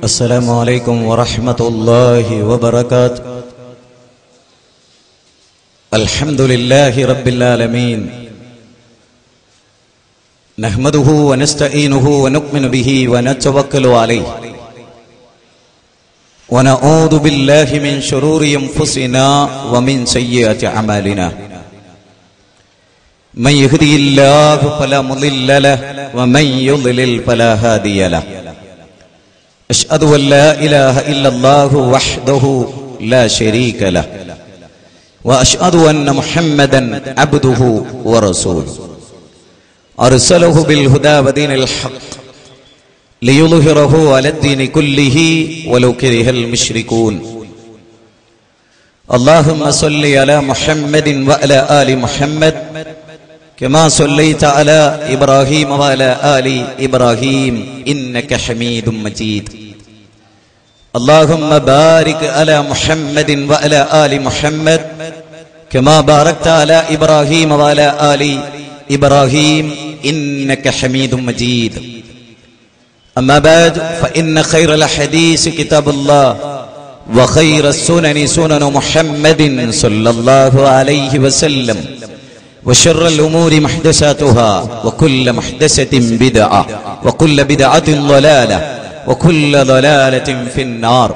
السلام عليكم ورحمة الله وبركاته. الحمد لله رب العالمين، نحمده ونستعينه ونؤمن به ونتوكل عليه، ونعوذ بالله من شرور أنفسنا ومن سيئات أعمالنا. من يهده الله فلا مضل له ومن يضلل فلا هادي له. أشهد أن لا إله إلا الله وحده لا شريك له، وأشهد أن محمدا عبده ورسوله، أرسله بالهدى ودين الحق ليظهره على الدين كله ولو كره المشركون. اللهم صل على محمد وعلى آل محمد كما صليت على إبراهيم وعلى آل إبراهيم إنك حميد مجيد. اللهم بارك على محمد وعلى آل محمد كما باركت على إبراهيم وعلى آل إبراهيم إنك حميد مجيد. أما بعد، فإن خير الحديث كتاب الله، وخير السنن سنن محمد صلى الله عليه وسلم، وشر الأمور محدثاتها، وكل محدثة بدعة، وكل بدعة ضلالة، وكل ضلالة في النار.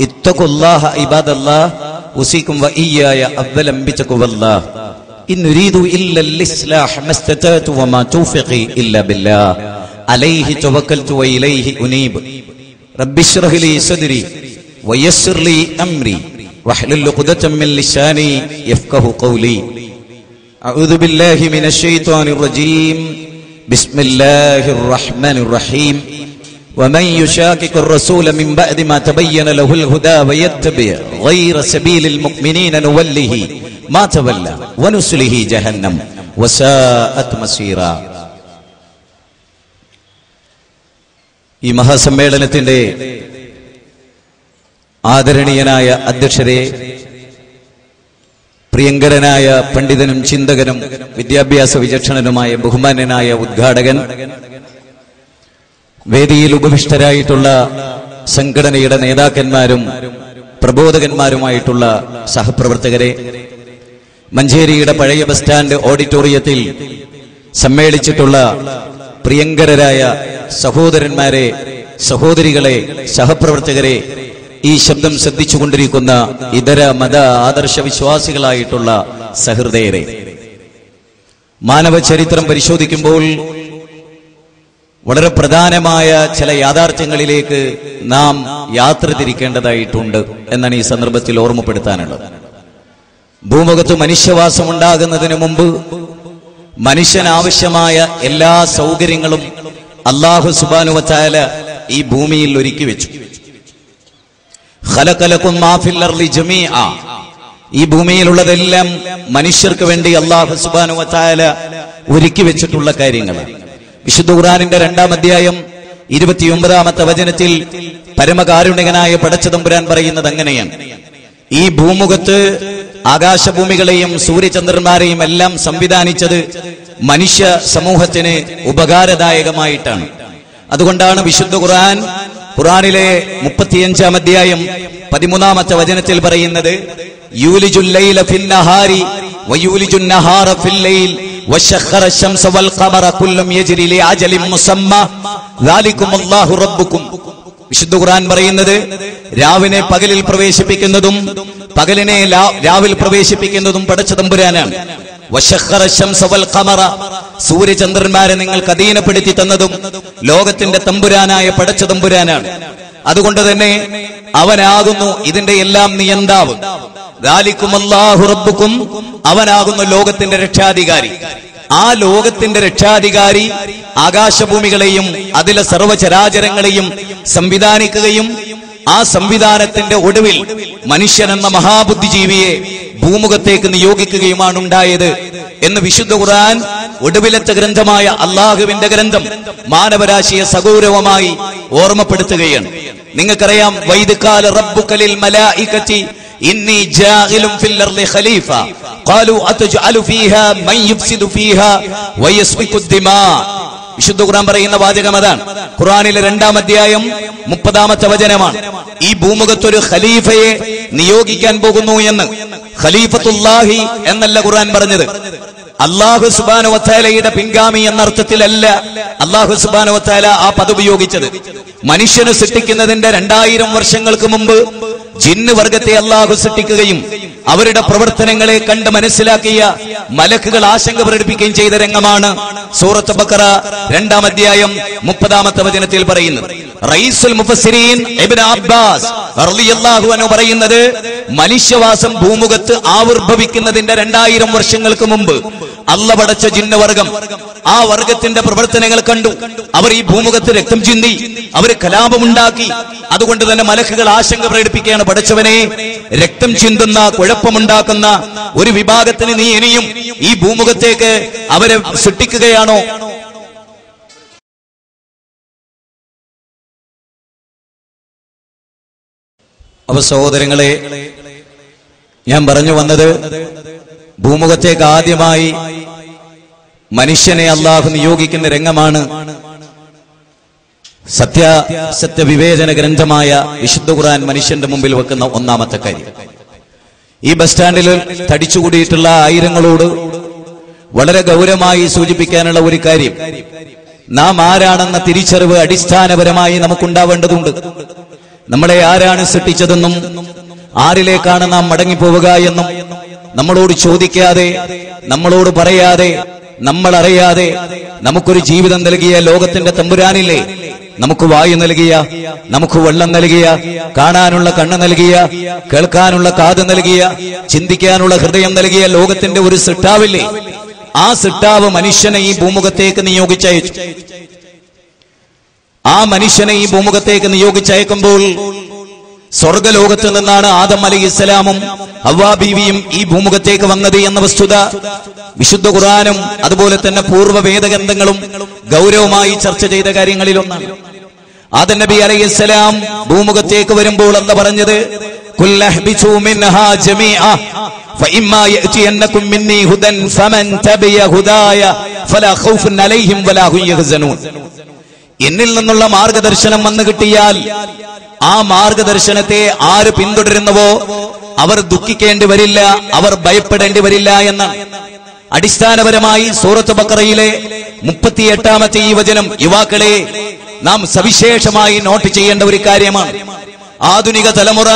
اتقوا الله عباد الله، أوصيكم وإياي أولا بتقوى الله. إن نريد إلا الإصلاح ما استطعت وما توفيقي إلا بالله، عليه توكلت وإليه أنيب. رب اشرح لي صدري ويسر لي أمري واحلل عقدة من لساني يفقه قولي. أعوذ بالله من الشيطان الرجيم. بسم الله الرحمن الرحيم. ومن يشاكك الرسول من بعد ما تبين له الهدى ويتبع غير سبيل المؤمنين نوله ما تولى ونصله جهنم وساءت مصيرا. ഈ മഹാസമ്മേളനത്തിന്റെ ആദരണീയനായ അധ്യക്ഷരെ, പ്രിയങ്കരനായ പണ്ഡിതനും ചിന്തകനും വിദ്യാഭ്യാസ വിചക്ഷണനുമായ ബഹുമാന്യനായ ഉദ്ഘാടകൻ, വേദിയിൽ ഉപവിഷ്ടരായിട്ടുള്ള സംഘടനയുടെ നേതാക്കന്മാരും പ്രബോധകന്മാരുമായിട്ടുള്ള സഹപ്രവർത്തകരെ, മഞ്ചേരിയുടെ പഴയ ബസ് സ്റ്റാൻഡ് ഓഡിറ്റോറിയത്തിൽ സമ്മേളിച്ചിട്ടുള്ള പ്രിയങ്കരരായ സഹോദരന്മാരെ, സഹോദരികളെ, സഹപ്രവർത്തകരെ, ഈ ശബ്ദം ശ്രദ്ധിച്ചുകൊണ്ടിരിക്കുന്ന ഇതര മത ആദർശ വിശ്വാസികളായിട്ടുള്ള സഹൃദയരെ, മാനവ ചരിത്രം പരിശോധിക്കുമ്പോൾ വളരെ പ്രധാനമായ ചില യാഥാർത്ഥ്യങ്ങളിലേക്ക് നാം യാത്ര തിരിക്കേണ്ടതായിട്ടുണ്ട് എന്നാണ് ഈ സന്ദർഭത്തിൽ ഓർമ്മപ്പെടുത്താനുള്ളത്. ഭൂമുഖത്ത് മനുഷ്യവാസം ഉണ്ടാകുന്നതിന് മുമ്പ് മനുഷ്യനാവശ്യമായ എല്ലാ സൗകര്യങ്ങളും അല്ലാഹു സുബ്ഹാനഹു വ തആല ഈ ഭൂമിയിൽ ഒരുക്കി വെച്ചു. ഖലഖലകും മാ ഫിൽ അർളി ജമീഅ, ഈ ഭൂമിയിലുള്ളതെല്ലാം മനുഷ്യർക്ക് വേണ്ടി അല്ലാഹു സുബ്ഹാനഹു വ തആല ഒരുക്കി വെച്ചിട്ടുള്ള കാര്യങ്ങളാണ്. വിശുദ്ധ ഖുർആനിന്റെ 2-ാം അധ്യായം 29-ാമത്തെ വചനത്തിൽ പരമകാരുണികനായ പടച്ചതമ്പുരാൻ പറയുന്നത് അങ്ങനെയാണ്: ഈ ഭൂമുഖത്ത് ആകാശഭൂമികളെയും സൂര്യചന്ദ്രന്മാരെയും എല്ലാം സംവിധാനിച്ചത് മനുഷ്യ സമൂഹത്തിന് ഉപകാരദായകമായിട്ടാണ്. അതുകൊണ്ടാണ് വിശുദ്ധ ഖുർആനിലെ 35-ാം അധ്യായം 13-ാമത്തെ വചനത്തിൽ പറയുന്നത്: യൂലിജുൽ ലൈല ഫിൻ നഹാരി വയൂലിജുൻ നഹാറ ഫിൽ ലൈൽ വശഖറ ശംസ വൽ ഖമറ കുല്ലും യജ്രി ലി അജലിൻ മുസമ്മാ ദാലികുമുല്ലാഹു റബ്ബുക്കും. വിശുദ്ധ ഖുർആൻ പറയുന്നത് രാവിനെ പകലിൽ പ്രവേശിപ്പിക്കുന്നതും പകലിനെ രാവിൽ പ്രവേശിപ്പിക്കുന്നതും പടച്ച തമ്പുരാനാണ്. വശഖറ ശംസ വൽ ഖമറ, സൂര്യചന്ദ്രന്മാരെ നിങ്ങൾക്ക് അധീനപ്പെടുത്തി തന്നതും ലോകത്തിന്റെ തമ്പുരാനായ പടച്ച തമ്പുരാനാണ്. അതുകൊണ്ട് തന്നെ അവനാകുന്നു ഇതിന്റെ എല്ലാം നിയന്താവ്. ദാലികുമുല്ലാഹു റബ്ബുക്കും, അവനാകുന്നു ലോകത്തിന്റെ രക്ഷാധികാരി. ആ ലോകത്തിന്റെ രക്ഷാധികാരി ആകാശഭൂമികളെയും അതിലെ സർവചരാചരങ്ങളെയും സംവിധാനിക്കുകയും ആ സംവിധാനത്തിന്റെ ഒടുവിൽ മനുഷ്യൻ എന്ന മഹാബുദ്ധിജീവിയെ ഭൂമുഖത്തേക്ക് നിയോഗിക്കുകയുമാണ് ഉണ്ടായത് എന്ന് വിശുദ്ധ ഖുർആൻ ഒടുവിലത്തെ ഗ്രന്ഥമായ അല്ലാഹുവിന്റെ ഗ്രന്ഥം മാനവരാശിയെ സഗൗരവമായി ഓർമ്മപ്പെടുത്തുകയാണ്. നിങ്ങൾക്കറിയാം, വൈദ്കാല റബ്ബുക ലിൽ മലായികതി ഇന്നി ജാഇലുൻ ഫിൽ അർളി ഖലീഫ ഖാലു അതജ്അലു ഫീഹാ മൻ യുഫ്സിദു ഫീഹാ വയസ്ഫികു ദിമാ. വിശുദ്ധ ഖുർആൻ പറയുന്ന വാചകം അതാണ്. ഖുർആനിലെ 2-ാം അധ്യായം 30-ാമത്തെ വചനമാണ്. ഈ ഭൂമുഖത്തൊരു ഖലീഫയെ നിയോഗിക്കാൻ പോകുന്നു എന്ന്. ഖലീഫത്തുല്ലാഹി എന്നല്ല ഖുർആൻ പറഞ്ഞത്. അല്ലാഹു സുബ്ഹാനഹു വ തആലയുടെ പിൻഗാമി എന്ന അർത്ഥത്തിലല്ല അല്ലാഹു സുബ്ഹാനഹു വ തആല ആ പദം ഉപയോഗിച്ചത്. മനുഷ്യനെ സൃഷ്ടിക്കുന്നതിന്റെ 2000 വർഷങ്ങൾക്ക് മുമ്പ് ജിന്ന് വർഗത്തെ അല്ലാഹു സൃഷ്ടിക്കുകയും അവരുടെ പ്രവർത്തനങ്ങളെ കണ്ട് മനസ്സിലാക്കിയ മലക്കുകൾ ആശങ്ക പ്രകടിപ്പിക്കുകയും ചെയ്ത രംഗമാണ് സൂറത്ത് ബഖറ 2-ാം അധ്യായം 30-ാമത്തെ വചനത്തിൽ പറയുന്നത്. റഈസുൽ മുഫസ്സിരീൻ ഇബ്നു അബ്ബാസ് റളിയല്ലാഹു അൻഹു പറയുന്നത്, മനുഷ്യവാസം ഭൂമുഖത്ത് ആവിർഭവിക്കുന്നതിന്റെ 2000 വർഷങ്ങൾക്ക് മുമ്പ് അല്ല പടച്ച ജിന്നവർഗം ആ വർഗത്തിന്റെ പ്രവർത്തനങ്ങൾ കണ്ടു. അവർ ഈ ഭൂമുഖത്ത് രക്തം ചിന്തി, അവർ കലാപമുണ്ടാക്കി. അതുകൊണ്ട് തന്നെ മലക്കുകൾ ആശങ്ക പ്രകടിപ്പിക്കുകയാണ്, പടച്ചവനെ, രക്തം ചിന്തുന്ന കുഴപ്പമുണ്ടാക്കുന്ന ഒരു വിഭാഗത്തിന് നീ ഇനിയും ഈ ഭൂമുഖത്തേക്ക് അവരെ സൃഷ്ടിക്കുകയാണോ? അപ്പൊ സഹോദരങ്ങളെ, ഞാൻ പറഞ്ഞു വന്നത്, ഭൂമുഖത്തേക്ക് ആദ്യമായി മനുഷ്യനെ അല്ലാഹു നിയോഗിക്കുന്ന രംഗമാണ് സത്യവിവേചന ഗ്രന്ഥമായ വിശുദ്ധ ഖുർആൻ മനുഷ്യന്റെ മുമ്പിൽ വെക്കുന്ന ഒന്നാമത്തെ കാര്യം. ഈ ബസ് സ്റ്റാൻഡിൽ തടിച്ചുകൂടിയിട്ടുള്ള ആയിരങ്ങളോട് വളരെ ഗൗരവമായി സൂചിപ്പിക്കാനുള്ള ഒരു കാര്യം, നാം ആരാണെന്ന തിരിച്ചറിവ് അടിസ്ഥാനപരമായി നമുക്കുണ്ടാവേണ്ടതുണ്ട്. നമ്മളെ ആരാണ് സൃഷ്ടിച്ചതെന്നും ആരിലേക്കാണ് നാം മടങ്ങിപ്പോവുക എന്നും നമ്മളോട് ചോദിക്കാതെ, നമ്മളോട് പറയാതെ, നമ്മൾ അറിയാതെ നമുക്കൊരു ജീവിതം നൽകിയ ലോകത്തിന്റെ തമ്പുരാനില്ലേ, നമുക്ക് വായു നൽകിയ, നമുക്ക് വെള്ളം നൽകിയ, കാണാനുള്ള കണ്ണ് നൽകിയ, കേൾക്കാനുള്ള കാത് നൽകിയ, ചിന്തിക്കാനുള്ള ഹൃദയം നൽകിയ ലോകത്തിന്റെ ഒരു സൃഷ്ടാവില്ലേ? ആ സൃഷ്ടാവ് മനുഷ്യനെ ഈ ഭൂമുഖത്തേക്ക് നിയോഗിച്ചയച്ചു. ആ മനുഷ്യനെ ഈ ഭൂമുഖത്തേക്ക് നിയോഗിച്ചയക്കുമ്പോൾ സ്വർഗലോകത്ത് നിന്നാണ് ആദം അലൈഹിസ്സലാമും ഹവ്വാ ബീവിയും ഈ ഭൂമുഖത്തേക്ക് വന്നത് എന്ന വസ്തുത വിശുദ്ധ ഖുർആനും അതുപോലെ തന്നെ പൂർവ്വ വേദഗ്രന്ഥങ്ങളും ഗൗരവമായി ചർച്ച ചെയ്ത കാര്യങ്ങളിലൊന്നാണ്. ആദം നബി അലൈഹിസ്സലാം ഭൂമുഖത്തേക്ക് വരുമ്പോൾ അല്ലാഹു പറഞ്ഞത്, കുല്ലഹ്ബിതു മിൻഹാ ജമീഅ ഫഇമ്മാ യഅതിയന്നകും മിന്നി ഹുദൻ ഫമൻ തബിയ ഹുദായ ഫലാ ഖൗഫുൻ അലൈഹിം വലാ ഹും യഹ്സനൂൻ. എന്നിൽ നിന്നുള്ള മാർഗദർശനം വന്നു കിട്ടിയാൽ ആ മാർഗദർശനത്തെ ആര് പിന്തുടരുന്നുവോ അവർ ദുഃഖിക്കേണ്ടി വരില്ല, അവർ ഭയപ്പെടേണ്ടി വരില്ല എന്നാണ്. അടിസ്ഥാനപരമായി സൂറത്ത് ബഖറയിലെ 38-ാമത്തെ ഈ വചനം യുവാക്കളെ നാം സവിശേഷമായി നോട്ട് ചെയ്യേണ്ട ഒരു കാര്യമാണ്. ആധുനിക തലമുറ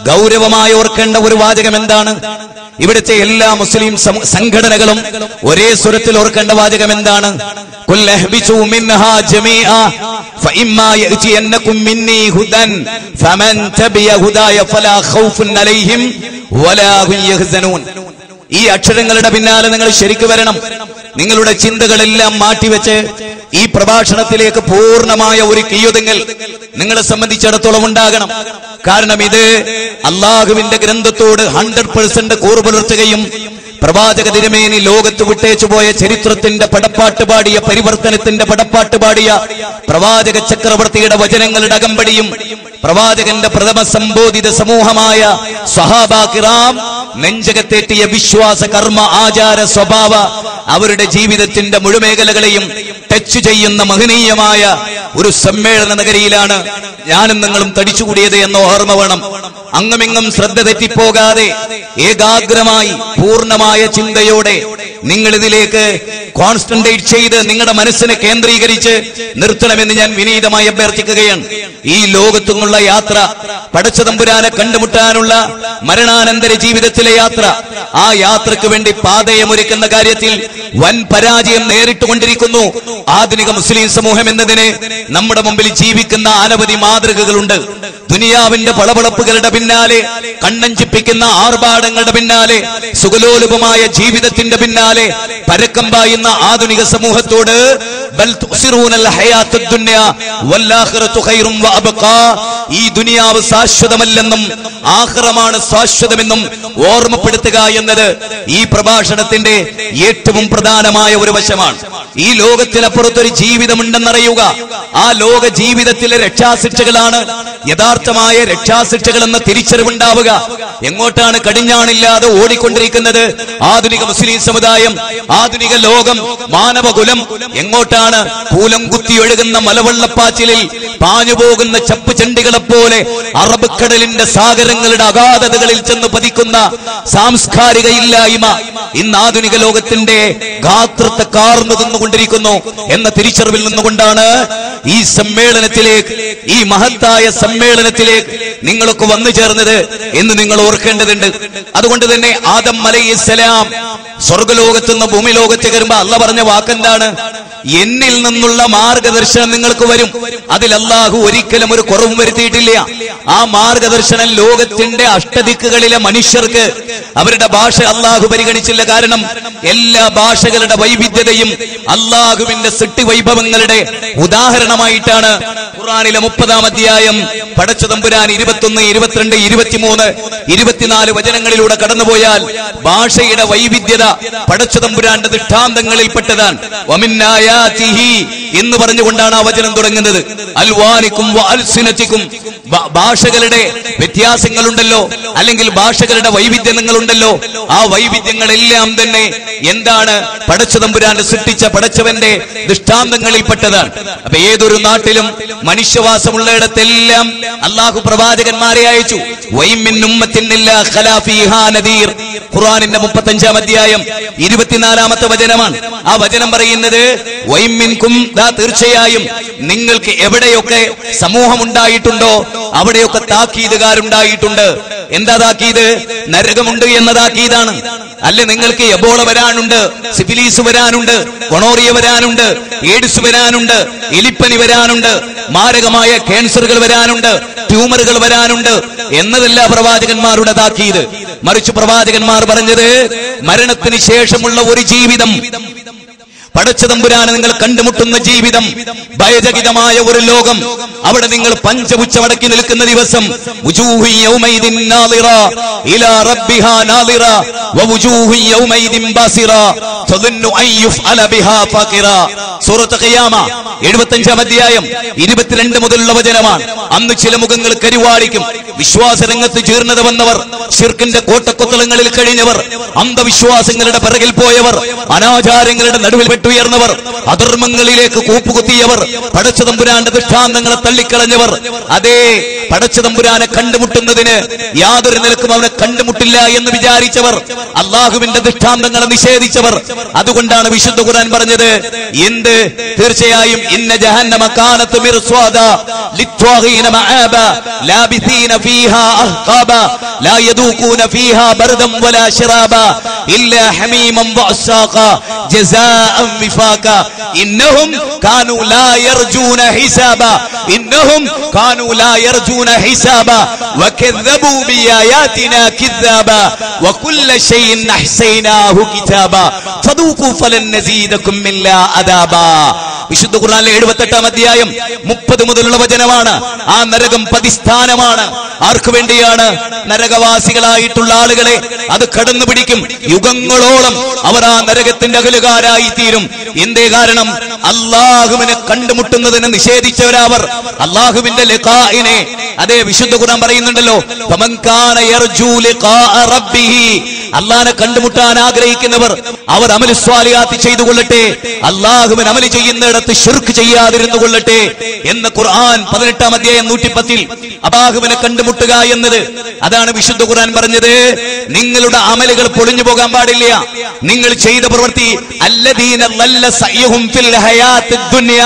ഗൗരവമായി ഓർക്കേണ്ട ഒരു വാചകം എന്താണ്? ഇവിടുത്തെ എല്ലാ മുസ്ലിം സംഘടനകളും ഒരേ സ്വരത്തിൽ ഓർക്കേണ്ട വാചകം എന്താണ്? കുല്ലഹ്ബിതു മിൻഹാ ജമീഅ ഫഇമ്മാ യഅതിയന്നകും മിന്നി ഹുദൻ ഫമൻ തബിയ ഹുദായ ഫലാ ഖൗഫുൻ അലൈഹിം വലാ ഹും യഹ്സനൂൻ. ഈ അക്ഷരങ്ങളുടെ പിന്നാലെ നിങ്ങൾ ശരിക്കു വരണം. നിങ്ങളുടെ ചിന്തകളെല്ലാം മാറ്റിവെച്ച് ഈ പ്രഭാഷണത്തിലേക്ക് പൂർണ്ണമായ ഒരു കീയൊതുങ്ങൽ നിങ്ങളെ സംബന്ധിച്ചിടത്തോളം ഉണ്ടാകണം. കാരണം ഇത് അള്ളാഹുവിന്റെ ഗ്രന്ഥത്തോട് 100% കൂറുപുലർത്തുകയും പ്രവാചക തിരുമേനി ലോകത്ത് വിട്ടേച്ചു പോയ ചരിത്രത്തിന്റെ പടപ്പാട്ട് പാടിയ, പരിവർത്തനത്തിന്റെ പടപ്പാട്ട് പാടിയ പ്രവാചക ചക്രവർത്തിയുടെ വചനങ്ങളുടെ അകമ്പടിയും പ്രവാചകന്റെ പ്രഥമ സംബോധിത സമൂഹമായ സ്വഹാബാ കിറാം നെഞ്ചകത്തേറ്റിയ വിശ്വാസ കർമ്മ ആചാര സ്വഭാവ അവരുടെ ജീവിതത്തിന്റെ മുഴുമേഖലകളെയും ടച്ച് ചെയ്യുന്ന മഹനീയമായ ഒരു സമ്മേളന നഗരിയിലാണ് ഞാനും നിങ്ങളും തടിച്ചുകൂടിയത് എന്ന ഓർമ്മ വേണം. അങ്ങുമിങ്ങും ശ്രദ്ധ തെറ്റിപ്പോകാതെ ഏകാഗ്രമായി പൂർണ്ണമായ ചിന്തയോടെ നിങ്ങൾ ഇതിലേക്ക് കോൺസെൻട്രേറ്റ് ചെയ്ത് നിങ്ങളുടെ മനസ്സിനെ കേന്ദ്രീകരിച്ച് നിർത്തണമെന്ന് ഞാൻ വിനീതമായി അഭ്യർത്ഥിക്കുകയാണ്. ഈ ലോകത്തുമുള്ള യാത്ര, പടച്ചതമ്പുരാനെ കണ്ടുമുട്ടാനുള്ള മരണാനന്തര ജീവിതത്തിലെ യാത്ര, ആ യാത്രയ്ക്ക് വേണ്ടി പാതയമൊരുക്കുന്ന കാര്യത്തിൽ വൻ പരാജയം നേരിട്ടുകൊണ്ടിരിക്കുന്നു ആധുനിക മുസ്ലിം സമൂഹം എന്നതിന് നമ്മുടെ മുമ്പിൽ ജീവിക്കുന്ന അനവധി മാതൃകകളുണ്ട്. ദുനിയാവിന്റെ പളപളപ്പുകളുടെ പിന്നാലെ, കണ്ണഞ്ചിപ്പിക്കുന്ന ആർഭാടങ്ങളുടെ പിന്നാലെ, സുഖലോലുപമായ ജീവിതത്തിന്റെ പിന്നാലെ പരക്കം പായുന്ന ആധുനിക സമൂഹത്തോട് ഈ ദുനിയാവ് ശാശ്വതമല്ലെന്നും ആഖിറമാണ് ശാശ്വതമെന്നും ഓർമ്മപ്പെടുത്തുക എന്നത് ഈ പ്രഭാഷണത്തിന്റെ ഏറ്റവും പ്രധാനമായ ഒരു വശമാണ്. ഈ ലോകത്തിനപ്പുറത്തൊരു ജീവിതമുണ്ടെന്നറിയുക. ആ ലോക ജീവിതത്തിലെ രക്ഷാശിക്ഷകളാണ് യഥാർത്ഥമായ രക്ഷാശിക്ഷകൾ എന്ന തിരിച്ചറിവുണ്ടാവുക. എങ്ങോട്ടാണ് കടിഞ്ഞാണില്ലാതെ ഓടിക്കൊണ്ടിരിക്കുന്നത് ആധുനിക മുസ്ലിം സമുദായം, ആധുനിക ലോകം, മാനവകുലം? എങ്ങോട്ടാണ്? കൂലം കുത്തി ഒഴുകുന്ന മലവെള്ളപ്പാച്ചിലിൽ പാഞ്ഞുപോകുന്ന ചപ്പ് ചെണ്ടികളെപ്പോലെ അറബിക്കടലിന്റെ സാഗരങ്ങളുടെ അഗാധതകളിൽ ചെന്ന് പതിക്കുന്ന സാംസ്കാരിക ഇല്ലായ്മ ഇന്ന് ആധുനിക ലോകത്തിന്റെ ഗാത്രത്തെ കാർന്നു തിന്നുകൊണ്ടിരിക്കുന്നു എന്ന തിരിച്ചറിവിൽ നിന്നുകൊണ്ടാണ് ഈ സമ്മേളനത്തിലേക്ക്, ഈ മഹത്തായ സമ്മേളനത്തിലേക്ക് നിങ്ങളൊക്കെ വന്നു ചേർന്നത് എന്ന് നിങ്ങൾ ഓർക്കേണ്ടതുണ്ട്. അതുകൊണ്ട് തന്നെ ആദം അലൈഹിസ്സലാം സ്വർഗലോകത്തുനിന്ന് ഭൂമി ലോകത്തേക്ക് വരുമ്പോ അള്ളാഹ് പറഞ്ഞ വാക്കെന്താണ്? എന്നിൽ നിന്നുള്ള മാർഗദർശനം നിങ്ങൾക്ക് വരും. അതിൽ അള്ളാഹു ഒരിക്കലും ഒരു കുറവും വരുത്തിയിട്ടില്ല. ആ മാർഗദർശനം ലോകത്തിന്റെ അഷ്ടദിക്കുകളിലെ മനുഷ്യർക്ക് അവരുടെ ഭാഷ അള്ളാഹു പരിഗണിച്ചില്ല. കാരണം എല്ലാ ഭാഷകളുടെ വൈവിധ്യതയും അള്ളാഹുവിന്റെ സൃഷ്ടി വൈഭവങ്ങളുടെ ഉദാഹരണമായിട്ടാണ് ഖുർആനിലെ 30-ാം അധ്യായം പടച്ച തമ്പുരാൻ 21, 22, 23, 24 വചനങ്ങളിലൂടെ കടന്നുപോയാൽ ഭാഷയുടെ വൈവിധ്യത പടച്ച തമ്പുരാന്റെ ദൃഷ്ടാന്തങ്ങളിൽപ്പെട്ടതാണ്. എന്ന് പറഞ്ഞുകൊണ്ടാണ് ആ വചനം തുടങ്ങുന്നത്. അൽവാനിക്കും അൽസിനത്തിക്കും, ഭാഷകളുടെ വ്യത്യാസങ്ങളുണ്ടല്ലോ, അല്ലെങ്കിൽ ഭാഷകളുടെ വൈവിധ്യങ്ങളുണ്ടല്ലോ. ആ വൈവിധ്യങ്ങളെല്ലാം തന്നെ എന്താണ്? പടച്ച തമ്പുരാന്റെ സൃഷ്ടിച്ച പടച്ചവന്റെ ദൃഷ്ടാന്തങ്ങളിൽപ്പെട്ടതാണ്. അപ്പൊ ഏതൊരു നാട്ടിലും മനുഷ്യവാസമുള്ളയിടത്തെല്ലാം അള്ളാഹു പ്രവാചകന്മാരെ അയച്ചു. ഖുർആനിന്റെ 35-ാം അധ്യായം 24-ാമത്തെ വചനമാണ്. ആ വചനം പറയുന്നത് വൈമിൻകും, തീർച്ചയായും നിങ്ങൾക്ക് എവിടെയൊക്കെ സമൂഹം ഉണ്ടായിട്ടുണ്ടോ അവിടെയൊക്കെ താക്കീതുകാരുണ്ടായിട്ടുണ്ട്. എന്താ താക്കീത്? നരകമുണ്ട് എന്ന താക്കീതാണ്. അല്ല, നിങ്ങൾക്ക് എബോള വരാനുണ്ട്, സിഫിലീസ് വരാനുണ്ട്, കൊണോറിയ വരാനുണ്ട്, എയ്ഡ്സ് വരാനുണ്ട്, എലിപ്പനി വരാനുണ്ട്, മാരകമായ ക്യാൻസറുകൾ വരാനുണ്ട്, ട്യൂമറുകൾ വരാനുണ്ട് എന്നതല്ല പ്രവാചകന്മാരുടെ താക്കീത്. മറിച്ച് പ്രവാചകന്മാർ പറഞ്ഞത് മരണത്തിന് ശേഷമുള്ള ഒരു ജീവിതം, പടച്ച തമ്പുരാനെ നിങ്ങൾ കണ്ടുമുട്ടുന്ന ജീവിതം, ഭയചകിതമായ ഒരു ലോകം, അവിടെ നിങ്ങൾ പഞ്ചപുച്ഛ വടക്കി നിൽക്കുന്ന ദിവസം. സൂറത്ത് ഖിയാമ 75-ാം അധ്യായം 22 മുതലുള്ള വചനമാണ്. അന്ന് ചില മുഖങ്ങൾ കരുവാളിക്കും. വിശ്വാസരംഗത്ത് ജീർണത വന്നവർ, ശിർക്കിന്റെ കോട്ടക്കൊത്തളങ്ങളിൽ കഴിഞ്ഞവർ, അന്ധവിശ്വാസങ്ങളുടെ പിറകിൽ പോയവർ, അനാചാരങ്ങളുടെ നടുവിൽ ഉയർന്നവർ, അധർമ്മങ്ങളിലേക്ക് കൂപ്പുകുത്തിയവർ, പടച്ച തമ്പുരാന്റെ ദൃഷ്ടാന്തങ്ങളെ തള്ളിക്കളഞ്ഞവർ, അതേ പടച്ച തമ്പുരാനെ കണ്ടുമുട്ടുന്നതിന് യാതൊരു നിലക്കും അവനെ കണ്ടുമുട്ടില്ല എന്ന് വിചാരിച്ചവർ, അള്ളാഹുവിന്റെ ദൃഷ്ടാന്തങ്ങളെ നിഷേധിച്ചവർ. അതുകൊണ്ടാണ് വിശുദ്ധ ഖുർആൻ പറഞ്ഞത് എന്ത്? തീർച്ചയായും ഇന്ന ജഹന്നമ കാനത് മിർസ്വാദ ലിത്വാഗീന മആബ ലാബിസീന ഫീഹാ അഹ്ഖാബ ലാ യദൂഖൂന ഫീഹാ ബർദൻ വലാ ശറാബ ഇല്ലാ ഹമീമൻ വഅസാഖ ജസാഅൻ വിഫാക ഇന്നഹും കാനൂ ലാ യർജൂന ഹിസാബ ഇന്നഹും കാനൂ ലാ യർജൂന ഹിസാബ വകذبوا ബിആയാതിനാ കിذാബ വകുല്ല ഷൈഇൻ അഹ്സൈനാഹു കിതാബ ഫദൂഖൂ ഫലൻ നസീദകും ഇല്ലാ അദാബ. വിശുദ്ധ ഖുർആനിലെ 78-ാം അധ്യായം 30 മുതലുള്ള വചനമാണ്. ആ നരകം പതിസ്ഥാനമാണ്. ആർക്കു വേണ്ടിയാണ്? നരകവാസികളായിട്ടുള്ള ആളുകളെ അത് കടന്നു പിടിക്കും. യുഗങ്ങളോളം അവർ ആ നരകത്തിന്റെ അകലുകാരായി തീരും. എന്തേ കാരണം? അള്ളാഹുവിനെ കണ്ടുമുട്ടുന്നതിനെ നിഷേധിച്ചവരവർ. അള്ളാഹുവിന്റെ ലിഖാഇനെ, അതേ വിശുദ്ധ ഖുർആൻ പറയുന്നുണ്ടല്ലോ, ഫമൻ കാന യർജൂ ലിഖാഅ റബ്ബിഹി, അള്ളാഹനെ കണ്ടുമുട്ടാൻ ആഗ്രഹിക്കുന്നവർ അവർ അമലു സ്വാലിഹാത്ത് ചെയ്തു കൊള്ളട്ടെ, അള്ളാഹുവിനെ അമല് ചെയ്യുന്നിടത്ത് ശിർക്ക് ചെയ്യാതിരുന്നു കൊള്ളട്ടെ എന്ന് ഖുർആൻ 18-ാം അധ്യായം 110-ൽ. അല്ലാഹുവിനെ കണ്ടുമുട്ടുക എന്നത് അതാണ് വിശുദ്ധ ഖുർആൻ പറഞ്ഞത്. നിങ്ങളുടെ അമലുകൾ പൊളിഞ്ഞു പോകാൻ പാടില്ല. നിങ്ങൾ ചെയ്ത പ്രവൃത്തി അല്ലദീന ളല്ല സയ്യുഹും ഫിൽ ഹയാത്തിദ് ദുനിയ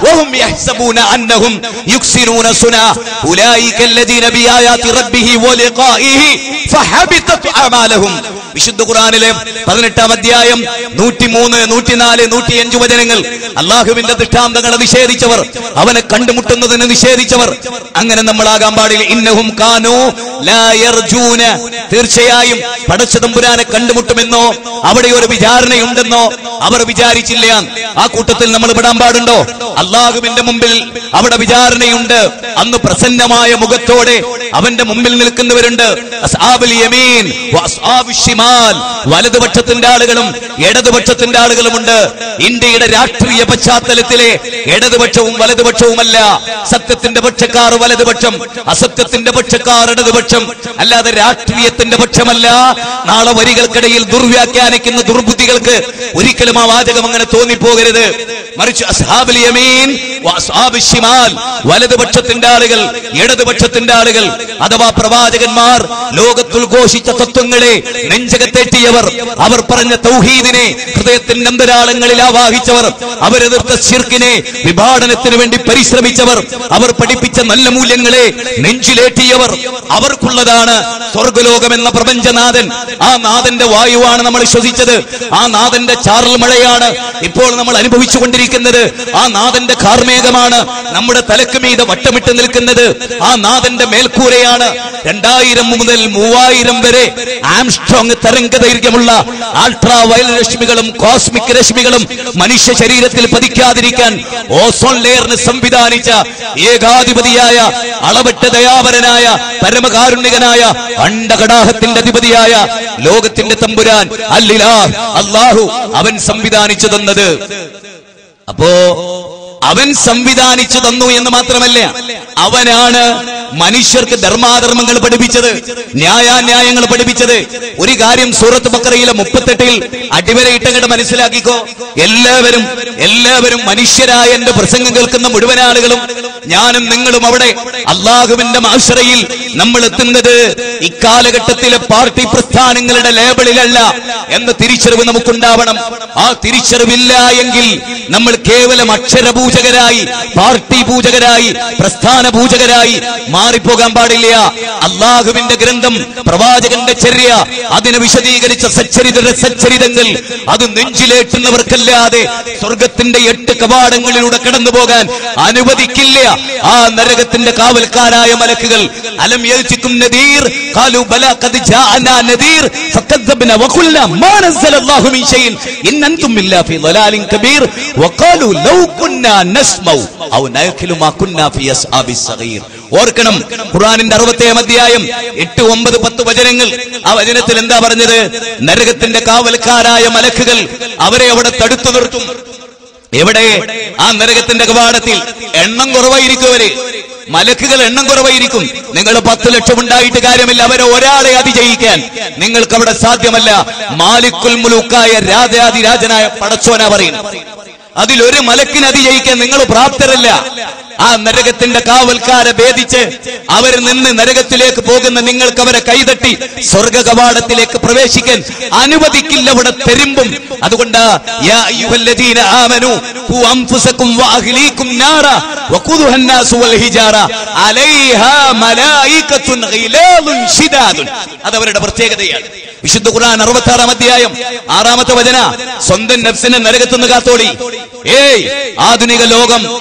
വഹും യഹ്സബൂന അന്നഹും യുക്സിനൂന സുനാ ഉലൈക അല്ലദീന ബിആയാതി റബ്ബിഹി വലിഖാഇഹി ഫഹബിതത് അമാലഹും. വിശുദ്ധ ഖുർആനിലെ 18-ാം അധ്യായം 103, 104, 105 വചനങ്ങൾ. അള്ളാഹുവിന്റെ ദൃഷ്ടാന്തങ്ങളെ നിഷേധിച്ചവർ, അവനെ കണ്ടുമുട്ടുന്നതിന് നിഷേധിച്ചവർ. അങ്ങനെ നമ്മളാകാൻ പാടില്ല. ഇന്നഹും കാനൂ ലാ യർജൂന, തീർച്ചയായും പടച്ച തമ്പുരാനെ കണ്ടുമുട്ടുമെന്നോ അവിടെ ഒരു വിചാരണയുണ്ടെന്നോ അവർ വിചാരിച്ചില്ല. ആ കൂട്ടത്തിൽ നമ്മൾ പെടാൻ പാടുണ്ടോ? അല്ലാഹുവിന്റെ മുമ്പിൽ അവിടെ വിചാരണയുണ്ട്. അന്ന് പ്രസന്നമായ മുഖത്തോടെ അവന്റെ മുമ്പിൽ നിൽക്കുന്നവരുണ്ട്. അസ്ഹാബുൽ യമീൻ വഅസ്ഹാബുശ് ശിമാൽ, വലതുപക്ഷത്തിന്റെ ആളുകളും ഇടതുപക്ഷത്തിന്റെ ആളുകളുമുണ്ട്. ഇന്ത്യയുടെ രാഷ്ട്രീയ പശ്ചാത്തലത്തിലെ ഇടതുപക്ഷവും വലതുപക്ഷവുമല്ല. സത്യത്തിന്റെ പക്ഷക്കാർ വലതുപക്ഷം, അസത്യത്തിന്റെ പക്ഷക്കാർ ഇടതുപക്ഷം, അല്ലാതെ രാഷ്ട്രീയത്തിന്റെ പക്ഷമല്ല. നാളെ വരികൾക്കിടയിൽ ദുർവ്യാഖ്യാനിക്കുന്ന ദുർബുദ്ധികൾക്ക് ഒരിക്കലും ആ വാചകം അങ്ങനെ തോന്നിപ്പോകരുത്. മറിച്ച് അസ്ഹാബുൽ യമീൻ വഅസ്ഹാബുശ് ശിമാൽ, വലതുപക്ഷത്തിന്റെ ആളുകൾ ഇടതുപക്ഷത്തിന്റെ ആളുകൾ, അഥവാ പ്രവാചകന്മാർ ലോകത്തിൽ ഘോഷിച്ച തത്വങ്ങളെ നെഞ്ചകത്തേറ്റിയവർ, അവർ പറഞ്ഞ തൗഹീദിനെ ഹൃദയത്തിന്റെ അന്തരാളങ്ങളിൽ ആവാഹിച്ചവർ, അവരെതിർത്ത ശിർക്കിനെ വിഭാടനത്തിന് വേണ്ടി പരിശ്രമിച്ചവർ, അവർ പഠിപ്പിച്ച നല്ല മൂല്യങ്ങളെ നെഞ്ചിലേറ്റിയവർ, അവർക്കുള്ളതാണ് സ്വർഗലോകം എന്ന പ്രപഞ്ചനാഥൻ. ആ നാഥന്റെ വായുവാണ് നമ്മൾ ശ്വസിച്ചത്. ആ നാഥന്റെ ചാറൽ മഴയാണ് ഇപ്പോൾ നമ്മൾ അനുഭവിച്ചുകൊണ്ടിരിക്കുന്നത്. ആ നാഥന്റെ കാർമേഘമാണ് നമ്മുടെ തലക്ക് മീതെ വട്ടമിട്ട് നിൽക്കുന്നത്. ആ നാഥന്റെ മേൽക്കൂരയാണ് 2000 മുതൽ 3000 വരെ ആംസ്ട്രോങ് തരംഗ ദൈർഘ്യമുള്ള അൾട്രാ വയലറ്റ് രശ്മികളും കോസ്മിക് രശ്മികളും മനുഷ്യ ശരീരത്തിൽ പതിക്കാതിരിക്കാൻ ഓസോൺ ലെയറിന് സംവിധാനിച്ച ഏകാധിപതിയായ, അളവറ്റ ദയാപരനായ, പരമകാരുണികനായ, അണ്ഡകടാഹത്തിന്റെ അധിപതിയായ ലോകത്തിന്റെ തമ്പുരാൻ അൽ-ഇലാഹ് അല്ലാഹു, അവൻ സംവിധാനിച്ചു തന്നത്. അപ്പോ അവൻ സംവിധാനിച്ചു തന്നു എന്ന് മാത്രമല്ല, അവനാണ് മനുഷ്യർക്ക് ധർമാധർമ്മങ്ങൾ പഠിപ്പിച്ചത്, ന്യായാന്യായങ്ങൾ പഠിപ്പിച്ചത്. ഒരു കാര്യം സൂറത്ത് ബഖറയിലെ 38 അടിവരയിട്ടങ്ങട്ട് മനസ്സിലാക്കിക്കോ. എല്ലാവരും മനുഷ്യരായ എന്റെ പ്രസംഗം കേൾക്കുന്ന മുഴുവൻ ആളുകളും, ഞാനും നിങ്ങളും അവിടെ അല്ലാഹുവിന്റെ മഹ്ശറയിൽ നമ്മൾ എത്തുന്നത് ഇക്കാലഘട്ടത്തിലെ പാർട്ടി പ്രസ്ഥാനങ്ങളുടെ ലേബിളിലല്ല എന്ന തിരിച്ചറിവ് നമുക്കുണ്ടാവണം. ആ തിരിച്ചറിവില്ല എങ്കിൽ നമ്മൾ കേവലം അക്ഷരപൂജകരായി, പാർട്ടി പൂജകരായി, പ്രസ്ഥാന പൂജകരായി മാറിപ്പോകാൻ പാടില്ല. അല്ലാഹുവിന്റെ ഗ്രന്ഥം, പ്രവാചകന്റെ ചര്യ, അതിനെ വിശദീകരിച്ച സച്ചരിതങ്ങൾ അത് നെഞ്ചിലേറ്റുന്നവർക്കല്ലാതെ സ്വർഗത്തിന്റെ 8 കവാടങ്ങളിലൂടെ കടന്നു പോകാൻ അനുവദിക്കില്ല. ആ നരകത്തിന്റെ കാവൽക്കാരായ മലക്കുകൾ, അലം യഅതികും നദീർ ഖാലു ബലാ ഖദ് ജാഅനാ നദീർ ഫകദ്ദബ്നാ വഖുൽനാ മാ നസ്സലല്ലാഹു മിൻ ഷൈഇൻ ഇൻ അൻതും ഇല്ലാ ഫീ ളലാലിൻ കബീർ വഖാലു ലൗ കുന്നാ നസ്മഉ ഔ നഅഖിലു മാ കുന്നാ ഫീ അസ്ഹാബിസ് സഗീർ. ഓർക്കണം, ഖുർആനിന്റെ 60-ാം അധ്യായം 8, 9, 10 വചനങ്ങൾ. ആ വചനത്തിൽ എന്താ പറഞ്ഞത്? നരകത്തിന്റെ കാവൽക്കാരായ മലക്കുകൾ അവരെ അവിടെ തടുത്തു നിർത്തും. എവിടെ? ആ നരകത്തിന്റെ കവാടത്തിൽ. എണ്ണം കുറവായിരിക്കും അവര്, മലക്കുകൾ എണ്ണം കുറവായിരിക്കും. നിങ്ങൾ 10 ലക്ഷം ഉണ്ടായിട്ട് കാര്യമില്ല, അവരെ ഒരാളെ അതിജയിക്കാൻ നിങ്ങൾക്ക് അവിടെ സാധ്യമല്ല. മാലിക്കുൽ മുലൂക്കായ രാജാതിരാജനായ പടച്ചോനാ പറയുന്നത്. അതിലൊരു മലക്കിനെ അതിജയിക്കാൻ നിങ്ങൾ പ്രാപ്തരല്ല. ആ നരകത്തിന്റെ കാവൽക്കാരെ ഭേദിച്ച് അവർ നിന്ന് നരകത്തിലേക്ക് പോകുന്ന നിങ്ങൾക്ക് അവരെ കൈതട്ടി സ്വർഗ കവാടത്തിലേക്ക് പ്രവേശിക്കാൻ അനുവദിക്കില്ല, അവിടെ തെരുമ്പും. അതുകൊണ്ട് യാ അയ്യുഹല്ലദീന ആമനൂ ഖു അൻഫുസകും വഅഹ്ലീകും നാറ വഖുദുഹാ അന്നാസു വൽ ഹിജാറ അലൈഹാ മലായികത്തുൻ ഗിലാദുൻ ശിദാദുൻ. അതവരുടെ പ്രത്യേകതയാണ്. വിശുദ്ധ ഖുർആൻ 66-ാം അധ്യായം 6-ാമത്തെ വചന, സ്വന്തം നഫ്സിനെ നരകത്തുനിന്ന് കാത്തോളി.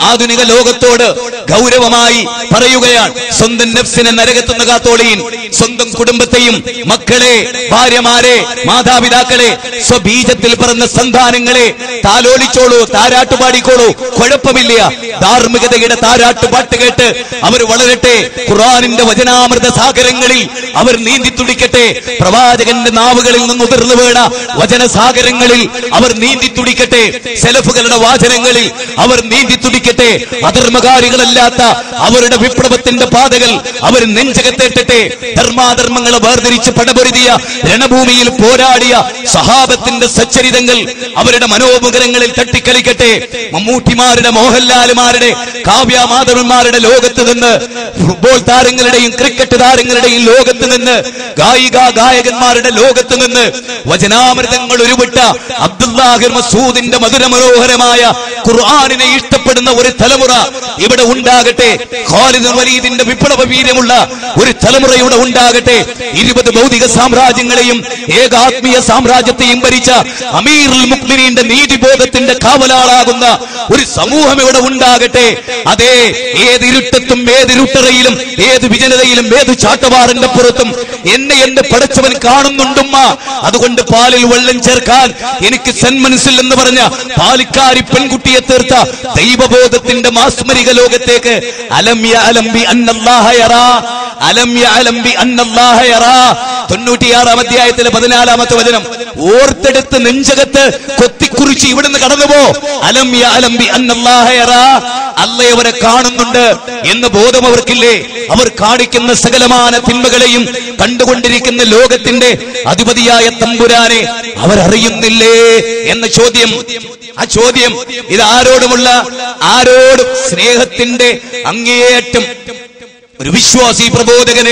ആധുനിക ലോകത്തോട് ഗൗരവമായി പറയുകയാണ്, സ്വന്തം നഫ്സിനെ നരകത്തുനിന്ന് കാത്തോളീൻ. സ്വന്തം കുടുംബത്തെയും, മക്കളെ, ഭാര്യമാരെ, മാതാപിതാക്കളെ, സ്വബീജത്തിൽ പിറന്ന സന്താനങ്ങളെ താലോലിച്ചോളൂ, താരാട്ടുപാടിക്കോളൂ, കുഴപ്പമില്ല. ധാർമ്മികതയുടെ താരാട്ടുപാട്ട് കേട്ട് അവർ വളരട്ടെ. ഖുർആനിന്റെ വചനാമൃത സാഗരങ്ങളിൽ അവർ നീന്തി തുടിക്കട്ടെ. പ്രവാചകന്റെ നാവുകളിൽ നിന്ന് ഉതിർന്നു വീണ വചനസാഗരങ്ങളിൽ അവർ നീന്തി തുടിക്കട്ടെ. സെലഫുകളുടെ വാചനങ്ങളിൽ അവർ നീന്തി തുടിക്കട്ടെ. അധർമ്മകാരികളല്ലാത്ത അവരുടെ വിപ്ലവത്തിന്റെ പാതകൾ അവർ നെഞ്ചകത്തേറ്റട്ടെ. ധർമാധർമ്മങ്ങളെ വേർതിരിച്ച് പടപൊരുതിയ രണഭൂമിയിൽ പോരാടിയ സഹാബത്തിന്റെ സച്ചരിതങ്ങൾ അവരുടെ മനോമുഖരങ്ങളിൽ തട്ടിക്കളിക്കട്ടെ. മമ്മൂട്ടിമാരുടെ, മോഹൻലാലുമാരുടെ, കാവ്യമാധവന്മാരുടെ ലോകത്ത് നിന്ന്, ഫുട്ബോൾ താരങ്ങളുടെയും ക്രിക്കറ്റ് താരങ്ങളുടെയും ലോകത്ത് നിന്ന്, ഗായികാ ഗായകന്മാരുടെ ലോകത്ത് നിന്ന് വചനാമൃതങ്ങൾ ഉരുവിട്ട അബ്ദുല്ലാഹി മസൂദിന്റെ മധുരമനോഹരമായ ഖുർആനിനെ ഇഷ്ടപ്പെടുന്ന ഒരു തലമുറ ഇവിടെ ഉണ്ടാകട്ടെ. ഖാലിദ് വലീദിന്റെ വിപ്ലവ വീര്യമുള്ള ഒരു തലമുറ ഇവിടെ ഉണ്ടാകട്ടെ. 20 ഭൗതിക സാമ്രാജ്യങ്ങളെയും ഏകാത്മീയ സാമ്രാജ്യത്തെയും ഭരിച്ച അമീറുൽ മുഅ്മിനീന്റെ നീതിബോധത്തിന്റെ കാവലാളാകുന്ന ഒരു സമൂഹം ഇവിടെ ഉണ്ടാകട്ടെ. അതേ, ഏതിരുട്ടത്തും ഏതിരുട്ടറയിലും ഏത് വിജനതയിലും ഏത് ചാട്ടവാറിന്റെ പുറത്തും എന്നെ എന്റെ പടച്ചവൻ കാണുന്നുണ്ടുമ്മ. അതുകൊണ്ട് പാലിൽ വെള്ളം ചേർക്കാൻ എനിക്ക് സന്മനസ്സിൽ എന്ന് പറഞ്ഞ പാലിക്കാരി പെൺകുട്ടിയെ തീർത്ത ദൈവബോധത്തിന്റെ മാസ്മരിക ലോകത്തേക്ക് അലം യഅലം ബി അന്നല്ലാഹ യറാ, അലം യഅലം ബി അന്നല്ലാഹ യറാ 96-ാം അധ്യായത്തിലെ 14-ാമത്തെ വചനം ഓർത്തെടുത്ത് നെഞ്ചകത്ത് കൊത്തിക്കുറിച്ച് ഇവിടുന്ന് കടന്നുപോ. അലം യഅലം ബി അന്നല്ലാഹ യറാ, അല്ലാഹ് അവരെ കാണുന്നുണ്ട് എന്ന ബോധം അവർക്കില്ലേ? അവർ കാണിക്കുന്ന സകലമാന തിന്മകളെയും കണ്ടുകൊണ്ടിരിക്കുന്ന ലോകത്തിന്റെ അധിപതിയായ തമ്പുരാനെ അവരറിയുന്നില്ലേ എന്ന ചോദ്യം. ആ ചോദ്യം ഇത് ആരോടും സ്നേഹത്തിന്റെ അങ്ങേയറ്റം ഒരു വിശ്വാസി പ്രബോധകന്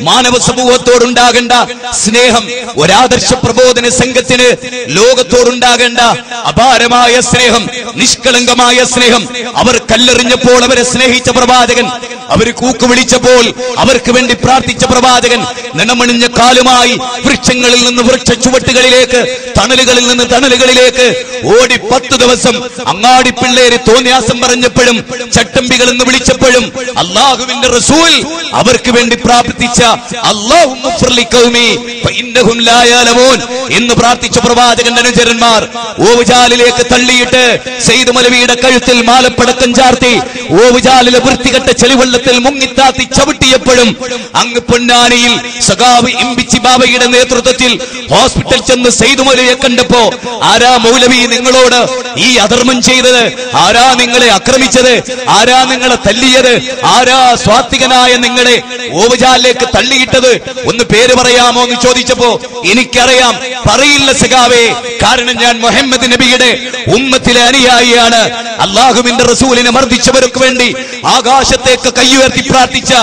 മാനവ സമൂഹത്തോടുണ്ടാകേണ്ട സ്നേഹം, ഒരാദർശ പ്രബോധന സംഘത്തിന് ലോകത്തോടുണ്ടാകേണ്ട അപാരമായ സ്നേഹം, നിഷ്കളങ്കമായ സ്നേഹം. അവർ കല്ലെറിഞ്ഞപ്പോൾ അവരെ സ്നേഹിച്ച പ്രവാചകൻ, അവർ കൂക്ക് വിളിച്ചപ്പോൾ അവർക്ക് വേണ്ടി പ്രാർത്ഥിച്ച പ്രവാചകൻ, നിണമണിഞ്ഞ കാലുമായി വൃക്ഷങ്ങളിൽ നിന്ന് വൃക്ഷ ചുവട്ടുകളിലേക്ക്, തണലുകളിൽ നിന്ന് തണലുകളിലേക്ക് ഓടി 10 ദിവസം അങ്ങാടി പിള്ളേര് തോന്യാസം പറഞ്ഞപ്പോഴും ചട്ടമ്പികൾ എന്ന് വിളിച്ചപ്പോഴും അല്ലാഹുവിന്റെ റസൂൽ അവർക്ക് വേണ്ടി പ്രാർത്ഥിച്ച അല്ലാഹുമ്മ ഗ്ഫിർലി ഖൗമി ഫഇന്നഹും ലാ യഅലമൂൻ എന്ന് പ്രാർത്ഥിച്ച പ്രവാചകന്റെ അനുചരന്മാർ ഓവുചാലിലേക്ക് തള്ളിയിട്ട് സയ്യിദ് മൗലവിയുടെ കഴുത്തിൽ മാലപ്പടക്കം ചാർത്തി ഓവുചാലിലെ വൃത്തികെട്ട ചെളിവെള്ളത്തിൽ മുങ്ങിത്താത്തി ചവിട്ടിയപ്പോഴും അങ്ങ് പൊന്നാനിയിൽ സഖാവ് ഇമ്പിച്ചി ബാബയുടെ നേതൃത്വത്തിൽ ഹോസ്പിറ്റൽ ചെന്ന് സയ്യിദ് മൗലവിയെ കണ്ടപ്പോ, ആരാ മൗലവി നിങ്ങളോട് ഈ അധർമ്മം ചെയ്തത്? ആരാ നിങ്ങളെ ആക്രമിച്ചത്? ആരാ നിങ്ങളെ തല്ലിയത്? ആരാ സ്വാത്വികനായ നിങ്ങളെ ഓവുചാലിലേക്ക് തള്ളിയിട്ടത്? ഒന്ന് പേര് പറയാമോ എന്ന് ചോദിച്ചപ്പോ, എനിക്കറിയാം, പറയില്ല സഖാവേ, കാരണം ഞാൻ മുഹമ്മദ് നബിയുടെ ഉമ്മത്തിലെ അനുയായിയാണ്. അല്ലാഹുവിന്റെ റസൂലിനെ മർദ്ദിച്ചവർക്ക് വേണ്ടി ആകാശത്തേക്ക് കൈയുയർത്തി പ്രാർത്ഥിച്ച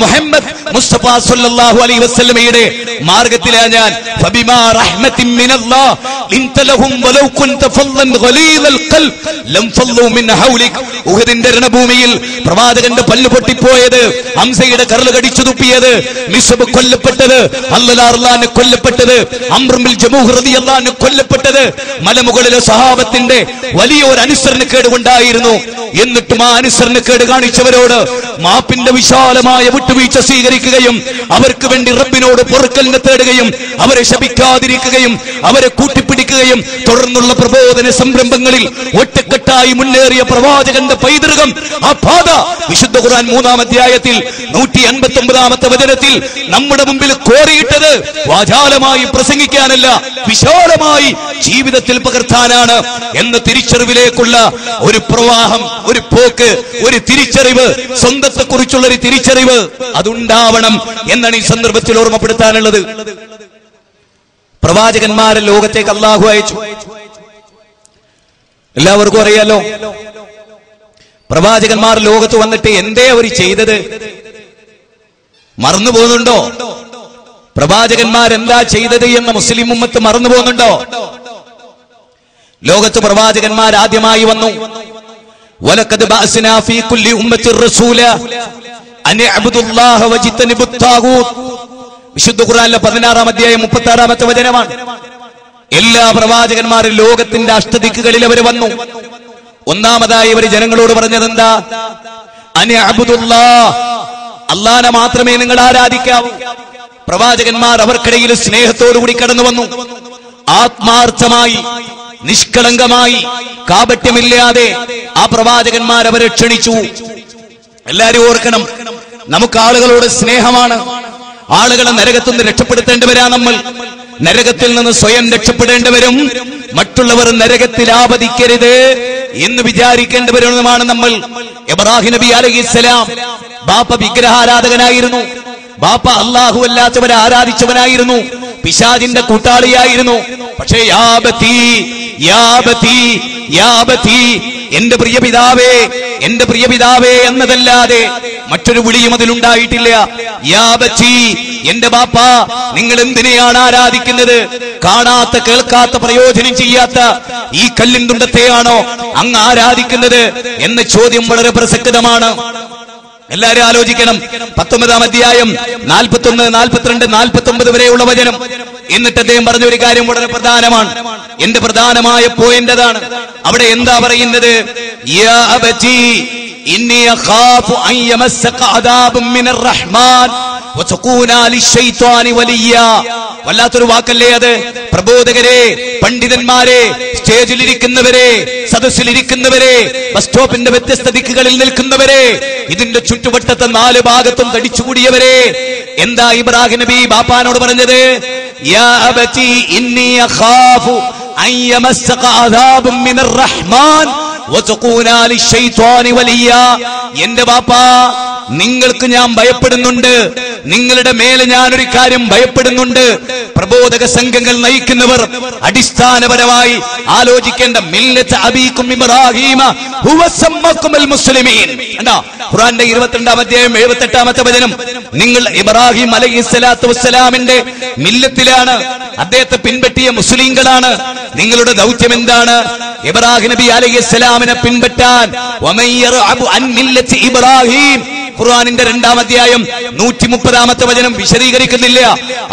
മുഹമ്മദ് മുസ്തഫ സല്ലല്ലാഹു അലൈഹി വസല്ലമയുടെ മാർഗ്ഗത്തിലാണ് ഞാൻ. ഫബിമാ റഹ്മത്തിൻ മിനല്ലാഹ് ലിൻത ലഹും വലൗ കുൻത ഫല്ലൻ ഗലീദൽ ഖൽബ് ലം ഫല്ലു മിൻ ഹൗലിക്. ഉഹദിന്റെ രണഭൂമിയിൽ പ്രവാചകന്റെ പല്ല് പൊട്ടിപ്പോയത്, ഹംസയുടെ കരൾ കടിച്ചു തുപ്പിയത്, മിസ്ബ് കൊല്ലപ്പെട്ടത്, അല്ലാഹു കൊല്ലപ്പെട്ടത്, അംറുൽ ജമൂഹ് റളിയല്ലാഹു അൻഹു കൊല്ലപ്പെട്ടത് മലമുകളിലെ സഹാബത്തിന്റെ വലിയൊരു അനുസരണക്കേട് കൊണ്ടായിരുന്നു. എന്നിട്ടും ആ അനുസരണക്കേട് കാണിച്ചവരോട് മാപ്പിന്റെ വിശാലമായ വിട്ടുവീഴ്ച സ്വീകരിക്കുകയും അവർക്ക് വേണ്ടി റബ്ബിനോട് പൊറുക്കലിനെ തേടുകയും അവരെ ശപിക്കാതിരിക്കുകയും അവരെ കൂട്ടിപ്പിടിക്കുകയും തുടർന്നുള്ള പ്രബോധന സംരംഭങ്ങളിൽ ഒറ്റക്കെട്ടായി മുന്നേറിയ പ്രവാചകന്റെ പൈതൃകം, ആ പാത വിശുദ്ധ ഖുർആൻ 3-ാം അധ്യായത്തിൽ 159-ാമത്തെ വചനത്തിൽ നമ്മുടെ മുമ്പിൽ കോറിയിട്ടത് വാചാലമായി പ്രസംഗിക്കാനല്ല, വിശാലമായി ജീവിതത്തിൽ പകർത്താനാണ് എന്ന തിരിച്ചറിവിലേക്കുള്ള ഒരു പ്രവാഹം, ഒരു പോക്ക്, ഒരു തിരിച്ചറിവ്, സ്വന്തത്തെക്കുറിച്ചുള്ള ഒരു തിരിച്ചറിവ് അതുണ്ടാവണം എന്നാണ് ഈ സന്ദർഭത്തിൽ ഓർമ്മപ്പെടുത്താനുള്ളത്. പ്രവാചകന്മാരെ ലോകത്തേക്ക് അല്ലാഹു അയച്ചു. എല്ലാവർക്കും അറിയാലോ, പ്രവാചകന്മാർ ലോകത്ത് വന്നിട്ട് എന്തേ അവർ ചെയ്തത്? മറന്നു പോകുന്നുണ്ടോ? പ്രവാചകന്മാരെന്താ ചെയ്തത് എന്ന് മുസ്ലിം ഉമ്മത്ത് മറന്നു പോകുന്നുണ്ടോ? ലോകത്ത് പ്രവാചകന്മാർ ആദ്യമായി വന്നു. വലഖദ് ബഅസ്നാ ഫീ കുല്ലി ഉമ്മത്തിർ റസൂല അൻ അബ്ദുല്ലാഹ വജ്തനിബുത് താഗൂത്ത്. വിശുദ്ധ ഖുർആനിലെ 16-ാം അധ്യായം 36-ാമത്തെ വചനമാണ്. എല്ലാ പ്രവാചകന്മാരും ലോകത്തിന്റെ അഷ്ടദിക്കുകളിൽ അവർ വന്നു. ഒന്നാമതായി അവർ ജനങ്ങളോട് പറഞ്ഞത് എന്താ? അൻ അബ്ദുല്ലാഹ്, അല്ലാഹനെ മാത്രമേ നിങ്ങൾ ആരാധിക്കാവൂ. പ്രവാചകന്മാർ അവർക്കിടയിൽ സ്നേഹത്തോടുകൂടി കടന്നു വന്നു. ആത്മാർത്ഥമായി, നിഷ്കളങ്കമായി, കാപട്യമില്ലാതെ ആ പ്രവാചകന്മാർ അവരെ ക്ഷണിച്ചു. എല്ലാരും ഓർക്കണം, നമുക്ക് ആളുകളോട് സ്നേഹമാണ്. ആളുകളെ നരകത്തിൽ നിന്ന് രക്ഷപ്പെടുത്തേണ്ടവരാ നമ്മൾ. നരകത്തിൽ നിന്ന് സ്വയം രക്ഷപ്പെടേണ്ടവരും മറ്റുള്ളവർ നരകത്തിൽ ആപതിക്കരുത് എന്ന് വിചാരിക്കേണ്ടവരുമാണ് നമ്മൾ. ഇബ്രാഹിം നബി അലൈഹിസ്സലാം ബാപ്പ വിഗ്രഹാരാധകനായിരുന്നു. ബാപ്പ അല്ലാഹു അല്ലാത്തവരെ ആരാധിച്ചവനായിരുന്നു. പിശാചിന്റെ കൂട്ടാളിയായിരുന്നു. പക്ഷേ എന്റെ പ്രിയ പിതാവേ, എന്റെ പ്രിയ പിതാവേ എന്നതല്ലാതെ മറ്റൊരു വിളിയും അതിലുണ്ടായിട്ടില്ല. യാ ബത്തി, എന്റെ ബാപ്പ, നിങ്ങൾ എന്തിനെയാണ് ആരാധിക്കുന്നത്? കാണാത്ത കേൾക്കാത്ത പ്രയോജനം ചെയ്യാത്ത ഈ കല്ലിൻ തുണ്ടത്തെയാണോ അങ്ങ് ആരാധിക്കുന്നത് എന്ന ചോദ്യം വളരെ പ്രസക്തമാണ്. എല്ലാരും ആലോചിക്കണം. 19-ാം അധ്യായം 41, 42, 49 വരെയുള്ള വചനം. എന്നിട്ട് അദ്ദേഹം പറഞ്ഞ ഒരു കാര്യം വളരെ പ്രധാനമാണ്. എന്റെ പ്രധാനമായ പോയിന്റ് അതാണ്. അവിടെ എന്താ പറയുന്നത്? യാ അബതി ഇന്നി അഖാഫു അൻ യമസ്സക അദാബും മിനർ റഹ്മാൻ വതകൂന ലിശൈത്വാനി വലിയ. വല്ലാത്തൊരു വാക്കല്ലേ അത്? പ്രബോധകരെ, പണ്ഡിതന്മാരെ, സ്റ്റേജിലിരിക്കുന്നവരെ, സദസ്സിലിരിക്കുന്നവരെ, ബസ് സ്റ്റോപ്പിന്റെ വ്യത്യസ്ത ദിക്കുകളിൽ നിൽക്കുന്നവരെ, ഇതിന്റെ ചുറ്റുവട്ടത്തെ 4 ഭാഗത്തും തടിച്ചുകൂടിയവരെ, എന്താ ഇബ്രാഹിം നബി ബാപ്പാനോട് പറഞ്ഞത്? യാ അബതി ഇന്നി അഖാഫു അൻ യമസ്സക അദാബും മിനർ റഹ്മാൻ വതകൂന ലിശൈത്വാനി വലിയ. എന്റെ ബാപ്പാ, നിങ്ങൾക്ക് ഞാൻ ഭയപ്പെടുന്നുണ്ട്. നിങ്ങളുടെ മേലെ ഞാനൊരു കാര്യം ഭയപ്പെടുന്നുണ്ട്. പ്രബോധക സംഘങ്ങൾ നയിക്കുന്നവർ അടിസ്ഥാനപരമായി ആലോചിക്കേണ്ട മില്ലത്ത് അബീക്കും ഇബ്രാഹീമ ഹുവ സമ്മക്കുൽ മുസ്ലിമീൻ. കണ്ടോ? ഖുർആന്റെ 22-ാം അധ്യായം 78-ാമത്തെ വചനം. നിങ്ങൾ ഇബ്രാഹിം അലൈഹിസ്സലാത്തു വസ്സലാമിന്റെ മില്ലത്തിലാണ്, അദ്ദേഹത്തെ പിൻപറ്റിയ മുസ്ലിങ്ങളാണ്. നിങ്ങളുടെ ദൗത്യം എന്താണ്? ഇബ്രാഹിം നബി അലൈഹിസ്സലാമിനെ പിൻപറ്റാൻ. വമൻ യർഅബു അൻ മില്ലത്തി ഇബ്രാഹിം. ഖുർആനിന്റെ 2-ാം അധ്യായം 130-ാമത്തെ വചനം വിശദീകരിക്കുന്നില്ല.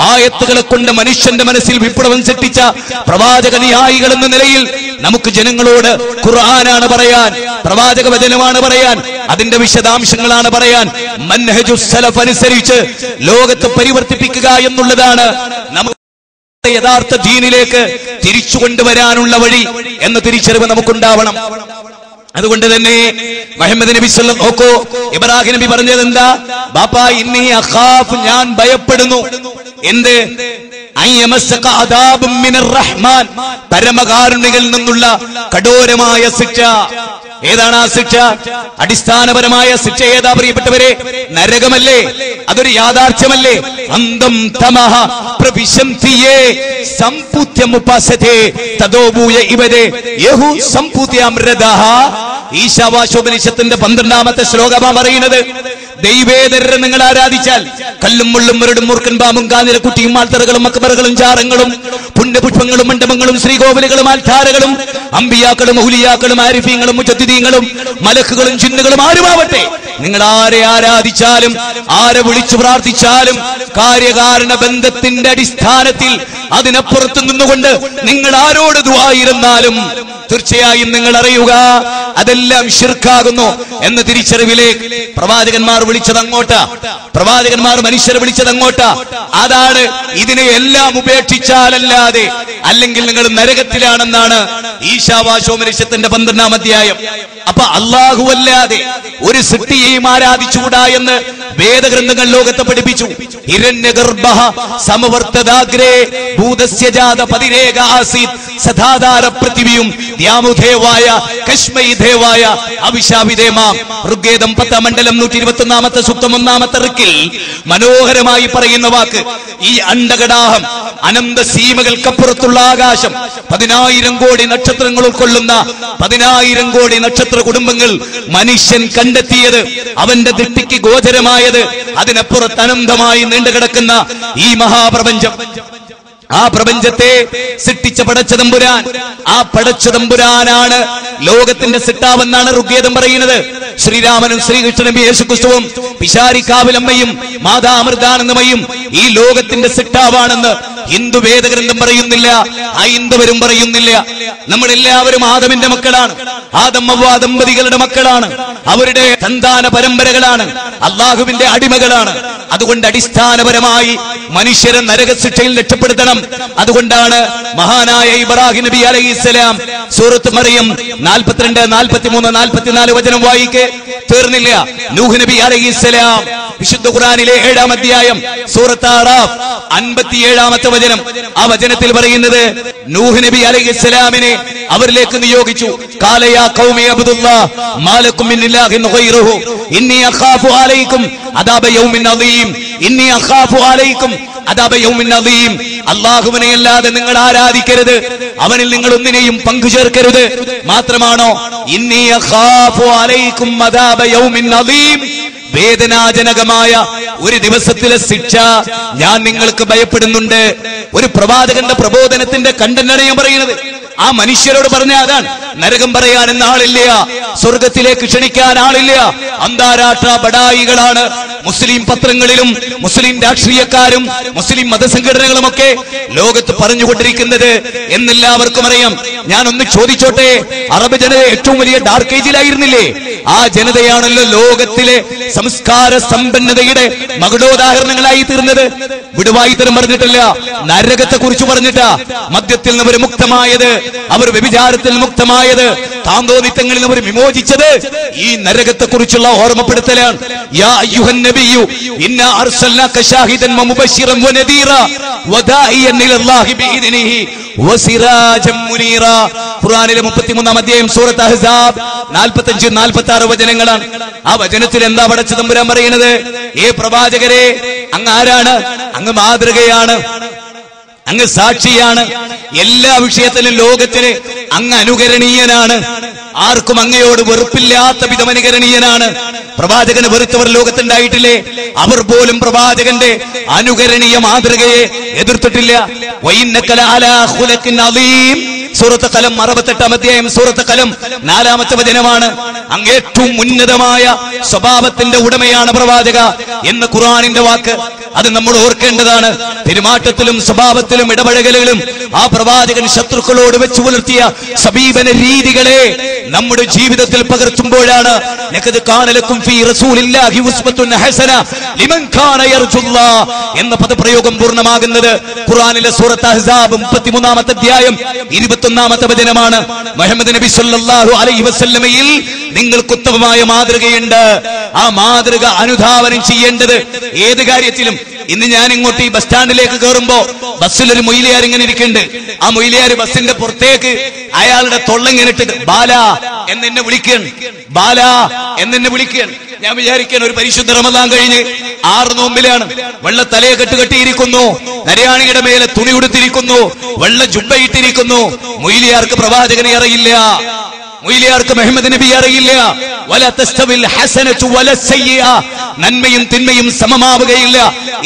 ആയത്തുകളെ കൊണ്ട് മനുഷ്യന്റെ മനസ്സിൽ വിപ്ലവം സൃഷ്ടിച്ച പ്രവാചക അനുയായികൾ എന്ന നിലയിൽ നമുക്ക് ജനങ്ങളോട് ഖുർആനാണ് പറയാൻ, പ്രവാചക വചനമാണ് പറയാൻ, അതിന്റെ വിശദാംശങ്ങളാണ് പറയാൻ. മൻഹജുസ് സലഫ് അനുസരിച്ച് ലോകത്തെ പരിവർത്തിപ്പിക്കുക എന്നുള്ളതാണ് നമുക്ക് യഥാർത്ഥ ദീനിലേക്ക് തിരിച്ചു കൊണ്ടുവരാനുള്ള വഴി എന്ന തിരിച്ചറിവ് നമുക്കുണ്ടാവണം. അതുകൊണ്ട് തന്നെ മുഹമ്മദ് നബി സല്ലല്ലാഹു നോക്കൂ, ഇബ്രാഹിം നബി പറഞ്ഞത് എന്താ? ബാപ്പാ, ഇന്നി അഖാഫ്, ഞാൻ ഭയപ്പെടുന്നു. എന്ത്? അയ്യമസ്സക അദാബും മിനർ റഹ്മാൻ, പരമകാരുണികളിൽ നിന്നുള്ള കഠോരമായ ശിക്ഷ. ഏതാണ് ആ ശിക്ഷ? അടിസ്ഥാനപരമായ ശിക്ഷ ഏതാ പ്രിയപ്പെട്ടവരെ? നരകമല്ലേ? അതൊരു യാഥാർത്ഥ്യമല്ലേ? അന്തം തമഹ പ്രവിശംതിയേ സംപുത്യമുപാസതേ തദോബൂയ ഇവരെ യഹു സംപുത്യമൃതഹ. ഈശാവാശോപനിഷത്തിന്റെ 12-ാമത്തെ ശ്ലോകമാണ് പറയുന്നത്. ദൈവേതരരെ നിങ്ങൾ ആരാധിച്ചാൽ കല്ലും മുള്ളും മുരടും മൂർക്കൻ പാമ്പും കാഞ്ഞിരക്കുട്ടിയും ആൽത്തറകളും മക്ബറകളും ചാറങ്ങളും പുണ്യപുഷ്പങ്ങളും മണ്ഡപങ്ങളും ശ്രീകോവിലുകളും ആൽത്താരകളും അമ്പിയാക്കളും ഔലിയാക്കളും ആരിഫീങ്ങളും മുജദ്ദിദീങ്ങളും മലക്കുകളും ജിന്നുകളും ആരുമാവട്ടെ, നിങ്ങൾ ആരെ ആരാധിച്ചാലും ആരെ വിളിച്ചു പ്രാർത്ഥിച്ചാലും കാര്യകാരണ ബന്ധത്തിന്റെ അടിസ്ഥാനത്തിൽ അതിനപ്പുറത്ത് നിന്നുകൊണ്ട് നിങ്ങൾ ആരോട് ദുആയിരുന്നാലും തീർച്ചയായും നിങ്ങൾ അറിയുക അതെല്ലാം ശിർക്കാകുന്നു എന്ന തിരിച്ചറിവിലേക്ക് പ്രവാചകന്മാർ വിളിച്ചത് അങ്ങോട്ടാ. പ്രവാചകന്മാർ മനുഷ്യരെ വിളിച്ചത് അങ്ങോട്ടാ. അതാണ് ഇതിനെ എല്ലാം ഉപേക്ഷിച്ചാലല്ലാതെ അല്ലെങ്കിൽ നിങ്ങൾ നരകത്തിലാണെന്നാണ് ഈശാവാശോപനിഷത്തിന്റെ 12-ാം അധ്യായം. അപ്പൊ അല്ലാഹുവല്ലാതെ ഒരു സൃഷ്ടിയെയും ആരാധിച്ചുകൂടാ എന്ന് വേദഗ്രന്ഥങ്ങൾ ലോകത്തെ പഠിപ്പിച്ചു. ഹിരണ്യഗർഭഃ സമവർത്തദാഗ്രേ ഭൂതസ്യ ജാത പതിരേക ആസീത് സദാധാര പൃഥിവിയും ദ്യാമുദേവായ കശ്മൈദേവായ അവിശാവിദേമാം. ഋഗ്വേദം 10-ാം മണ്ഡലം 121-ാമത്തെ സൂക്തം 1-ാമത്തെ ഋക്കിൽ മനോഹരമായി പറയുന്ന വാക്ക്. ഈ അണ്ഡകടാഹം, അനന്ത സീമകൾക്കപ്പുറത്തുള്ള ആകാശം, 10,000 കോടി നക്ഷത്രങ്ങൾ ഉൾക്കൊള്ളുന്ന 10,000 കോടി നക്ഷത്ര കുടുംബങ്ങൾ മനുഷ്യൻ കണ്ടെത്തിയത്, അവന്റെ ദൃഷ്ടിക്ക് ഗോചരമായത്, അതിനപ്പുറത്ത് അനന്തമായി നീണ്ടുകിടക്കുന്ന ഈ മഹാപ്രപഞ്ചം, ആ പ്രപഞ്ചത്തെ സൃഷ്ടിച്ച പടച്ചതമ്പുരാൻ, ആ പടച്ചതമ്പുരാനാണ് ലോകത്തിന്റെ സൃഷ്ടാവെന്നാണ് ഋഗ്വേദം പറയുന്നത്. ശ്രീരാമനും ശ്രീകൃഷ്ണനും യേശുക്രിസ്തുവും പിശാരിക്കാവിലമ്മയും മാതാമൃതാനന്ദമയും ഈ ലോകത്തിന്റെ സൃഷ്ടാവാണെന്ന് ഹിന്ദു വേദഗ്രന്ഥം പറയുന്നില്ല, ഹൈന്ദവരും പറയുന്നില്ല. നമ്മളെല്ലാവരും ആദമിന്റെ മക്കളാണ്, ആദം ഹവ്വ ദമ്പതികളുടെ മക്കളാണ്, അവരുടെ സന്താന പരമ്പരകളാണ്, അള്ളാഹുവിന്റെ അടിമകളാണ്. അതുകൊണ്ട് അടിസ്ഥാനപരമായി മനുഷ്യരെ നരകശിക്ഷയിൽ രക്ഷപ്പെടുത്തണം. അതുകൊണ്ടാണ് മഹാനായ ഇബ്രാഹിം നബി അലൈഹിസ്സലാം സൂറത്ത് മറിയം 42, 43, 44 വചനം വായിക്കെ തീർന്നില്ല. നൂഹ് നബി അലൈഹിസ്സലാം വിശുദ്ധ ഖുർആനിലെ 7-ാം അധ്യായം സൂറത്ത് ആറാഫ് 57-ാമത്തെ വചനം. ആ വചനത്തിൽ പറയുന്നത് നൂഹ് നബി അലൈഹിസ്സലാമിനെ അവരിലേക്ക് നിയോഗിച്ചു. ഖാല യാ ഖൗമി അബ്ദുല്ലാഹ് മാ ലക്കും മിൻ ഇലാഹിൻ ഗൈറുഹു ഇന്നി അഖാഫു അലൈക്കും അദാബ യൗമിൻ അദീം. ഇന്നി അഖാഫു അലൈക്കും അദാബ യൗമിൻ അദീം. അല്ലാഹുവിനെ അല്ലാതെ നിങ്ങൾ ആരാധിക്കരുത്, അവനിൽ നിങ്ങൾ ഒന്നിനെയും പങ്കു ചേർക്കരുത്. മാത്രമാണോ ഇന്നി അഖാഫു അലൈക്കും അദാബ യൗമിൻ അദീം, വേദനാജനകമായ ഒരു ദിവസത്തിലെ ശിക്ഷ ഞാൻ നിങ്ങൾക്ക് ഭയപ്പെടുന്നുണ്ട്. ഒരു പ്രവാചകന്റെ പ്രബോധനത്തിന്റെ കണ്ടന്റാണ് ഞാൻ പറയുന്നത്. ആ മനുഷ്യരോട് പറഞ്ഞ അതാണ്, നരകം പറയാനെന്ന ആളില്ല, സ്വർഗത്തിലേക്ക് ക്ഷണിക്കാൻ ആളില്ല. അന്താരാഷ്ട്ര ബഡായികളാണ് മുസ്ലിം പത്രങ്ങളിലും മുസ്ലിം രാഷ്ട്രീയക്കാരും മുസ്ലിം മതസംഘടനകളുമൊക്കെ ലോകത്ത് പറഞ്ഞുകൊണ്ടിരിക്കുന്നത് എന്നെല്ലാവർക്കും അറിയാം. ഞാനൊന്ന് ചോദിച്ചോട്ടെ, അറബ് ജനത ഏറ്റവും വലിയ ഡാർക്ക് ഏജിലായിരുന്നില്ലേ? ആ ജനതയാണല്ലോ ലോകത്തിലെ സംസ്കാര സമ്പന്നതയുടെ മകുടോദാഹരണങ്ങളായി തീർന്നത്. വിടുവായിത്തരം പറഞ്ഞിട്ടില്ല, നരകത്തെ കുറിച്ച് പറഞ്ഞിട്ടാ മദ്യത്തിൽ നിന്ന് അവർ മുക്തമായത്, അവർ വ്യഭിചാരത്തിൽ മുക്തമായത്, താന്തോന്നിത്തങ്ങളിൽ അവർ വിമോചിച്ചത് ഈ നരകത്തെ കുറിച്ചുള്ള ഓർമ്മപ്പെടുത്തലാണ്. യാ അയ്യുഹൻ നബിയ്യു ഇന്നാ അർസൽനാക ശാഹിദൻ വമുബശ്ശിറൻ വനദീറ വദാഇയൻ ഇലല്ലാഹി ബിഇദ്നിഹി വസിറാജൻ മുനീറ. ഖുർആനിലെ 33-ാം അധ്യായം സൂറത്ത് അഹ്സാബ് 45-46 വചനങ്ങളാണ്. ആ വചനത്തിൽ എന്താ പടച്ച തമ്പുരാൻ പറയുന്നത്? ഏ പ്രവാചകരെ, അങ്ങ് ആരാണ്? അങ്ങ് മാതൃകയാണ്, അങ്ങ് സാക്ഷിയാണ്, എല്ലാ വിഷയത്തിലും ലോകത്തിന് അങ്ങ് അനുകരണീയനാണ്. ആർക്കും അങ്ങയോട് വെറുപ്പില്ലാത്ത വിധം അനുകരണീയനാണ്. പ്രവാചകന് വെറുത്തവർ ലോകത്തുണ്ടായിട്ടില്ലേ? അവർ പോലും പ്രവാചകന്റെ അനുകരണീയ മാതൃകയെ എതിർത്തിട്ടില്ല. വഇന്നക ലഅലാ ഖുലഖിൻ അദീം. സൂറത്ത് ഖലം 68-ാം അധ്യായം സൂറത്ത് ഖലം 4-ാമത്തെ വചനമാണ്. അങ്ങ് ഏറ്റവും ഉന്നതമായ സ്വഭാവത്തിന്റെ ഉടമയാണ് പ്രവാചക എന്ന് ഖുർആനിന്റെ വാക്ക്. അത് നമ്മൾ ഓർക്കേണ്ടതാണ്. പെരുമാറ്റത്തിലും സ്വഭാവത്തിലും ഇടപഴകലുകളും ആ പ്രവാചകൻ ശത്രുക്കളോട് വെച്ചു പുലർത്തിയ സമീപന രീതികളെ നമ്മുടെ ജീവിതത്തിൽ പകർത്തുമ്പോഴാണ് ലഖദ് കാന ലക്കും ഫീ റസൂലില്ലാഹി ഉസ്വത്തുൻ ഹസന ലിമൻ കാന യർജുല്ലാഹ് എന്ന പദപ്രയോഗം പൂർണ്ണമാകുന്നത്. ഖുർആനിലെ സൂറത്ത് അഹ്സാബ് 33-ാമത്തെ അധ്യായം 21-ാമത്തെ വചനമാണ്. മുഹമ്മദ് നബി സല്ലല്ലാഹു അലൈഹി വസല്ലമയിൽ നിങ്ങൾക്ക് ഉത്തമമായ മാതൃകയുണ്ട്. ആ മാതൃക അനുധാവനം ചെയ്യേണ്ടത് ഏത് കാര്യത്തിലും. ഇന്ന് ഞാൻ ഇങ്ങോട്ട് ഈ ബസ് സ്റ്റാൻഡിലേക്ക് കയറുമ്പോ ബസ്സിലൊരു മൊയ്ലിയാർ ഇങ്ങനെ ഇരിക്കുന്നുണ്ട്. ആ മൊയ്ലിയാർ ബസ്സിന്റെ പുറത്തേക്ക് അയാളുടെ തൊള്ളങ്ങനെ ഇട്ടിട്ട് ബാല എന്നെ വിളിക്കുകയാണ്, ബാല എന്നെ വിളിക്കുകയാണ്. ഞാൻ വിചാരിക്കാൻ ഒരു പരിശുദ്ധ റമദാൻ കഴിഞ്ഞ് 6 നോമ്പിലാണ്. വെള്ള തലയെ കെട്ടിയിരിക്കുന്നു, നരയാണിയുടെ മേലെ തുണി ഉടുത്തിരിക്കുന്നു, വെള്ള ജുബ്ബയിട്ടിരിക്കുന്നു. മൊയ്ലിയാർക്ക് പ്രവാചകനെ അറിയില്ല, മൊയ്ലിയാർക്ക് മുഹമ്മദ് നബി അറിയില്ല. വല തസ്തവിൽ ഹസനതു വല സയ്യിഅ, നന്മയും തിന്മയും സമമാവുകയില്ല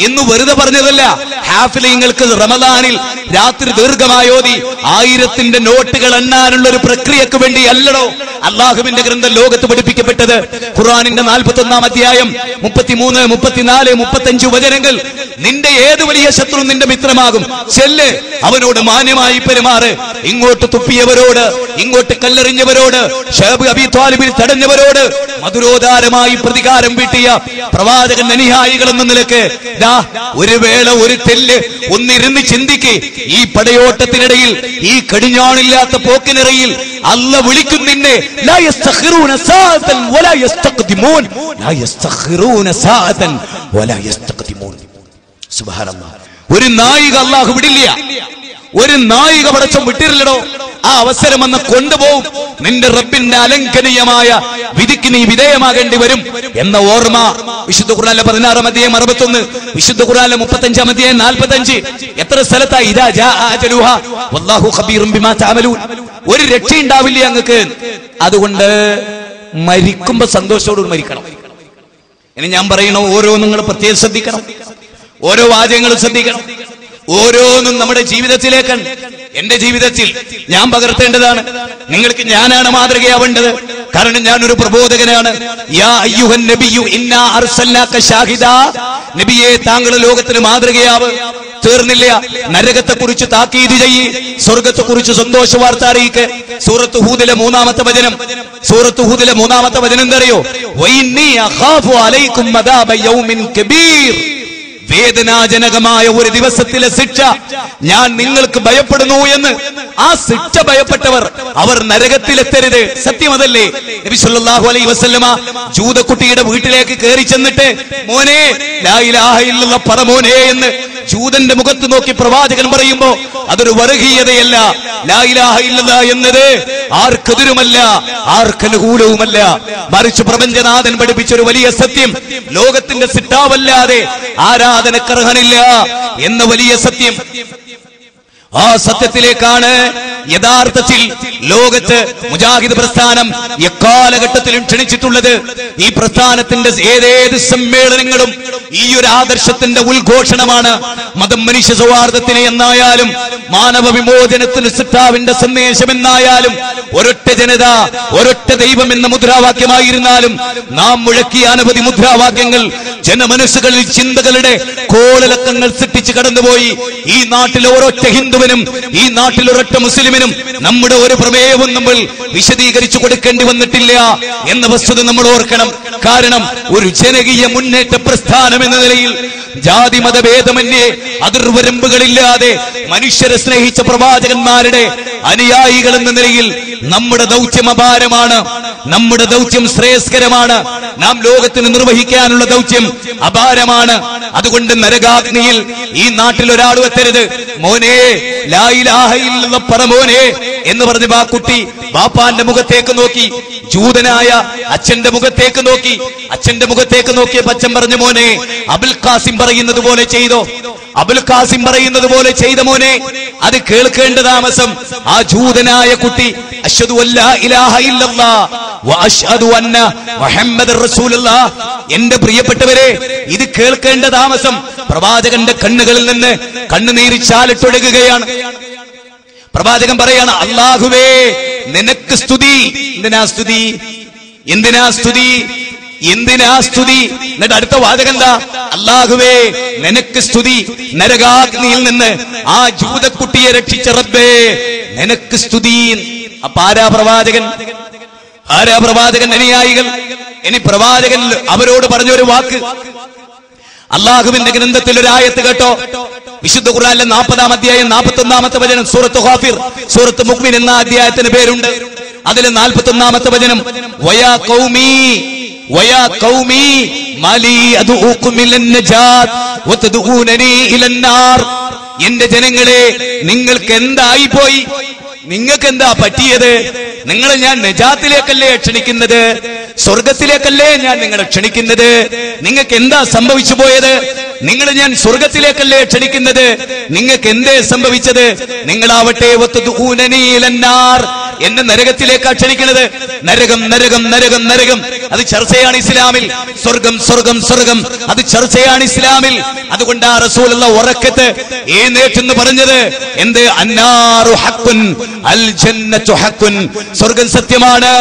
എന്ന് വെറുതെ പറഞ്ഞതല്ല. ഹാഫിലീങ്ങൾക്ക് റമദാനിൽ രാത്രി ദീർഘമായോതി 1000ന്റെ നോട്ടുകൾ എണ്ണാനുള്ള ഒരു പ്രക്രിയക്ക് വേണ്ടി അല്ലടോ അള്ളാഹുവിന്റെ ഗ്രന്ഥം ലോകത്ത് പഠിപ്പിക്കപ്പെട്ടത്. ഖുർആനിന്റെ 41-ാം അധ്യായം 33, 34, 35 വചനങ്ങൾ. നിന്റെ ഏത് വലിയ ശത്രു നിന്റെ മിത്രമാകും, ചെല്ല് അവനോട് മാന്യമായി പെരുമാറ്. ഇങ്ങോട്ട് തുപ്പിയവരോട്, ഇങ്ങോട്ട് കല്ലെറിഞ്ഞവരോട്, ശഅബ് അബീ ത്വാലിബിൽ തടഞ്ഞവരോട് മധുരോദാരമായി പ്രതികാരം വീട്ടിയ പ്രവാചകൻ അനുയായികൾ എന്ന നിലക്ക് ഒരു വേള ഒരു തെല്ല് ഒന്നിരുന്ന് ചിന്തിക്ക്. ഈ പടയോട്ടത്തിനിടയിൽ, ഈ കടിഞ്ഞാണില്ലാത്ത പോക്കിനിടയിൽ അല്ല വിളിക്കും നിന്നെ. ലാ യസ്തഖിറൂന സാഅതൻ വലാ യസ്തഖ്ദിമൂൻ, ലാ യസ്തഖിറൂന സാഅതൻ വലാ യസ്തഖ്ദിമൂൻ. സുബ്ഹാനല്ലാഹ്. ഒരു നായിക അല്ലാഹു വിടില്ല, ഒരു നായിക പടച്ചോൻ വിട്ടിരില്ലടോ. ആ അവസരം വന്ന് കൊണ്ടുപോകും. നിന്റെ റബ്ബിന്റെ അലംഘനീയമായ വിധിക്ക് നീ വിധേയമാകേണ്ടി വരും എന്ന ഓർമ്മ വിശുദ്ധ ഖുർആനിലെ 16-ാം അധ്യായം 61, വിശുദ്ധ ഖുർആനിലെ 35-ാം അധ്യായം 45. എത്ര സ്ഥലത്തായി ഇദാ ജാഅ അജലുഹ വല്ലാഹു ഖബീറും ബിമാ തഅമലൂൻ. ഒരു രക്ഷയുണ്ടാവില്ല അങ്ങക്ക്. അതുകൊണ്ട് മരിക്കുമ്പോ സന്തോഷത്തോടുകൂടി മരിക്കണം. ഇനി ഞാൻ പറയണോ, ഓരോന്നും നിങ്ങൾ പ്രത്യേകം ശ്രദ്ധിക്കണം, ഓരോ വാചകങ്ങളും ശ്രദ്ധിക്കണം. ഓരോന്നും നമ്മുടെ ജീവിതത്തിലേക്ക്, എന്റെ ജീവിതത്തിൽ ഞാൻ പകർത്തേണ്ടതാണ്. നിങ്ങൾക്ക് ഞാനാണ് മാതൃകയാവേണ്ടത്. കാരണം ഞാനൊരു പ്രബോധകനാണ്. യാ അയ്യുഹൻ നബിയ്യു ഇന്നാ അർസൽനാക ഷാഹിദാ, നബിയെ താങ്കൾ ലോകത്തിന് മാതൃകയാവ്. തീർന്നില്ല, നരകത്തെ കുറിച്ച് താക്കീത് ചെയ്യ്, സ്വർഗത്തെ കുറിച്ച് സന്തോഷ വാർത്ത അറിയിക്ക്. സൂറത്ത് ഹൂദിലെ 3-ാമത്തെ വചനം, സൂറത്ത് ഹൂദിലെ 3-ാമത്തെ വചനം എന്തറിയോ? വഇന്നി അഖാഫു അലൈക്കും മദാബ യൗമിൻ കബീർ. വേദനാജനകമായ ഒരു ദിവസത്തിലെ ശിക്ഷ ഞാൻ നിങ്ങൾക്ക് ഭയപ്പെടുന്നു എന്ന്. ആ ശിക്ഷ ഭയപ്പെട്ടവർ അവർ നരകത്തിലെത്തരുത്. സത്യമതല്ലേ? നബി സല്ലല്ലാഹു അലൈഹി വസല്ലമ ജൂതക്കുട്ടിയുടെ വീട്ടിലേക്ക് കയറി ചെന്നിട്ട് മോനെ ലാ ഇലാഹ ഇല്ലല്ലാഹ് പറ മോനെ എന്ന് ജൂതന്റെ മുഖത്ത് നോക്കി പ്രവാചകൻ പറയുമ്പോ അതൊരു വർഗീയതയല്ല. ലാ ഇലാഹ ഇല്ലല്ലാഹ് എന്നത് ആർക്കെതിരുമല്ല, ആർക്കനുകൂലവുമല്ല. മറിച്ച് പ്രപഞ്ചനാഥൻ പഠിപ്പിച്ചൊരു വലിയ സത്യം, ലോകത്തിന്റെ സിട്ടാവല്ലാതെ ആരാധനക്കർഹനില്ല എന്ന വലിയ സത്യം. ആ സത്യത്തിലേക്കാണ് യഥാർത്ഥത്തിൽ ലോകത്ത് മുജാഹിദ് പ്രസ്ഥാനം എക്കാലഘട്ടത്തിലും ക്ഷണിച്ചിട്ടുള്ളത്. ഈ പ്രസ്ഥാനത്തിന്റെ ഏതേത് സമ്മേളനങ്ങളും ഈ ഒരു ആദർശത്തിന്റെ ഉദ്ഘോഷണമാണ്. മതം മനുഷ്യ സൗഹാർദ്ദത്തിന് എന്നായാലും മാനവ വിമോചനത്തിന് സിട്ടാവിന്റെ സന്ദേശം എന്നായാലും ഒരൊറ്റ ജനത ഒരൊറ്റ ദൈവം എന്ന മുദ്രാവാക്യമായിരുന്നാലും നാം മുഴക്കിയ അനവധി മുദ്രാവാക്യങ്ങൾ ജനമനസ്സുകളിൽ ചിന്തകളുടെ കോളിളക്കങ്ങൾ സൃഷ്ടിച്ച് കടന്നുപോയി. ഈ നാട്ടിലെ ഒരൊറ്റ ഹിന്ദുവിനും ഈ നാട്ടിൽ ഒരൊറ്റ മുസ്ലിമിനും നമ്മുടെ ഒരു പ്രമേയവും നമ്മൾ വിശദീകരിച്ചു കൊടുക്കേണ്ടി വന്നിട്ടില്ല എന്ന വസ്തുത നമ്മൾ ഓർക്കണം. കാരണം ഒരു ജനകീയ മുന്നേറ്റ പ്രസ്ഥാനം എന്ന നിലയിൽ ജാതി മതഭേദമന്യേ അതിർവരമ്പുകളില്ലാതെ മനുഷ്യരെ സ്നേഹിച്ച പ്രവാചകന്മാരുടെ അനുയായികൾ എന്ന നിലയിൽ നമ്മുടെ ദൗത്യം അപാരമാണ്, നമ്മുടെ ദൗത്യം ശ്രേയസ്കരമാണ്. നാം ലോകത്തിന് നിർവഹിക്കാനുള്ള ദൗത്യം അപാരമാണ്. അതുകൊണ്ട് നരകാഗ്നിയിൽ ഈ നാട്ടിൽ ഒരാൾ എത്തരുത്. മോനെ ലാ ഇലാഹ ഇല്ലല്ലാഹ് പറ മോനെ എന്ന് പറഞ്ഞ് ആ കുട്ടി ബാപ്പാന്റെ മുഖത്തേക്ക് നോക്കി, ജൂതനായ അച്ഛന്റെ മുഖത്തേക്ക് നോക്കി. അച്ഛന്റെ മുഖത്തേക്ക് നോക്കിയപ്പോൾ അച്ഛൻ പറഞ്ഞു, മോനെ അബുൽ ഖാസിം പറയുന്നത് പോലെ ചെയ്തോ, അബുൽ ഖാസിം പറയുന്നത് പോലെ ചെയ്ത മോനെ. അത് കേൾക്കേണ്ട താമസം ആ ജൂതനായ കുട്ടി അശ്ഹദു അല്ലാ ഇലാഹ ഇല്ലല്ലാഹ് വ അശ്ഹദു അന്ന മുഹമ്മദർ റസൂലുള്ളാഹ്. എന്റെ പ്രിയപ്പെട്ടവരെ, ഇത് കേൾക്കേണ്ട താമസം പ്രവാചകന്റെ കണ്ണുകളിൽ നിന്ന് കണ്ണുനീര് ചാലിട്ടൊഴുകുകയാണ്. പ്രവാചകൻ പറയാണ്, അല്ലാഹുവേ നിനക്ക് സ്തുതി. എന്തിനാ സ്തുതി? എന്തിനാ സ്തുതി? എന്തിനാ സ്തുതി? എന്നിട്ട് അടുത്ത വാചകം എന്താ? അല്ലാഹുവേ നിനക്ക് സ്തുതി, നരകാഗ്നിയിൽ നിന്ന് ആ ജൂതക്കുട്ടിയെ രക്ഷിച്ച റബ്ബേ നിനക്ക് സ്തുതി. അപ്പൊ ആരാ പ്രവാചകൻ? ആരാ പ്രവാചകൻ അനുയായികൾ? ഇനി പ്രവാചകൻ അവരോട് പറഞ്ഞൊരു വാക്ക്, അള്ളാഹുവിന്റെ ഗ്രന്ഥത്തിൽ ഒരു ആയത്ത് കേട്ടോ. വിശുദ്ധ ഖുർആനിലെ 40-ാം അധ്യായം 41-ാമത്തെ വചനം, സൂറത്ത് ഗാഫിർ, സൂറത്ത് മുഅ്മിൻ എന്ന അധ്യായത്തിന് പേരുണ്ട്. അതിലെ 41-ാമത്തെ വചനം, വയാ ഖൗമി വയാ ഖൗമി മാലി അദ്ഉകും ഇലൻ നജാത്ത് വതദഊനനി ഇലൻ നാർ. എന്റെ ജനങ്ങളെ, നിങ്ങൾക്ക് എന്തായി പോയി? നിങ്ങൾക്ക് എന്താ പറ്റിയത്? നിങ്ങളെ ഞാൻ നജാത്തിലേക്കല്ലേ ക്ഷണിക്കുന്നത്, സ്വർഗത്തിലേക്കല്ലേ ഞാൻ നിങ്ങളെ ക്ഷണിക്കുന്നത്. നിങ്ങൾക്ക് എന്താ സംഭവിച്ചു പോയത്? നിങ്ങളെ ഞാൻ സ്വർഗത്തിലേക്കല്ലേ ക്ഷണിക്കുന്നത്. നിങ്ങൾക്ക് എന്തേ സംഭവിച്ചത്? നിങ്ങളാവട്ടെ വതദഊനനി ഇലൻ നാർ, എന്നെ നരകത്തിലേക്കാ ക്ഷണിക്കുന്നത്. നരകം നരകം നരകം നരകം അത് ചർച്ചയാണ് ഇസ്ലാമിൽ. സ്വർഗം സ്വർഗം സ്വർഗം അത് ചർച്ചയാണ് ഇസ്ലാമിൽ. അതുകൊണ്ട് ആ റസൂലുള്ള ഉറക്കത്ത് എഴുന്നേറ്റെന്ന് പറഞ്ഞത് എന്ത്? അന്നാറു ഹഖ്കുൻ അൽ ജന്നത്തു ഹഖ്കുൻ. സ്വർഗം സത്യമാണ്,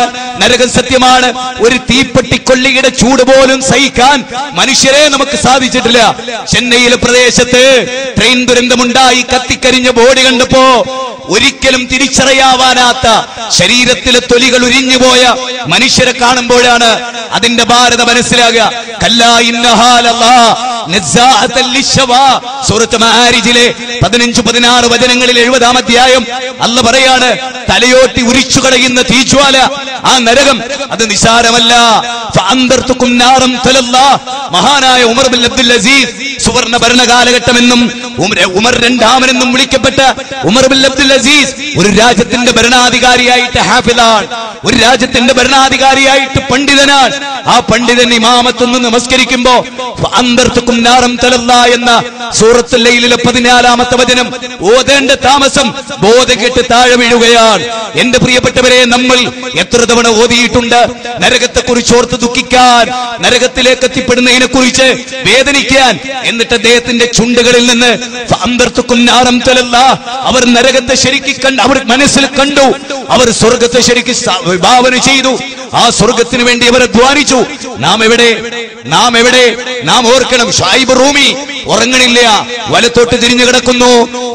നരകം സത്യമാണ്. ഒരു തീപ്പെട്ടിക്കൊള്ളിയുടെ ചൂട് പോലും സഹിക്കാൻ മനുഷ്യരെ നമുക്ക് സാധിച്ചിട്ടില്ല. ചെന്നൈയിലെ പ്രദേശത്ത് ട്രെയിൻ ദുരന്തമുണ്ടായി കത്തിക്കരിഞ്ഞ ബോഡി കണ്ടപ്പോ ഒരിക്കലും തിരിച്ചറിയാവാനാത്ത ശരീരത്തിലെ തൊലികൾ ഉരിഞ്ഞുപോയ മനുഷ്യരെ കാണുമ്പോഴാണ് അതിന്റെ ഭാരത മനസ്സിലാകുക. കല്ലാ ഇന്നഹാ ലല്ലാ നസ്സാഅത്തൻ ലിശ്ശവാ. സൂറത്ത് മആരിജിലെ 15-16 വചനങ്ങളിൽ 70-ാം അധ്യായം അല്ലാഹ് പറയാണ്, തലയോട്ടി ഉരിച്ചു കളയുന്ന തീജ്വാല, ആ നരകം അത് നിസാരമല്ല. ഫഅൻദർതുകും നാറൻ തലല്ലാ. മഹാനായ ഉമർ ബിൻ അബ്ദുൽ അസീസ്, സുവർണ്ണ ഭരണകാലഘട്ടമെന്നും ഉമർ രണ്ടാമനെന്നും വിളിക്കപ്പെട്ട ഉമർ ബിൻ അബ്ദുൽ അസീസ് ഒരു രാജ്യത്തിന്റെ ഭരണാധികാരിയായിട്ട് ഹാഫിളാണ്, ഒരു രാജ്യത്തിന്റെ ഭരണാധികാരിയായിട്ട് പണ്ഡിതനാണ്. ആ പണ്ഡിതൻ ഇമാമത്തൊന്ന് നമസ്കരിക്കുമ്പോ ഫഅൻദർതുകും നാറൻ തലല്ലാ എന്ന സൂറത്തുൽ ലൈലിലെ 14-ാമത്തെ വചനം ഓതേണ്ട താമസം ബോധകെട്ട് താഴെ വീഴുകയാണ്. എന്റെ പ്രിയപ്പെട്ടവരെ, നമ്മൾ എത്ര തവണ ഓതിയിട്ടുണ്ട് നരകത്തെ കുറിച്ച് ഓർത്ത് ദുഃഖിക്കാൻ, നരകത്തിലേക്ക് എത്തിപ്പെടുന്നതിനെ കുറിച്ച് വേദനിക്കാൻ. എന്നിട്ട് അദ്ദേഹത്തിന്റെ ചുണ്ടുകളിൽ നിന്ന് ഫഅൻദർതുകും നാറൻ തലല്ലാ, അവർ നരകത്തെ ശരിക്കും അവർ മനസ്സിൽ കണ്ടു, അവർ സ്വർഗത്തെ ശരിക്കും വിഭാവന ചെയ്തു, ആ സ്വർഗത്തിന് വേണ്ടി അവർ അധ്വാനിച്ചു. നാം എവിടെ? നാം ഓർക്കണം, ഷുഐബ് റൂമി ഉറങ്ങണില്ല, വലത്തോട്ട് തിരിഞ്ഞു കിടക്കുന്നു,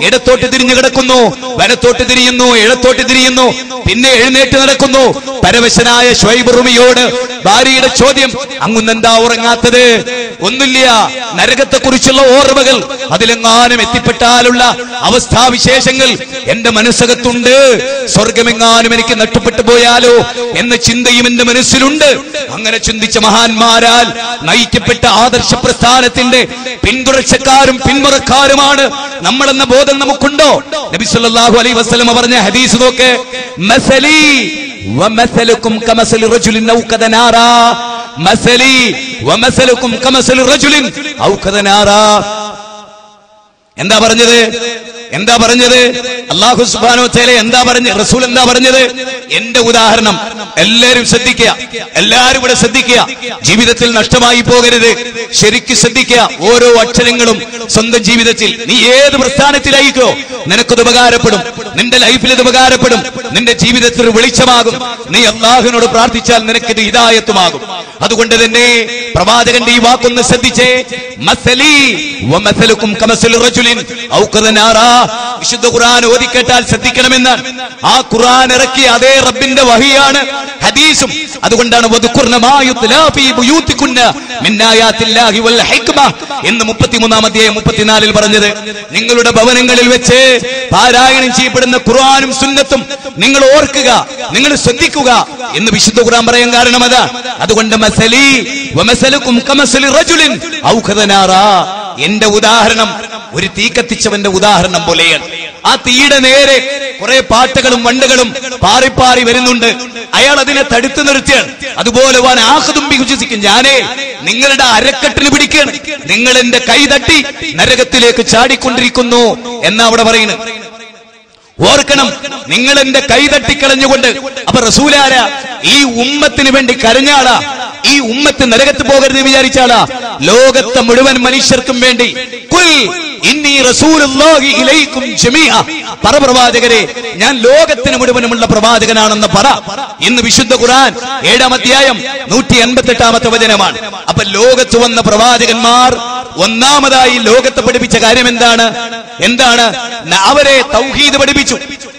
ഇടത്തോട്ട് തിരിഞ്ഞു കിടക്കുന്നു, വലത്തോട്ട് തിരിയുന്നു, ഇടത്തോട്ട് തിരിയുന്നു, പിന്നെ എഴുന്നേറ്റ് നടക്കുന്നു. പരവശനായ ഷുഐബ് റൂമിയോട് ഭാര്യയുടെ ചോദ്യം, അങ്ങുന്നെന്താ ഉറങ്ങാത്തത്? ഒന്നുമില്ല, നരകത്തെ കുറിച്ചുള്ള ഓർമ്മകൾ, അതിലെങ്ങാനും എത്തിപ്പെട്ടാലുള്ള അവസ്ഥാവിശേഷങ്ങൾ എന്റെ മനസ്സകത്തുണ്ട്. സ്വർഗമെങ്ങാനും എനിക്ക് നഷ്ടപ്പെട്ടു പോയാലോ എന്ന ചിന്തയും എന്റെ മനസ്സിലുണ്ട്. അങ്ങനെ ചിന്തിച്ച മഹാന്മാരാൽ നയിക്കപ്പെട്ട ആദർശ പ്രസ്ഥാനത്തിന്റെ പിന്തുടർച്ചക്കാരും പിന്മുറക്കാരുമാണ് നമ്മളെന്ന ബോധം നമുക്കുണ്ടോ? നബി സല്ലല്ലാഹു അലൈഹി വസല്ലം പറഞ്ഞ ഹദീസ് നോക്ക്, മസലി വമസലുകും കമസലി റജുലിൻ ഔഖദ നാറാ, മസലി വമസലുകും കമസലി റജുലിൻ ഔഖദ നാറാ. എന്താ പറഞ്ഞത്? അല്ലാഹു സുബ്ഹാനഹു വ തആല എന്താ പറഞ്ഞത്? റസൂൽ എന്താ പറഞ്ഞത്? എന്റെ ഉദാഹരണം എല്ലാവരും ശ്രദ്ധിക്കുക, എല്ലാവരും ഇവിടെ ശ്രദ്ധിക്കുക. ജീവിതത്തിൽ നഷ്ടമായി പോകരുത്, ശരിക്കും ശ്രദ്ധിക്കുക. ഓരോ അക്ഷരങ്ങളും സ്വന്തം ജീവിതത്തിൽ നീ ഏത് പ്രസ്ഥാനത്തിലായിക്കോ നിനക്കത് ഉപകാരപ്പെടും, നിന്റെ ലൈഫിൽ ഇത് ഉപകാരപ്പെടും, നിന്റെ ജീവിതത്തിൽ വെളിച്ചമാകും. നീ അല്ലാഹുവിനോട് പ്രാർത്ഥിച്ചാൽ നിനക്കിത് ഹിദായത്തുമാകും. അതുകൊണ്ട് തന്നെ പ്രവാചകന്റെ ഈ വാക്കൊന്ന് ശ്രദ്ധിച്ചേ. മസലി വമസലുക്കും കമസലി റജുലിൻ ഔഖദ നാറാ. വിശുദ്ധ ഖുർആൻ ഓതിക്കേട്ടാൽ ശ്രദ്ധിക്കണമെന്നാണ്. ആ ഖുർആൻ ഇറക്കിയ അതേ റബ്ബിന്റെ വഹിയാണ് ഹദീസും. അതുകൊണ്ടാണ് വദ്കുർന മാ യുത്ലാ ഫീ ബുയൂതികുന്ന മിൻ ആയാത്തില്ലാഹി വൽ ഹിക്മ എന്ന് 33-ാം അധ്യായം 34-ൽ പറഞ്ഞത്. നിങ്ങളുടെ ഭവനങ്ങളിൽ വെച്ച് പാരായണം ചെയ്യപ്പെടുന്ന ഖുർആനും സുന്നത്തും നിങ്ങൾ ഓർക്കുക, നിങ്ങൾ ശ്രദ്ധിക്കുക എന്ന് വിശുദ്ധ ഖുർആൻ പറയാൻ കാരണം അതാ. അതുകൊണ്ട് മസലി വമസലുക്കും കമസലി റജുലിൻ ഔഖദ നാറാ. എന്റെ ഉദാഹരണം ഒരു തീ കത്തിച്ചവന്റെ ഉദാഹരണം പോലെയാണ്. ആ തീയുടെ നേരെ കുറെ പാട്ടുകളും വണ്ടുകളും പാറിപ്പാറി വരുന്നുണ്ട്. അയാൾ അതിനെ തടുത്തു നിർത്തിയാണ്. അതുപോലെ ഞാനേ നിങ്ങളുടെ അരക്കെട്ടിന് പിടിക്കുകയാണ്, നിങ്ങൾ എന്റെ കൈ തട്ടി നരകത്തിലേക്ക് ചാടിക്കൊണ്ടിരിക്കുന്നു എന്നാ അവിടെ പറയുന്നത്. ഓർക്കണം, നിങ്ങൾ എന്റെ കൈ തട്ടിക്കളഞ്ഞുകൊണ്ട്. അപ്പൊ റസൂലാരാ? ഈ ഉമ്മത്തിന് വേണ്ടി കരഞ്ഞാളാ. ഈ ഉമ്മത്ത് നരകത്ത് പോകരുത് വിചാരിച്ചാളാ. ലോകത്തെ മുഴുവൻ മനുഷ്യർക്കും വേണ്ടി ഖുൽ ഇന്നി റസൂലുള്ളാഹി ഇലൈക്കും ജമീഅ. പ്രവാചകരെ, ഞാൻ ലോകത്തിന് മുഴുവനുമുള്ള പ്രവാചകനാണെന്ന് പറ. ഇന്ന് വിശുദ്ധ ഖുർആൻ 7-ാം അധ്യായം 158-ാമത്തെ വചനമാണ്. അപ്പൊ ലോകത്ത് വന്ന പ്രവാചകന്മാർ ഒന്നാമതായി ലോകത്തെ പഠിപ്പിച്ച കാര്യം എന്താണ്? അവരെ തൗഹീദ് പഠിപ്പിച്ചു.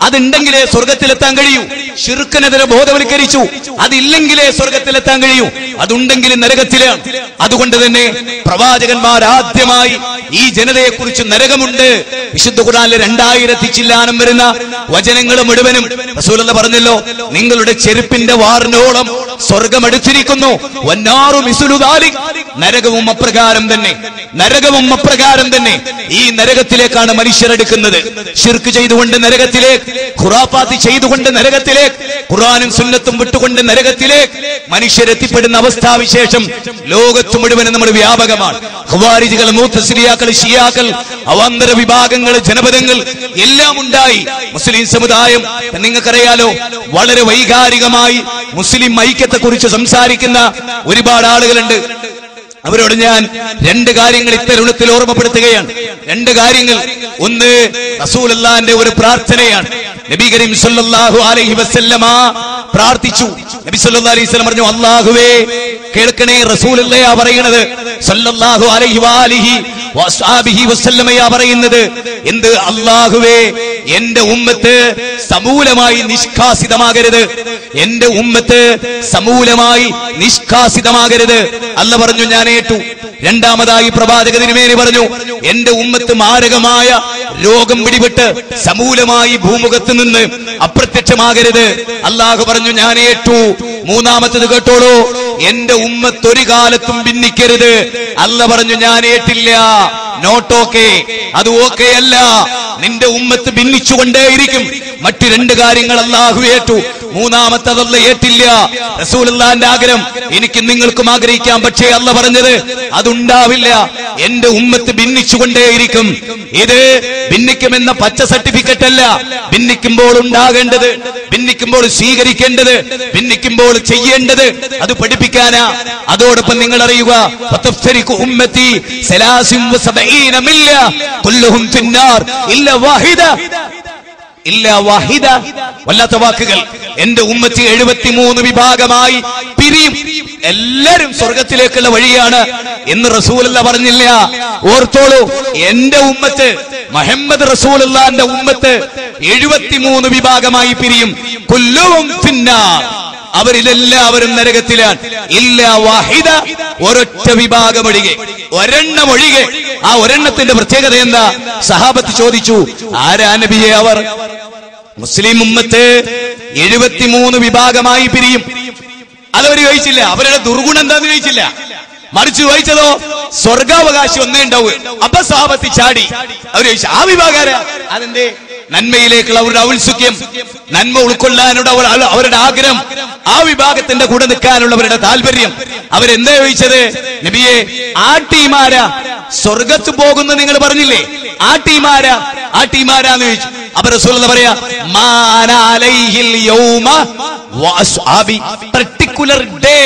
അതുണ്ടെങ്കിലേ സ്വർഗത്തിലെത്താൻ കഴിയൂ. ശിർക്കിനെതിരെ ബോധവൽക്കരിച്ചു. അതില്ലെങ്കിലേ സ്വർഗത്തിലെത്താൻ കഴിയൂ. അതുണ്ടെങ്കിൽ നരകത്തിലാണ്. അതുകൊണ്ട് തന്നെ പ്രവാചകന്മാർ ആദ്യമായി ഈ ജനതയെ കുറിച്ച് നരകമുണ്ട്. വിശുദ്ധ ഖുർആനിലെ 2000 ചില്ലാനം വരുന്ന വചനങ്ങൾ മുഴുവനും റസൂലുള്ളാഹി പറഞ്ഞല്ലോ, നിങ്ങളുടെ ചെരുപ്പിന്റെ വാറിനോളം സ്വർഗം അടുത്തിരിക്കുന്നു. വന്നാറു മിസ്ലു ദാലിക്. നരകവും അപ്രകാരം തന്നെ, നരകവും അപ്രകാരം തന്നെ. ഈ നരകത്തിലേക്കാണ് മനുഷ്യരെടുക്കുന്നത്. ശിർക്ക് ചെയ്തുകൊണ്ട് നരകത്തിലേക്ക്, ഖുറാഫാത്ത് ചെയ്തുകൊണ്ട് നരകത്തിലേക്ക്, ഖുർആനും സുന്നത്തും വിട്ടുകൊണ്ട് നരകത്തിലേക്ക് മനുഷ്യരെത്തിപ്പെടുന്ന അവസ്ഥാവിശേഷം ലോകത്ത് മുഴുവനും നമ്മുടെ വ്യാപകമാണ്. ഖവാരിജികൾ, മുഅ്തസിലിയാക്കൾ, ഷിയാക്കൾ, അവാന്തര വിഭാഗങ്ങൾ, ജനപദങ്ങൾ എല്ലാം ഉണ്ടായി. മുസ്ലിം സമുദായം നിങ്ങൾക്കറിയാലോ, വളരെ വൈകാരികമായി മുസ്ലിം ഐക്യത്തെ കുറിച്ച് സംസാരിക്കുന്ന ഒരുപാട് ആളുകളുണ്ട്. അവരോട് ഞാൻ 2 കാര്യങ്ങൾ ഇത്തരുണത്തിൽ ഓർമ്മപ്പെടുത്തുകയാണ്. 2 കാര്യങ്ങൾ. ഒന്ന്, റസൂലുള്ളാഹിന്റെ ഒരു പ്രാർത്ഥനയാണ്. നബി കരീം സല്ലല്ലാഹു അലൈഹി വസല്ലമ പ്രാർത്ഥിച്ചു. നബി സല്ലല്ലാഹു അലൈഹി വസല്ലം പറഞ്ഞു, അല്ലാഹുവേ കേൾക്കണേ, റസൂലുള്ളാഹിയാ പറയുന്നത്, സല്ലല്ലാഹു അലൈഹി വആലിഹി വഅസ്ഹാബിഹി വസല്ലമയാ പറയുന്നത്. എന്ത്? അല്ലാഹുവേ, എന്റെ ഉമ്മത്ത് സമൂലമായി നിഷ്കാസിതമാകരുത്. എന്റെ ഉമ്മത്ത് സമൂലമായി നിഷ്കാസിതമാകരുത്. അല്ല പറഞ്ഞു, ഞാൻ ഏറ്റു. രണ്ടാമതായി പ്രവാചക തിരുമേനി പറഞ്ഞു, എന്റെ ഉമ്മത്ത് മാരകമായ രോഗം പിടിപെട്ട് സമൂലമായി ഭൂമുഖത്ത് നിന്ന് അപ്രത്യക്ഷമാകരുത്. അല്ലാഹു പറഞ്ഞു, ഞാൻ ഏറ്റു. മൂന്നാമത്തത് കേട്ടോളൂ, എന്റെ ഉമ്മത്ത് ഒരു കാലത്തും ഭിന്നിക്കരുത്. അല്ല പറഞ്ഞു, ഞാൻ ഏറ്റില്ല. നോട്ട് ഓക്കെ, അത് ഓക്കെ അല്ല. നിന്റെ ഉമ്മത്ത് ഭിന്നിച്ചുകൊണ്ടേയിരിക്കും. മറ്റു 2 കാര്യങ്ങൾ അല്ലാഹു ഏറ്റു, മൂന്നാമത്തതല്ല ഏറ്റില്ല. റസൂലുള്ളാഹിന്റെ ആഗ്രഹം എനിക്ക് നിങ്ങൾക്കും ആഗ്രഹിക്കാം, പക്ഷേ അല്ല പറഞ്ഞത് അതുണ്ടാവില്ല. എന്റെ ഉമ്മത്ത് ഭിന്നിച്ചുകൊണ്ടേയിരിക്കും. ഇത് ഭിന്നിക്കുമെന്ന പച്ച സർട്ടിഫിക്കറ്റ് അല്ല. ഭിന്നിക്കുമ്പോൾ ഉണ്ടാകേണ്ടത്, ഭിന്നിക്കുമ്പോൾ സ്വീകരിക്കേണ്ടത്, ഭിന്നിക്കുമ്പോൾ ചെയ്യേണ്ടത് അത് പഠിപ്പിക്കാനാ. അതോടൊപ്പം നിങ്ങൾ അറിയുക, ഉമ്മത്തി 73 മില്ല കുല്ലുഹും ഫിന്നാർ ഇല്ല വാഹിദ. വല്ലാത്ത വാക്കുകൾ. എന്റെ ഉമ്മത്തി 73 വിഭാഗമായി പിരിയും, എല്ലാരും സ്വർഗത്തിലേക്കുള്ള വഴിയാണ് എന്ന് റസൂലുള്ളാഹി പറഞ്ഞില്ല. ഓർത്തോളൂ, എന്റെ ഉമ്മത്ത്, മുഹമ്മദ് റസൂലുള്ളാഹിന്റെ ഉമ്മത്ത് 73 വിഭാഗമായി പിരിയും. കുല്ലുഹും ഫിന്നാർ, അവരിലെല്ലാവരും നരകത്തിലാണ്. ഇല്ല വാഹിദ, ഒരൊറ്റ വിഭാഗം ഒഴികെ, ഒരെണ്ണം ഒഴികെ. ആ ഒരെണ്ണത്തിന്റെ പ്രത്യേകത എന്താ? സഹാബത്ത് ചോദിച്ചു, ആരാ നബിയെ അവർ? മുസ്ലിം ഉമ്മത്ത് 73 വിഭാഗമായി പിരിയും. അതവര് ചോദിച്ചില്ല. അവരുടെ ദുർഗുണം എന്താന്ന് ചോദിച്ചില്ല. മറിച്ച് ചോദിച്ചതോ സ്വർഗാവകാശി ഒന്നേ ഉണ്ടാവുക. അപ്പൊ സഹാബത്ത് ചാടി. അവർ ചോദിച്ചു, ആ വിഭാഗാരാ? അതെന്തേ? നന്മയിലേക്കുള്ള അവരുടെ ഔത്സുക്യം, നന്മ ഉൾക്കൊള്ളാനുള്ള അവരുടെ ആഗ്രഹം, ആ വിഭാഗത്തിന്റെ കൂടെ നിൽക്കാനുള്ളവരുടെ താല്പര്യം. അവരെന്താ ചോദിച്ചത്? നബിയെ, ആ ടീമാരാ സ്വർഗത്ത് പോകുന്ന നിങ്ങൾ പറഞ്ഞില്ലേ, ആ ടീമാരാന്ന് ചോദിച്ചു. അപ്പൊ റസൂൽ പറയാ മാന അലൈഹിൽ യൗമ വഅസ്ഹാബി. പർട്ടിക്കുലർ ഡേ,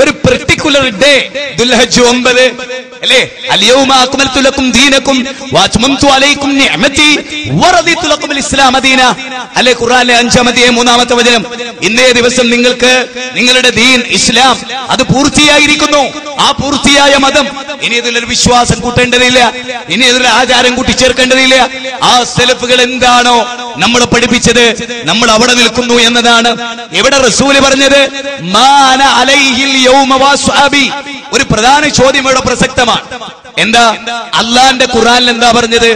ഒരു പർട്ടിക്കുലർ ഡേ, ദുൽഹജ്ജ് 9 അല്ലേ? അൽയൗമ അക്മൽതു ലക്കും ദീനക്കും വഅത്മംതു അലൈക്കും നിഅമതി വറദിതു ലക്കും അൽ-ഇസ്ലാമ ദീന അല്ലേ? ഖുർആനിലെ 5-ാം അധ്യായം 3-ാമത്തെ വചനം. ഇന്നേ ദിവസം നിങ്ങൾക്ക് നിങ്ങളുടെ ദീൻ ഇസ്ലാം അത് പൂർത്തിയായിരിക്കുന്നു. ആ പൂർത്തിയായ മതം ഇനി ഇതിലൊരു വിശ്വാസം കൂട്ടേണ്ടതില്ല, ഇനി ഇതിലൊരു ആചാരം കൂട്ടിച്ചേർക്കേണ്ടതില്ല. ആ സലഫുകൾ എന്താണോ നമ്മളെ പഠിപ്പിച്ചത് നമ്മൾ അവിടെ നിൽക്കുന്നു എന്നതാണ്. എവിടെ റസൂല് പറഞ്ഞത്? മാന അലൈഹിൽ യൗമ വഅസ്ഹാബി. ഒരു പ്രധാന ചോദ്യം ഇവിടെ പ്രസക്തമാണ്. എന്താ? അല്ലാഹുവിന്റെ ഖുർആനിൽ എന്താ പറഞ്ഞത്?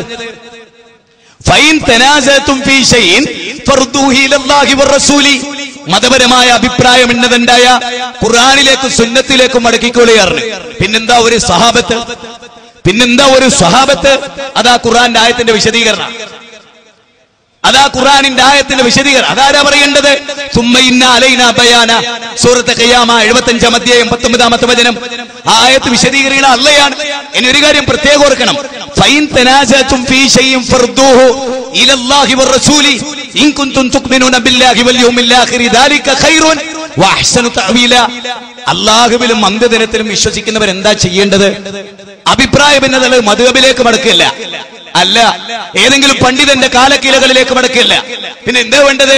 ഫൈൻ തനാസതും ഫീ ഷൈഇൻ ഫർദൂഹു ഇലല്ലാഹി വറസൂലി. മതപരമായ അഭിപ്രായം എന്നതുണ്ടായ ഖുർആനിലേക്കും സുന്നത്തിലേക്കും മടക്കിക്കൊള്ളിയാറ്. പിന്നെന്താ ഒരു സഹാബത്ത്? അതാ ഖുർആന്റെ ആയത്തിന്റെ വിശദീകരണം. അതാരാ പറയേണ്ടത്? സുമ്മ ഇന്ന അലൈനാ ബയാന. സൂറത്ത് ഖിയാമ 75-ാം അധ്യായം 19-ാമത്തെ വചനം. ആ ആയത്ത് വിശദീകരിക്കുന്ന അല്ലാഹുവാണ്. ഇനി ഒരു കാര്യം പ്രത്യേകം ഓർക്കണം. ഫൈൻ തനാസതും ഫീ ഷൈഇൻ ഫർദൂഹു ഇലല്ലാഹി വറസൂലി ഇൻ കുൻതും തുഅ്മിനൂന ബില്ലാഹി വൽ യൗമിൽ ആഖിരി ദാലിക ഖൈറുൻ വഅഹ്സനു തഅവീല. അല്ലാഹുവിലും അന്ത്യദിനത്തിലും വിശ്വസിക്കുന്നവർ എന്താ ചെയ്യേണ്ടത്? അഭിപ്രായം എന്നത് മദ്ഹബിലേക്ക് മടക്കില്ല, അല്ല ഏതെങ്കിലും പണ്ഡിതന്റെ കാലക്കീലകളിലേക്ക് മടക്കില്ല. പിന്നെ എന്താ വേണ്ടത്?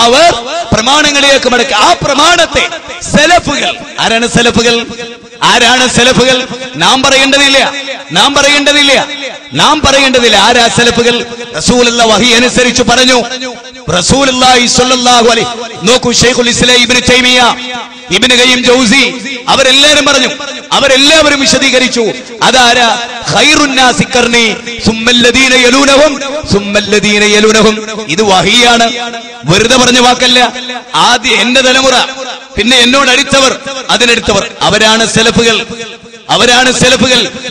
അവർ പ്രമാണങ്ങളിലേക്ക് മടക്കുക. ആ പ്രമാണത്തെ സലഫുകൾ. ആരാണ് സലഫുകൾ? നാം പറയേണ്ടതില്ല. ആരാ സലഫുകൾ? റസൂലുള്ളാഹി വഹി അനുസരിച്ച് പറഞ്ഞു. റസൂലുള്ളാഹി സ്വല്ലല്ലാഹു അലൈഹി. നോക്കൂ, ശൈഖുൽ ഇസ്ലാം ഇബ്നു തൈമിയ, ഇബ്നു ഖയ്യിം ജൗസി അവരെല്ലാവരും പറഞ്ഞു, അവരെല്ലാവരും വിശദീകരിച്ചു. അതാരാ? ഖൈറുൻ നാസി ഖർനി സുമ്മല്ലദീന യലൂനഹും സുമ്മല്ലദീന യലൂനഹും. ഇത് വഹിയാണ്, വെറുതെ പറഞ്ഞ വാക്കല്ല. ആദ്യം എന്റെ തലമുറ, പിന്നെ എന്നോട് അടുത്തവർ, അതിനടുത്തവർ, അവരാണ് സലഫുകൾ.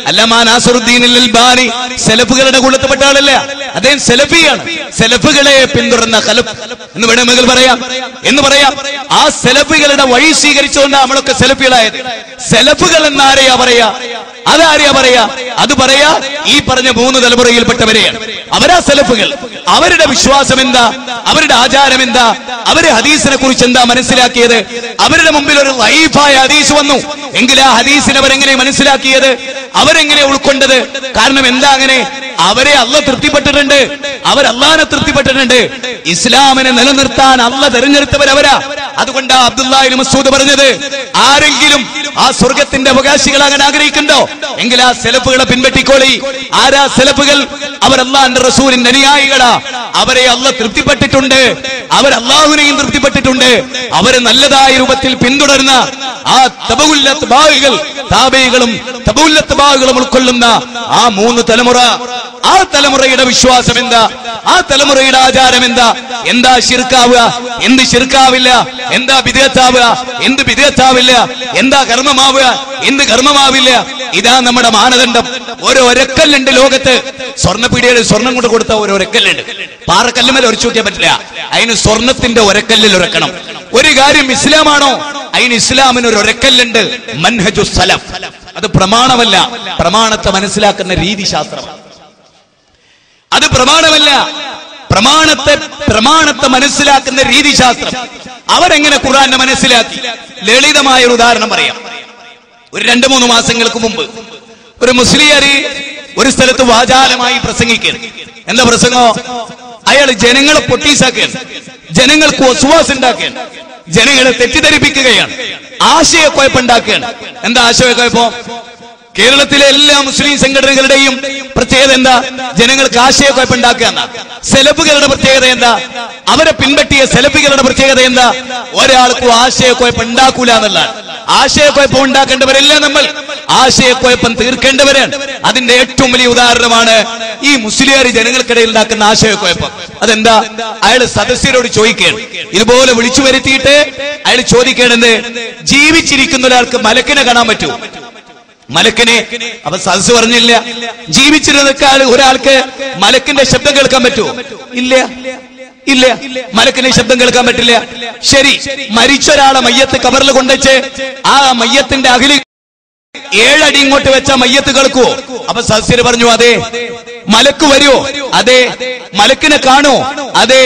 അല്ലമാ നാസറുദ്ദീൻ അൽ-അൽബാനി സലഫുകളുടെ കൂട്ടത്തിൽപ്പെട്ട ആളല്ല, അദ്ദേഹം സലഫിയാണ്. സലഫുകളെ പിന്തുടർന്ന ഖലഫ് എന്ന് വേണമെങ്കിൽ പറയാം. ആ സലഫുകളുടെ വഴി സ്വീകരിച്ചുകൊണ്ടാണ് നമ്മളൊക്കെ സലഫികളായത്. സലഫുകൾ എന്നാരെയാ പറയാ? അത് പറയാ ഈ പറഞ്ഞ 3 തലമുറയിൽപ്പെട്ടവരെയാണ്. അവരാ സലഫുകൾ. അവരുടെ വിശ്വാസം എന്താ? അവരുടെ ആചാരം എന്താ? അവര് ഹദീസിനെ കുറിച്ച് എന്താ മനസ്സിലാക്കിയത്? അവരുടെ മുമ്പിൽ ഒരു ലൈഫായ ഹദീസ് വന്നു എങ്കിൽ ആ ഹദീസിനെ അവരെങ്ങനെ മനസ്സിലാക്കിയത്? അവരെങ്ങനെ ഉൾക്കൊണ്ടത്? കാരണം എന്താ അങ്ങനെ? അവരെ അല്ലാഹ് തൃപ്തിപ്പെട്ടിട്ടുണ്ട്, അവർ അല്ലാഹുവിനെ തൃപ്തിപ്പെട്ടിട്ടുണ്ട്. ഇസ്ലാമിനെ നിലനിർത്താൻ അല്ലാഹ് തെരഞ്ഞെടുത്തവരവരാ. അതുകൊണ്ടാ അബ്ദുല്ലാഹ് ഇബ്നു മസ്ഊദ് പറഞ്ഞത്, ആരെങ്കിലും ആ സ്വർഗത്തിന്റെ അവകാശികളാകാൻ ആഗ്രഹിക്കുന്നുണ്ടോ എങ്കിൽ ആ സലഫുകളെ പിൻപറ്റിക്കോളി. ആരാ സലഫുകൾ? അവർ അല്ലാഹുവിന്റെ റസൂലിന്റെ അനുയായികളാ. അവരെ അല്ലാഹ് തൃപ്തിപ്പെട്ടിട്ടുണ്ട്, അവർ അല്ലാഹുവിനെയും തൃപ്തിപ്പെട്ടിട്ടുണ്ട്. അവരെ നല്ലതായ രൂപത്തിൽ പിന്തുടരുന്ന ആ താബിഈകളും തബഉൽ ഉൾക്കൊള്ളുന്ന ആ 3 തലമുറ, ആ തലമുറയുടെ വിശ്വാസം എന്താ? ആ തലമുറയുടെ ആചാരം എന്താ? എന്താ ശിർക്കാവുക, എന്ത് ശിർക്കാവില്ല? എന്താ ബിദ്അത്താവുക, എന്ത് ബിദ്അത്താവില്ല? എന്താ കർമ്മമാവുക, എന്ത് കർമ്മമാവില്ല? ഇതാ നമ്മുടെ മാനദണ്ഡം. ഓരോ ഒരക്കല്ലുണ്ട് ലോകത്ത്. സ്വർണ്ണപ്പീടികയിൽ സ്വർണം കൊണ്ട് കൊടുത്ത ഓരോ ഒരക്കല്ലുണ്ട്. പാറക്കല്ലുമേൽ ഉരച്ചു നോക്കിയാൻ പറ്റില്ല, അതിന് സ്വർണത്തിന്റെ ഒരക്കല്ലിൽ ഉരക്കണം. ഒരു കാര്യം ഇസ്ലാമാണോ, അതിന് ഇസ്ലാമിന് ഒരു ഒരക്കല്ലുണ്ട്, മൻഹജു സലഫ്. അത് പ്രമാണമല്ല, പ്രമാണത്തെ മനസ്സിലാക്കുന്ന രീതിശാസ്ത്രമാണ്. അത് പ്രമാണമല്ല, പ്രമാണത്തെ മനസ്സിലാക്കുന്ന രീതിശാസ്ത്രം. അവരെങ്ങനെ ഖുർആനെ മനസ്സിലാക്കി? ലളിതമായ ഒരു ഉദാഹരണം പറയാം. ഒരു 2-3 മാസങ്ങൾക്ക് മുമ്പ് ഒരു മുസ്ലിയാരി ഒരു സ്ഥലത്ത് വാചാലമായി പ്രസംഗിക്കുകയാണ്. എന്താ പ്രസംഗം? അയാൾ ജനങ്ങളെ പൊട്ടീസാക്കുകയാണ്, ജനങ്ങൾക്ക് വസ്വാസ് ഉണ്ടാക്കുകയാണ്, ജനങ്ങളെ തെറ്റിദ്ധരിപ്പിക്കുകയാണ്, ആശയക്കുഴപ്പമുണ്ടാക്കുകയാണ്. എന്താ ആശയക്കുഴപ്പം? കേരളത്തിലെ എല്ലാ മുസ്ലിം സംഘടനകളുടെയും പ്രത്യേകത എന്താ? ജനങ്ങൾക്ക് ആശയക്കുഴപ്പമുണ്ടാക്കുക എന്നാ. സലഫുകളുടെ പ്രത്യേകത എന്താ? അവരെ പിൻപറ്റിയ സലഫികളുടെ പ്രത്യേകത എന്താ? ഒരാൾക്കും ആശയക്കുഴപ്പം ഉണ്ടാക്കൂല എന്നുള്ളതാണ്. ആശയക്കുഴപ്പം ഉണ്ടാക്കേണ്ടവരെല്ലാം നമ്മൾ, ആശയക്കുഴപ്പം തീർക്കേണ്ടവരാണ്. അതിന്റെ ഏറ്റവും വലിയ ഉദാഹരണമാണ് ഈ മുസ്ലിയാർ ജനങ്ങൾക്കിടയിൽ ഉണ്ടാക്കുന്ന ആശയക്കുഴപ്പം. അതെന്താ? അയാൾ സദസ്യരോട് ചോദിക്കുകയാണ്, ഇതുപോലെ വിളിച്ചു വരുത്തിയിട്ട് അയാൾ ചോദിക്കേണ്ടത്, ജീവിച്ചിരിക്കുന്ന ഒരാൾക്ക് മലക്കിനെ കാണാൻ പറ്റുമോ? മലക്കിനെ. അപ്പൊ സദസ് പറഞ്ഞില്ല. ജീവിച്ചിരുന്ന ഒരാൾക്ക് മലക്കിന്റെ ശബ്ദം കേൾക്കാൻ പറ്റുമോ? ഇല്ല, മലക്കിന്റെ ശബ്ദം കേൾക്കാൻ പറ്റില്ല. ശരി, മരിച്ച ഒരാളെ മയ്യത്ത് കബറിൽ കൊണ്ടുവച്ച് ആ മയ്യത്തിന്റെ അകലി 7 അടി ഇങ്ങോട്ട് വെച്ച മയ്യത്ത് കേൾക്കുവോ? അപ്പൊ സദസ്യര് പറഞ്ഞു, അതെ. മലക്ക് വരുവോ? അതെ. മലക്കിനെ കാണോ? അതെ.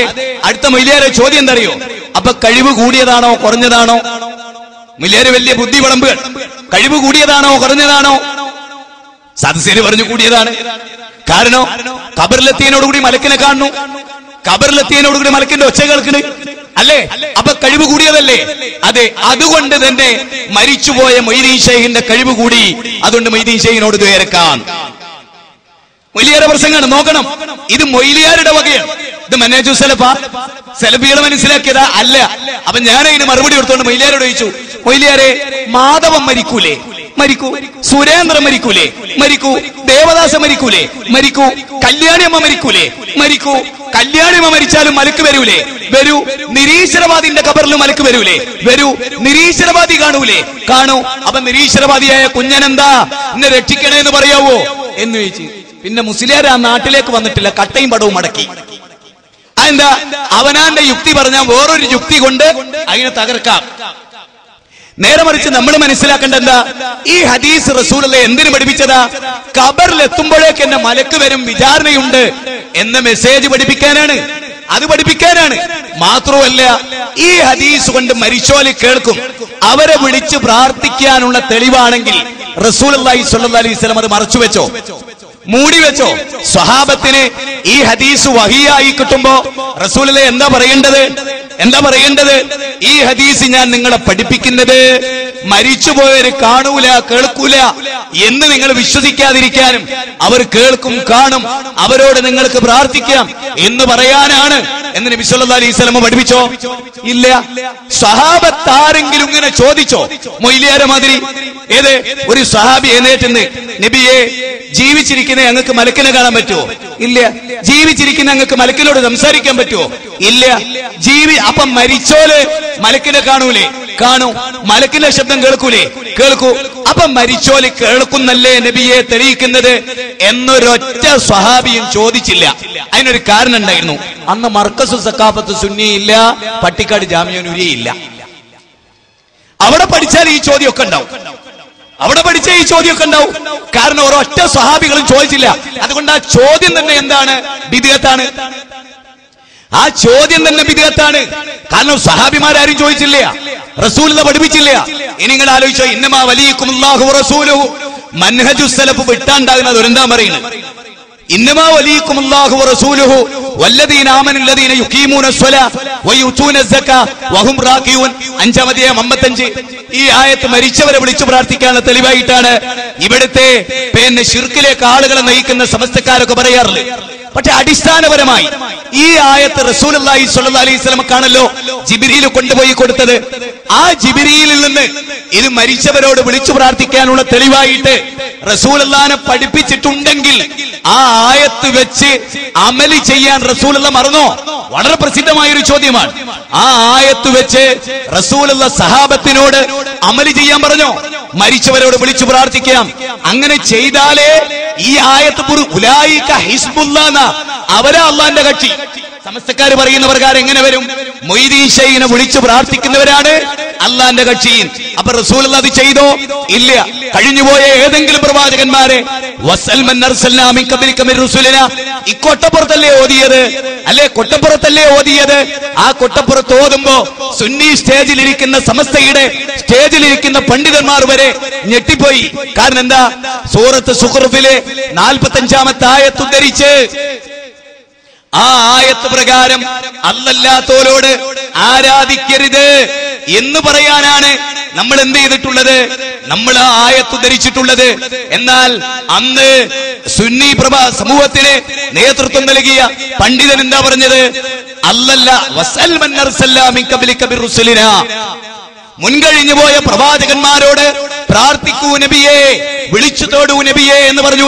അടുത്ത മൊയ്ലിയാരെ ചോദ്യം എന്താ അറിയോ? അപ്പൊ കഴിവ് കൂടിയതാണോ കുറഞ്ഞതാണോ? മൊയ്ലിയാര് വലിയ ബുദ്ധി വിളമ്പുകൾ. കഴിവ് കൂടിയതാണോ കുറഞ്ഞതാണോ? സദസ്യര് പറഞ്ഞു കൂടിയതാണ്. കാരണം ഖബറിലെത്തിയതിനോടുകൂടി മലക്കിനെ കാണുന്നു, ഖബറിലെത്തിയതിനോടുകൂടി മലക്കിന്റെ ഒച്ച കേൾക്കണ് അല്ലേ? അപ്പൊ കഴിവ് കൂടിയതല്ലേ? അതെ. അതുകൊണ്ട് തന്നെ മരിച്ചുപോയ മൊയ്തീൻ ഷെയ്ഖിന്റെ കഴിവ് കൂടി. അതുകൊണ്ട് മൊയ്തീൻ ഷെയ്ഖിനോട് ദ്വേരക്കാൻ. മൊയ്ലിയാരെ പ്രസംഗമാണ്, നോക്കണം. ഇത് മൊയ്ലിയാരുടെ വകയാണ്. ഇത് മനാജു സലഫാ? സലഫികൾ മനസ്സിലാക്കിയതാ? അല്ല. അപ്പൊ ഞാൻ അതിന് മറുപടി കൊടുത്തോണ്ട് മൊയ്ലിയാരോട് ചോദിച്ചു, മൊയ്ലിയാരെ മാധവൻ മരിക്കൂലേ? മരിക്കൂ. സുരേന്ദ്രൻ മരിക്കൂലേ? മരിക്കൂ. ദേവദാസ മരിക്കൂലേ? മരിക്കൂ. കല്യാണിയമ്മ മരിക്കൂലേ? മരിക്കൂ. കല്യാണിയമ്മ മരിച്ചാലും മലക്ക് വരൂലേ? വരൂ. നിരീശ്വരവാദിന്റെ ഖബറിൽ മലക്ക് വരൂലേ? വരൂ. നിരീശ്വരവാദി കാണൂലേ? കാണൂ. അപ്പൊ നിരീശ്വരവാദിയായ കുഞ്ഞനെന്താ എന്നെ രക്ഷിക്കണേ എന്ന് പറയാവോ എന്ന് ചോദിച്ചു. പിന്നെ മുസ്ലിയാർ ആ നാട്ടിലേക്ക് വന്നിട്ടില്ല, കട്ടയും പടവും മടക്കി. അതെന്താ? അവനാന്റെ യുക്തി പറഞ്ഞാൽ വേറൊരു യുക്തി കൊണ്ട് അതിനെ തകർക്കാം. നേരെ മറിച്ച് നമ്മൾ മനസ്സിലാക്കേണ്ട എന്താ? ഈ ഹദീസ് റസൂലുള്ളാഹി എന്തിനു പഠിപ്പിച്ചതാ? ഖബറിൽ എത്തുമ്പോഴേക്ക് എന്നെ മലക്ക് വരും, വിചാരണയുണ്ട് എന്ന മെസ്സേജ് പഠിപ്പിക്കാനാണ്. അത് പഠിപ്പിക്കാനാണ്. മാത്രമല്ല, ഈ ഹദീസ് കൊണ്ട് മരിച്ചോല് കേൾക്കും. അവരെ വിളിച്ച് പ്രാർത്ഥിക്കാനുള്ള തെളിവാണെങ്കിൽ റസൂലുള്ളാഹി സ്വല്ലല്ലാഹി അലൈഹി വസല്ലം അത് മറച്ചു വെച്ചോ? മൂടി വെച്ചോ? സ്വഹാബത്തിന് ഈ ഹദീസ് വഹിയായി കിട്ടുമ്പോ റസൂലുള്ളാഹി എന്താ പറയേണ്ടത്? എന്താ പറയേണ്ടത്? ഈ ഹദീസ് ഞാൻ നിങ്ങളെ പഠിപ്പിക്കുന്നത് മരിച്ചുപോയവര് കാണൂല, കേൾക്കൂല എന്ന് നിങ്ങൾ വിശ്വസിക്കാതിരിക്കാനും അവർ കേൾക്കും, കാണും, അവരോട് നിങ്ങൾക്ക് പ്രാർത്ഥിക്കാം എന്ന് പറയാനാണ് എന്ന് നബി സല്ലല്ലാഹു അലൈഹി വസല്ലം പഠിപ്പിച്ചോ? ഇല്ല. സ്വഹാബത്ത് ആരെങ്കിലും ഇങ്ങനെ ചോദിച്ചോ? മൊയ്ലിയാരെ മാതിരി ഏത് ഒരു സ്വഹാബി എഴുന്നേറ്റുന്ന്, നബിയെ ജീവിച്ചിരിക്കുന്ന ഞങ്ങൾക്ക് മലക്കിനെ കാണാൻ പറ്റുമോ? ഇല്ല. ജീവിച്ചിരിക്കുന്ന ഞങ്ങൾക്ക് മലക്കിനോട് സംസാരിക്കാൻ പറ്റുമോ? ഇല്ല. അപ്പം മരിച്ചോല് മലക്കിനെ കാണൂലേ? കാണൂ. മലക്കിന്റെ ശബ്ദം കേൾക്കൂലേ? കേൾക്കൂ. അപ്പം മരിച്ചോല് കേൾക്കുന്നല്ലേ നബിയെ തെളിയിക്കുന്നത് എന്നൊരൊറ്റ സ്വഹാബിയും ചോദിച്ചില്ല. അതിനൊരു കാരണം ഉണ്ടായിരുന്നു. അന്ന് മർക്കസു സഖാഫത്ത് സുന്നി ഇല്ല, പട്ടിക്കാട് ജാമിഅ നൂരിയ ഇല്ല. അവിടെ പഠിച്ചാൽ ഈ ചോദ്യമൊക്കെ ഉണ്ടാവും. അവിടെ പഠിച്ച ഈ ചോദ്യമൊക്കെ ഉണ്ടാവും. കാരണം ഒരൊറ്റ സ്വഹാബികളും ചോദിച്ചില്ല. അതുകൊണ്ട് ആ ചോദ്യം തന്നെ എന്താണ്? ബിദ്അത്താണ്. ആ ചോദ്യം തന്നെ ബിദ്അത്താണ്. കാരണം സഹാബിമാരും ചോദിച്ചില്ല, റസൂലുള്ളാഹി പഠിപ്പിച്ചില്ല. ഇനി നിങ്ങൾ ആലോചിച്ചോ, ഇന്നമാ വലിയക്കുമുല്ലാഹു വറസൂലുഹു മൻഹജു സലഫ് വിട്ടാണ്ടാകുന്നത് എന്താ പറയുന്നത്? ഇന്നമാ വലിയക്കുമുല്ലാഹു വറസൂലുഹു വല്ലദീന ആമനുല്ലദീന യുഖീമൂന സ്വലാ വയുതൂന സക്കാ വഹും റാകിഊൻ. 5-ാം അധ്യായം 55. ഈ ആയത്ത് മരിച്ചവരെ വിളിച്ചു പ്രാർത്ഥിക്കാനുള്ള തെളിവായിട്ടാണ് ഇവിടുത്തെ ശിർക്കിലേക്ക് ആളുകളെ നയിക്കുന്ന സമസ്തക്കാരൊക്കെ പറയാറുള്ളത്. പക്ഷെ അടിസ്ഥാനപരമായി ഈ ആയത്ത് റസൂലുള്ളാഹി സ്വല്ലല്ലാഹി അലൈഹി വസല്ലമക്കാണല്ലോ ജിബ്രീൽ കൊണ്ടുപോയി കൊടുത്തത്. ആ ജിബ്രീലിൽ നിന്ന് ഇത് മരിച്ചവരോട് വിളിച്ചു പ്രാർത്ഥിക്കാനുള്ള തെളിവായിട്ട് റസൂലുള്ളാഹിനെ പഠിപ്പിച്ചിട്ടുണ്ടെങ്കിൽ ആ ആയത്ത് വെച്ച് അമലി ചെയ്യാൻ റസൂലുള്ളാഹി മറന്നോ? വളരെ പ്രസിദ്ധമായ ഒരു ചോദ്യമാണ്. ആ ആയത്ത് വെച്ച് റസൂലുള്ളാഹി സഹാബത്തിനോട് അമലി ചെയ്യാൻ പറഞ്ഞോ? മരിച്ചവരോട് വിളിച്ചു പ്രാർത്ഥിക്കാം. അങ്ങനെ ചെയ്താലേ ഈ ആയത്ത് ഉലൈക ഹിസ്ബുല്ലാഹ്, അവരാ അള്ളാന്റെ കക്ഷി. സമസ്തക്കാര് പറയുന്ന പ്രകാരം എങ്ങനെ വരും? മൊയ്തീൻ ഷെയ്ഖിനെ വിളിച്ചു പ്രാർത്ഥിക്കുന്നവരാണ് അള്ളാന്റെ കക്ഷി. അപ്പൊ റസൂലുള്ളാഹി അത് ചെയ്തോ? ഇല്ല. കഴിഞ്ഞുപോയ ഏതെങ്കിലും പ്രവാചകന്മാരെ ഈ കൊട്ടപ്പുറത്തല്ലേ ഓതിയത്? അല്ലെ, കൊട്ടപ്പുറത്തല്ലേ ഓതിയത്? ആ കൊട്ടപ്പുറത്ത് ഓതുമ്പോ സുന്നി സ്റ്റേജിലിരിക്കുന്ന സമസ്തയുടെ സ്റ്റേജിലിരിക്കുന്ന പണ്ഡിതന്മാർ വരെ ഞെട്ടിപ്പോയി. കാരണം എന്താ? സൂറത്ത് സുഖ്റുഫിലെ 45-ാമത്തെ ആയത്ത് ഉദ്ധരിച്ച് ആ ആയത്ത് പ്രകാരം അല്ലല്ലാത്തോരോട് ആരാധിക്കരുത് എന്ന് പറയാനാണ് നമ്മൾ എന്ത് ചെയ്തിട്ടുള്ളത്? നമ്മൾ ആ ആയത്ത് ധരിച്ചിട്ടുള്ളത്. എന്നാൽ അന്ന് സുന്നി സമൂഹത്തിന് നേതൃത്വം നൽകിയ പണ്ഡിതൻ എന്താ പറഞ്ഞത്? അല്ലല്ല വസൽ മൻ അർസൽനാ മിൻ ഖബ്ലിക ബിറുസുലിനാ, മുൻകഴിഞ്ഞു പോയ പ്രവാചകന്മാരോട് പ്രാർത്ഥിക്കൂ നബിയെ, വിളിച്ചു തോടൂ നബിയെ എന്ന് പറഞ്ഞു.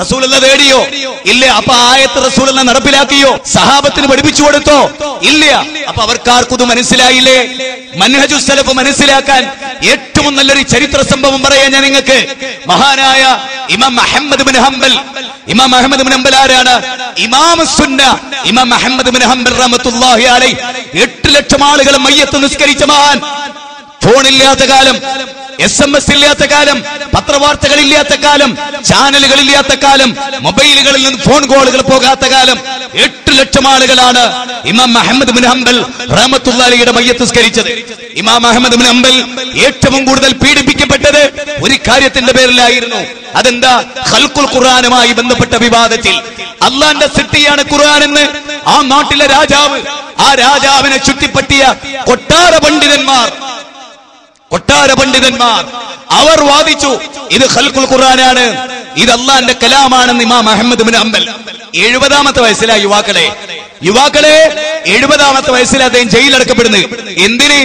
റസൂലുള്ളാഹി തേടിയോ? ഇല്ല. അപ്പൊ ആയത്ത് റസൂലുള്ളാഹി നടപ്പിലാക്കിയോ? സഹാബത്തിന് പഠിപ്പിച്ചു കൊടുത്തോ? ഇല്ല. അപ്പൊ അവർക്കാർക്കും ഇത് മനസ്സിലായില്ലേ? മൻഹജു സലഫ് മനസ്സിലാക്കാൻ ഏറ്റവും നല്ലൊരു ചരിത്ര സംഭവം പറയാൻ ഞാൻ നിങ്ങൾക്ക്. മഹാനായ ഇമാം അഹ്മദ് ബിൻ ഹംബൽ. ഇമാം അഹ്മദ് ബിൻ ഹംബൽ ആരാണ്? ഇമാം സുന്ന ഇമാം അഹ്മദ് ബിൻ ഹംബൽ റഹ്മത്തുള്ളാഹി അലൈഹി. 8 ലക്ഷം ആളുകൾ മയ്യത്ത് നിസ്കരിച്ച മഹാൻ. ഫോണില്ലാത്ത കാലം, SMS ഇല്ലാത്ത കാലം, പത്രവാർത്തകൾ ഇല്ലാത്ത കാലം, ചാനലുകൾ ഇല്ലാത്ത കാലം, മൊബൈലുകളിൽ നിന്ന് ഫോൺ കോളുകൾ പോകാത്ത കാലം 8 ലക്ഷം ആളുകളാണ് ഇമാം അഹ്മദ് ബിൻ ഹംബൽ റഹ്മത്തുള്ളാഹി അലൈഹിയുടെ മയ്യത്ത് നിസ്കരിച്ചത്. ഇമാം അഹ്മദ് ബിൻ ഹംബൽ ഏറ്റവും കൂടുതൽ പീഡിപ്പിക്കപ്പെട്ടത് ഒരു കാര്യത്തിന്റെ പേരിലായിരുന്നു. അതെന്താ? ഖൽഖുൽ ഖുർആനുമായി ബന്ധപ്പെട്ട വിവാദത്തിൽ. അള്ളാന്റെ സൃഷ്ടിയാണ് ഖുർആൻ എന്ന് ആ നാട്ടിലെ രാജാവ്, ആ രാജാവിനെ ചുറ്റിപ്പറ്റിയ കൊട്ടാര പണ്ഡിതന്മാർ അവർ വാദിച്ചു ഇത് ഖൽഖുൽ ഖുർആനാണ്, ഇത് അള്ളാന്റെ കലാമാണെന്ന് ഇമാം അഹ്മദ് ബിൻ ഹംബൽ. 70-ാമത്തെ വയസ്സിലാ യുവാക്കളെ 70-ാമത്തെ വയസ്സിൽ അദ്ദേഹം ജയിലടക്കപ്പെടുന്നത്. എന്തിന്?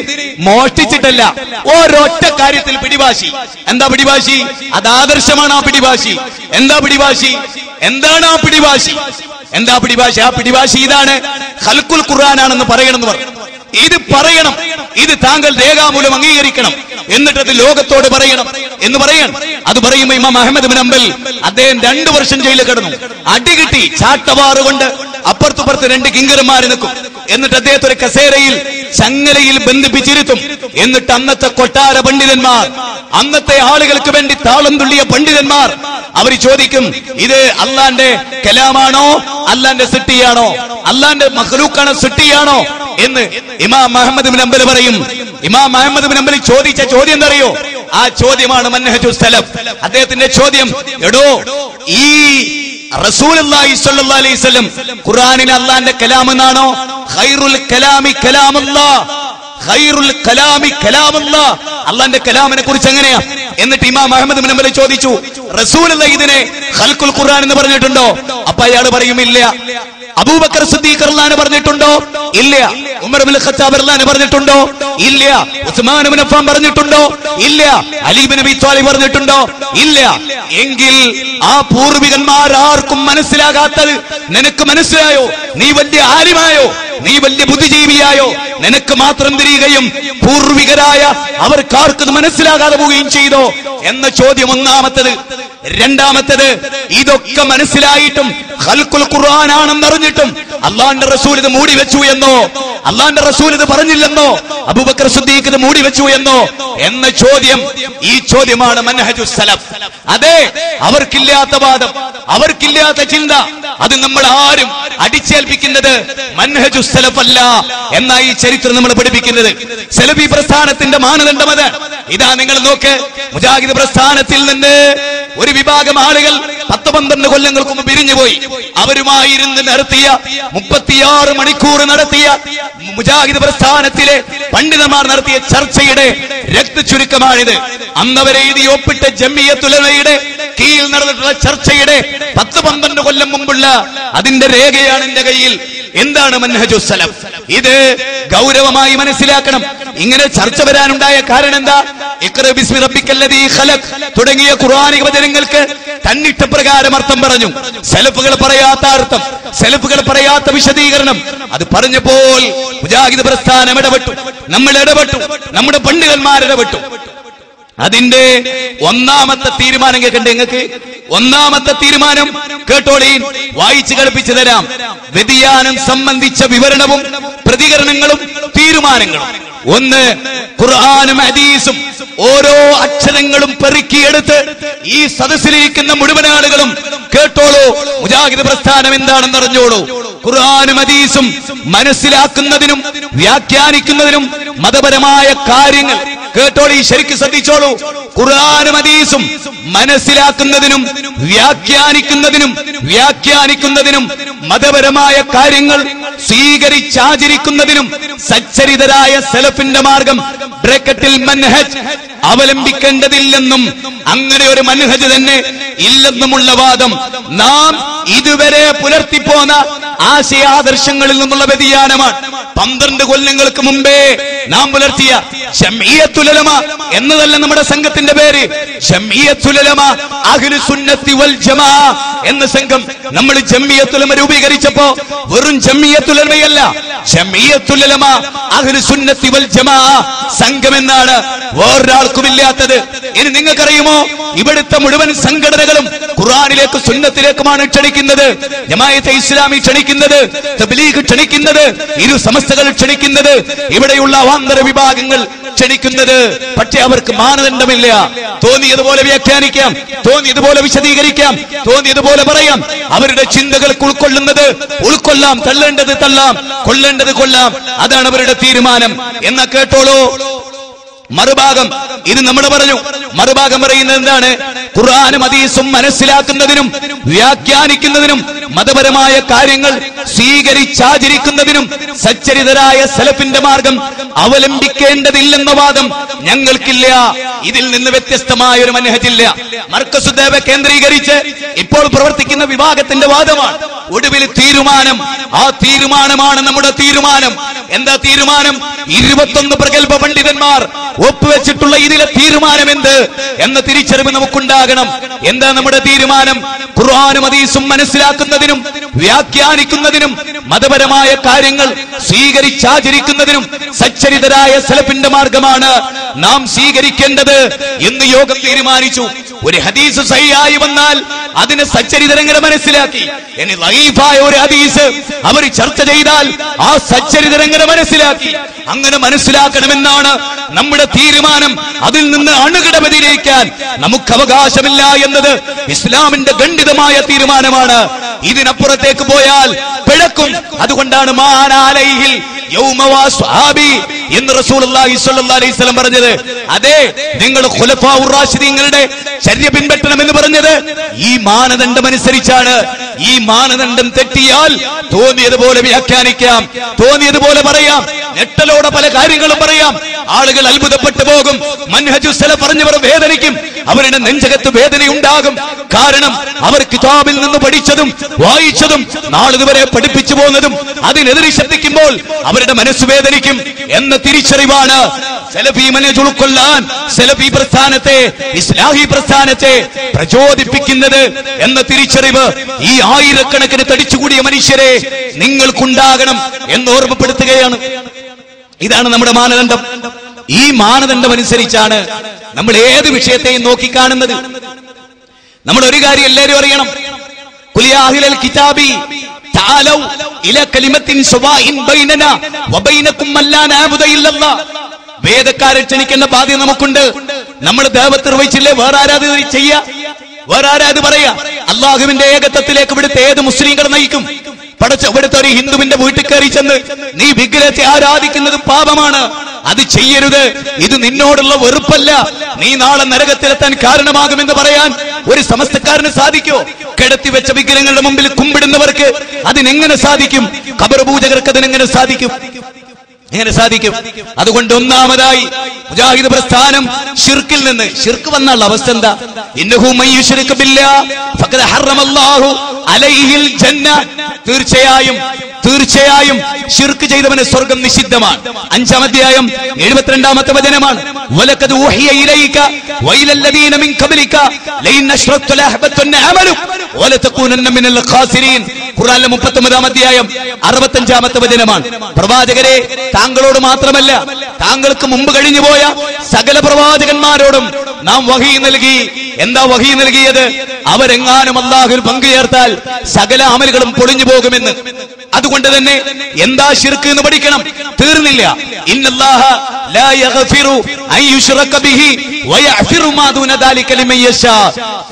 മോഷ്ടിച്ചിട്ടല്ല, ഒരൊറ്റ കാര്യത്തിൽ പിടിവാശി. എന്താ പിടിവാശി? അത് ആദർശമാണ്. ആ പിടിവാശി എന്താ? എന്താണ് ആ പിടിവാശി? ആ പിടിവാശി ഇതാണ്, ഖൽഖുൽ ഖുർആനാണെന്ന് പറയണമെന്ന് പറഞ്ഞു. ഇത് പറയണം, ഇത് താങ്കൾ രേഖാമൂലം അംഗീകരിക്കണം, എന്നിട്ട് അത് ലോകത്തോട് പറയണം എന്ന് പറയണം. അത് പറയുമ്പോൾ ഇമാം അഹ്മദ് ബിൻ ഹംബൽ അദ്ദേഹം 2 വർഷം ജയിലിൽ കിടന്നു. അടികിട്ടി ചാട്ടവാറുകൊണ്ട് അപ്പുറത്തുപുറത്ത് 2 കിങ്കരന്മാർ നിൽക്കും. എന്നിട്ട് അദ്ദേഹത്തെ ഒരു കസേരയിൽ ചങ്ങലയിൽ ബന്ധിപ്പിച്ചിരുത്തും. എന്നിട്ട് അന്നത്തെ കൊട്ടാര പണ്ഡിതന്മാർ, അന്നത്തെ ആളുകൾക്ക് വേണ്ടി താളം തുള്ളിയ പണ്ഡിതന്മാർ അവർ ചോദിക്കും, ഇത് അള്ളാന്റെ കലാമാണോ, അള്ളാന്റെ സൃഷ്ടിയാണോ, അള്ളാന്റെ മഖ്ലൂഖാണോ, സൃഷ്ടിയാണോ എന്ന് ഇമാം അഹ്മദ് ബിൻ ഹംബൽ പറയും. ഇമാം അഹ്മദ് ബിൻ ഹംബൽ ചോദിച്ച ചോദ്യം എന്തറിയോ? ആ ചോദ്യമാണ് മൻഹജുസ് സലഫ്. അദ്ദേഹത്തിന്റെ ചോദ്യം, എടോ ഈ റസൂലുള്ളാഹി സ്വല്ലല്ലാഹു അലൈഹി വസല്ലം ഖുർആനിൽ അല്ലാഹുവിന്റെ കലാം എന്നാണോ? ഖൈറുൽ കലാമി കലാമുല്ലാഹ്, ഖൈറുൽ കലാമി കലാമുല്ലാഹ്, അല്ലാഹുവിന്റെ കലാമിനെ കുറിച്ച് എങ്ങനെയാ? എന്നിട്ട് ഇമാം അഹ്മദ് ബിൻ ഹംബൽ ചോദിച്ചു, റസൂലുള്ളാഹി ഇതിനെ ഖൽഖുൽ ഖുർആൻ എന്ന് പറഞ്ഞിട്ടുണ്ടോ? അപ്പൊ അയാൾ പറയും ഇല്ല. അബൂബക്കർ സിദ്ദീഖ് റളിയല്ലാഹു പറഞ്ഞിട്ടുണ്ടോ? ഇല്ല. ഉമർ ഇബ്നുൽ ഖത്താബ് റളിയല്ലാഹു പറഞ്ഞിട്ടുണ്ടോ? ഇല്ല. ഉസ്മാൻ ഇബ്നു അഫ്ഫാൻ പറഞ്ഞിട്ടുണ്ടോ? ഇല്ല. അലി ഇബ്നു അബീ ത്വാലിബ് പറഞ്ഞിട്ടുണ്ടോ? ഇല്ല. എങ്കിൽ ആ പൂർവികന്മാർ ആർക്കും മനസ്സിലാകാത്തത് നിനക്ക് മനസ്സിലായോ? നീ വലിയ ആലിമായോ, നീ വലിയ ബുദ്ധിജീവിയായോ? നിനക്ക് മാത്രം തിരിയുകയും പൂർവികരായ അവർക്കാർക്കത് മനസ്സിലാകാതെ പോവുകയും ചെയ്തോ എന്ന ചോദ്യം ഒന്നാമത്തത്. രണ്ടാമത്തത്, ഇതൊക്കെ മനസ്സിലായിട്ടും ഖൽഖുൽ ഖുർആനാണെന്ന് അറിഞ്ഞിട്ടും അല്ലാഹുവിന്റെ റസൂൽ ഇത് മൂടി വെച്ചു എന്നോ, അല്ലാഹുവിന്റെ റസൂൽ ഇത് പറഞ്ഞില്ലെന്നോ, അബൂബക്കർ സിദ്ദീഖ് ഇത് മൂടി വെച്ചു എന്നോ എന്ന ചോദ്യം, ഈ ചോദ്യമാണ് മൻഹജുസ് സലഫ്. അതെ, അവർക്കില്ലാത്ത വാദം, അവർക്കില്ലാത്ത ചിന്ത, അത് നമ്മൾ ആരും അടിച്ചേൽപ്പിക്കുന്നത് മൻഹജുസ് സലഫ് അല്ല എന്നാ ഈ ചരിത്രം നമ്മൾ പഠിപ്പിക്കുന്നത്. സലഫി പ്രസ്ഥാനത്തിന്റെ മാനദണ്ഡം അത്. ഇതാ നിങ്ങൾ നോക്ക്, മുജാഹിദ് പ്രസ്ഥാനത്തിൽ നിന്ന് ഒരു വിഭാഗം ആളുകൾ 10-12 കൊല്ലങ്ങൾക്ക് മുമ്പ് പിരിഞ്ഞുപോയി. അവരുമായി ഇരുന്ന് നടത്തിയ 36 മണിക്കൂർ നടത്തിയ മുജാഹിദ് പ്രസ്ഥാനത്തിലെ പണ്ഡിതന്മാർ നടത്തിയ ചർച്ചയുടെ രക്തചുരുക്കമാണിത്. അന്നവരെ എഴുതി ഒപ്പിട്ട ജംഇയ്യത്തുൽ ഉലമയുടെ കീഴിൽ നടന്നിട്ടുള്ള ചർച്ചയുടെ 10-12 കൊല്ലം മുമ്പുള്ള അതിന്റെ രേഖയാണ് എന്റെ കയ്യിൽ. എന്താണ് മൻഹജുസ് സലഫ്? ഇത് ഗൗരവമായി മനസ്സിലാക്കണം. ഇങ്ങനെ ചർച്ച വരാനുണ്ടായ കാരണം എന്താ? ഇഖ്റ ബിസ്മി റബ്ബിക്കല്ലദീ ഖലഖ് തുടങ്ങിയ ഖുർആനിക വചനങ്ങൾക്ക് തന്നിട്ട പ്രകാരം അർത്ഥം പറഞ്ഞു. സലഫുകൾ പറയാത്ത അർത്ഥം, സലഫുകൾ പറയാത്ത വിശദീകരണം അത് പറഞ്ഞപ്പോൾ മുജാഹിദ് പ്രസ്ഥാനം ഇടപെട്ടു, നമ്മൾ ഇടപെട്ടു, നമ്മുടെ പണ്ഡിതന്മാർ ഇടപെട്ടു. അതിന്റെ ഒന്നാമത്തെ തീരുമാനം കേൾക്കണ്ടേ നിങ്ങൾക്ക്? ഒന്നാമത്തെ തീരുമാനം കേട്ടോളീൻ, വായിച്ചു കളിപ്പിച്ചു തരാം. വ്യതിയാനം സംബന്ധിച്ച വിവരണവും പ്രതികരണങ്ങളും തീരുമാനങ്ങളും. ഒന്ന്, ഖുർആനും ഹദീസും ഓരോ അക്ഷരങ്ങളും പെറുക്കിയെടുത്ത് ഈ സദസ്സിലിരിക്കുന്ന മുഴുവൻ ആളുകളും കേട്ടോളൂ. മുജാഹിദ് പ്രസ്ഥാനം എന്താണെന്ന് അറിഞ്ഞോളൂ. ഖുർആനും ഹദീസും മനസ്സിലാക്കുന്നതിനും വ്യാഖ്യാനിക്കുന്നതിനും മതപരമായ കാര്യങ്ങൾ കേട്ടോളൂ, ശരിക്കും ശ്രദ്ധിച്ചോളൂ. ഖുർആനും ഹദീസും മനസ്സിലാക്കുന്നതിനും വ്യാഖ്യാനിക്കുന്നതിനും മതപരമായ കാര്യങ്ങൾ സ്വീകരിച്ചാചരിക്കുന്നതിനും സച്ചരിതരായ സലഫിന്റെ മാർഗം ബ്രാക്കറ്റിൽ മൻഹജ് അവലംബിക്കേണ്ടതില്ലെന്നും അങ്ങനെ ഒരു മൻഹജ് തന്നെ ഇല്ലെന്നുമുള്ള വാദം നാം ഇതുവരെ പുലർത്തിപ്പോന്ന ആശയാദർശങ്ങളിൽ നിന്നുള്ള വ്യതിയാനമാണ്. 12 കൊല്ലങ്ങൾക്ക് മുമ്പേ നാം പുലർത്തിയ ജംഇയ്യത്തുൽ ഉലമ എന്നതല്ല നമ്മുടെ സംഘത്തിന്റെ പേര്. ജംഇയ്യത്തുൽ ഉലമ അഹ്ലുസ് സുന്നത്തി വൽ ജമാഅ എന്ന സംഘം നമ്മൾ ജംഇയ്യത്തുൽ ഉലമ രൂപീകരിച്ചപ്പോ വെറും ജംഇയ്യത്തുൽ ഉലമയല്ല, ജംഇയ്യത്തുൽ ഉലമ അഹ്ലുസ് സുന്നത്തി വൽ ജമാഅ സംഘം എന്നാണ്. വേറൊരാൾക്കുമില്ലാത്തത്. ഇനി നിങ്ങൾക്കറിയുമോ, ഇവിടുത്തെ മുഴുവൻ സംഘടനകളും ഖുർആനിലേക്ക് സുന്നത്തിലേക്കുമാണ് ക്ഷണിക്കുന്നത്. ജമാഅത്തെ ഇസ്ലാമി ക്ഷണിക്കുന്നത്, തബ്ലീഗ് ക്ഷണിക്കുന്നത്, ഇരു സമസ്തകൾ ക്ഷണിക്കുന്നത്, ഇവിടെയുള്ള അവാന്തര വിഭാഗങ്ങൾ ക്ഷണിക്കുന്നത്. പക്ഷെ അവർക്ക് മാനദണ്ഡമില്ല. തോന്നിയതുപോലെ വ്യാഖ്യാനിക്കാം, തോന്നിയതുപോലെ വിശദീകരിക്കാം, തോന്നിയതുപോലെ പറയാം. അവരുടെ ചിന്തകൾക്ക് ഉൾക്കൊള്ളുന്നത് ഉൾക്കൊള്ളാം, തള്ളേണ്ടത് തള്ളാം, കൊള്ളേണ്ടത് കൊള്ളാം. അതാണ് അവരുടെ തീരുമാനം. എന്നാ കേട്ടോളൂ മറുഭാഗം. ഇത് നമ്മൾ പറഞ്ഞു. മറുഭാഗം പറയുന്നത് എന്താണ്? ഖുർആനും ഹദീസും മനസ്സിലാക്കുന്നതിനും വ്യാഖ്യാനിക്കുന്നതിനും മതപരമായ കാര്യങ്ങൾ സ്വീകരിച്ചാചരിക്കുന്നതിനും സച്ചരിതരായ സലഫിന്റെ മാർഗം അവലംബിക്കേണ്ടതില്ലെന്ന വാദം ഞങ്ങൾക്കില്ല. ഇതിൽ നിന്ന് വ്യത്യസ്തമായ ഒരു മനഹജില്ല. മർക്കസുദ്ദേവ കേന്ദ്രീകരിച്ച് ഇപ്പോൾ പ്രവർത്തിക്കുന്ന വിഭാഗത്തിന്റെ വാദമാണ്. ഒടുവിൽ തീരുമാനം, ആ തീരുമാനമാണ് നമ്മുടെ തീരുമാനം. എന്താ തീരുമാനം? 21 പ്രഗത്ഭ പണ്ഡിതന്മാർ ഒപ്പുവെച്ചിട്ടുള്ള ഇതിലെ തീരുമാനം എന്ത് എന്ന തിരിച്ചറിവ് നമുക്കുണ്ടാകണം. എന്താ നമ്മുടെ തീരുമാനം? ഖുർആനും ഹദീസും മനസ്സിലാക്കുന്നതിനും വ്യാഖ്യാനിക്കുന്നതിനും മതപരമായ കാര്യങ്ങൾ സ്വീകരിച്ചാചരിക്കുന്നതിനും സച്ചരിതരായ സലഫിന്റെ മാർഗമാണ് നാം സ്വീകരിക്കേണ്ടത് എന്ന് യോഗം തീരുമാനിച്ചു. ഒരു ഹദീസ് സഹിയായി വന്നാൽ അതിനെ സച്ചരിതരങ്ങളെ മനസ്സിലാക്കി. ഇനി ലൈഫായ ഒരു ഹദീസ് അവർ ചർച്ച ചെയ്താൽ ആ സച്ചരിതരങ്ങളെ മനസ്സിലാക്കി. അങ്ങനെ മനസ്സിലാക്കണമെന്നാണ് നമ്മുടെ തീരുമാനം. അതിൽ നിന്ന് അണുകിട വ്യതിരയിക്കാൻ നമുക്ക് അവകാശമില്ല എന്നത് ഇസ്ലാമിന്റെ ഖണ്ഡിതമായ തീരുമാനമാണ്. ഇതിനപ്പുറത്തേക്ക് പോയാൽ പിഴക്കും. അതുകൊണ്ടാണ് മഹാനാലൈഹിൽ എന്ന് റസൂലുള്ളാഹി സ്വല്ലല്ലാഹു അലൈഹി വസല്ലം പറഞ്ഞത്. അതെ, നിങ്ങൾ ഖുലഫാഉർ റാഷിദീങ്ങളുടെ ചര്യ പിൻപറ്റണമെന്ന് പറഞ്ഞത് ഈ മാനദണ്ഡം അനുസരിച്ചാണ്. ഈ മാനദണ്ഡം തെറ്റിയാൽ തോന്നിയതുപോലെ വ്യാഖ്യാനിക്കാം, തോന്നിയതുപോലെ പറയാം, ഞെട്ടലോടെ പല കാര്യങ്ങളും പറയാം. ആളുകൾ അത്ഭുതപ്പെട്ടു പോകും. മൻഹജു സലഫ് പറഞ്ഞവർ വേദനിക്കും. അവരുടെ നെഞ്ചകത്ത് വേദനയുണ്ടാകും. കാരണം അവർ കിതാബിൽ നിന്ന് പഠിച്ചതും വായിച്ചതും നാളിതുവരെ പഠിപ്പിച്ചു പോകുന്നതും അതിനെതിരെ ശബ്ദിക്കുമ്പോൾ അവരുടെ മനസ്സ് വേദനിക്കും എന്ന തിരിച്ചറിവാണ് സലഫി മനഹജ് ഉൾക്കൊള്ളാൻ സലഫി പ്രസ്ഥാനത്തെ, ഇസ്ലാഹി പ്രസ്ഥാനത്തെ പ്രചോദിപ്പിക്കുന്നത് എന്ന തിരിച്ചറിവ് ഈ ആയിരക്കണക്കിന് തടിച്ചുകൂടിയ മനുഷ്യരെ നിങ്ങൾക്കുണ്ടാകണം എന്ന് ഓർമ്മപ്പെടുത്തുകയാണ്. ഇതാണ് നമ്മുടെ മാനദണ്ഡം. ഈ മാനദണ്ഡം അനുസരിച്ചാണ് നമ്മൾ ഏത് വിഷയത്തെയും നോക്കിക്കാണുന്നത്. നമ്മൾ ഒരു കാര്യം എല്ലാവരും അറിയണം. ഖുൽ യാ അഹ്ലൽ കിതാബി തആലൗ ഇലാ കലിമത്തിൻ സവാഇൻ ബൈനനാ വബൈനകും അല്ലാ നഅബുദ ഇല്ലല്ലാഹ്. വേദക്കാരെ ക്ഷണിക്കേണ്ട ബാധ്യത നമുക്കുണ്ട്. നമ്മൾ ദഅവത്ത് നിർവഹിച്ചില്ലേ വേറെ ആരാധന ചെയ്യാ? വേറെ ആരാധന പറയാ? അള്ളാഹുവിന്റെ ഏകത്വത്തിലേക്ക് ഇവിടുത്തെ ഏത് മുസ്ലിങ്ങൾ നയിക്കും? പടച്ച ഇവിടുത്തെ ഒരു ഹിന്ദുവിന്റെ വീട്ടിൽ കയറി ചെന്ന് നീ വിഗ്രഹത്തെ ആരാധിക്കുന്നത് പാപമാണ്, അത് ചെയ്യരുത്, ഇത് നിന്നോടുള്ള വെറുപ്പല്ല, നീ നാളെ നരകത്തിലെത്താൻ കാരണമാകുമെന്ന് പറയാൻ ഒരു സമസ്തക്കാരന് സാധിക്കോ? കിടത്തിവെച്ച വിഗ്രഹങ്ങളുടെ മുമ്പിൽ കുമ്പിടുന്നവർക്ക് അതിനെങ്ങനെ സാധിക്കും? ഖബർ പൂജകർക്ക് അതിനെങ്ങനെ സാധിക്കും? എങ്ങനെ സാധിക്കും? അതുകൊണ്ട് ഒന്നാമതായി മുജാഹിദ് പ്രസ്ഥാനം ശിർക്കിൽ നിന്ന്, ശിർക്ക് വന്നുള്ള അവസ്ഥ എന്താ? ഇന്നഹു മയ്യുശ്രിക് ബില്ലാഹ് ഫഖദ് ഹറമല്ലാഹു അലൈഹിൽ ജന്ന. തീർച്ചയായും ശിർക്ക് ചെയ്തവന് സ്വർഗം നിഷിദ്ധമാണ്. 5-ാം അധ്യായം 72-ാമത്തെ വചനമാണ്. വലഖദ് ഊഹിയ ഇലൈക വഇലല്ലദീന മിൻ ഖബ്ലിക ലൈൻ അശ്റക്ത ലഹബതന അമലു വലതകൂനന്ന മിനൽ ഖാസിരീൻ. ഖുർആനിലെ 39-ാം അധ്യായം 65-ാമത്തെ വചനമാണ്. പ്രവാചകരെ, താങ്കളോട് മാത്രമല്ല താങ്കൾക്ക് മുമ്പ് കഴിഞ്ഞുപോയ സകല പ്രവാചകന്മാരോടും നാം വഹീ നൽകി. എന്താ വഹീ നൽകിയത്? അവരെങ്ങാനും അല്ലാഹുവിൽ പങ്കുചേർത്താൽ സകല അമലുകളും പൊളിഞ്ഞു പോകുമെന്ന്. അതുകൊണ്ട് തന്നെ എന്താ ശിർക്ക് എന്ന് പഠിക്കണം. തീർന്നില്ല. ഇന്നല്ലാഹ ലാ യഗ്ഫിറു അൻ യുശ്റക ബിഹി വയഗ്ഫിറു മാ ദൂന ദാലിക ലിമൻ യശാ.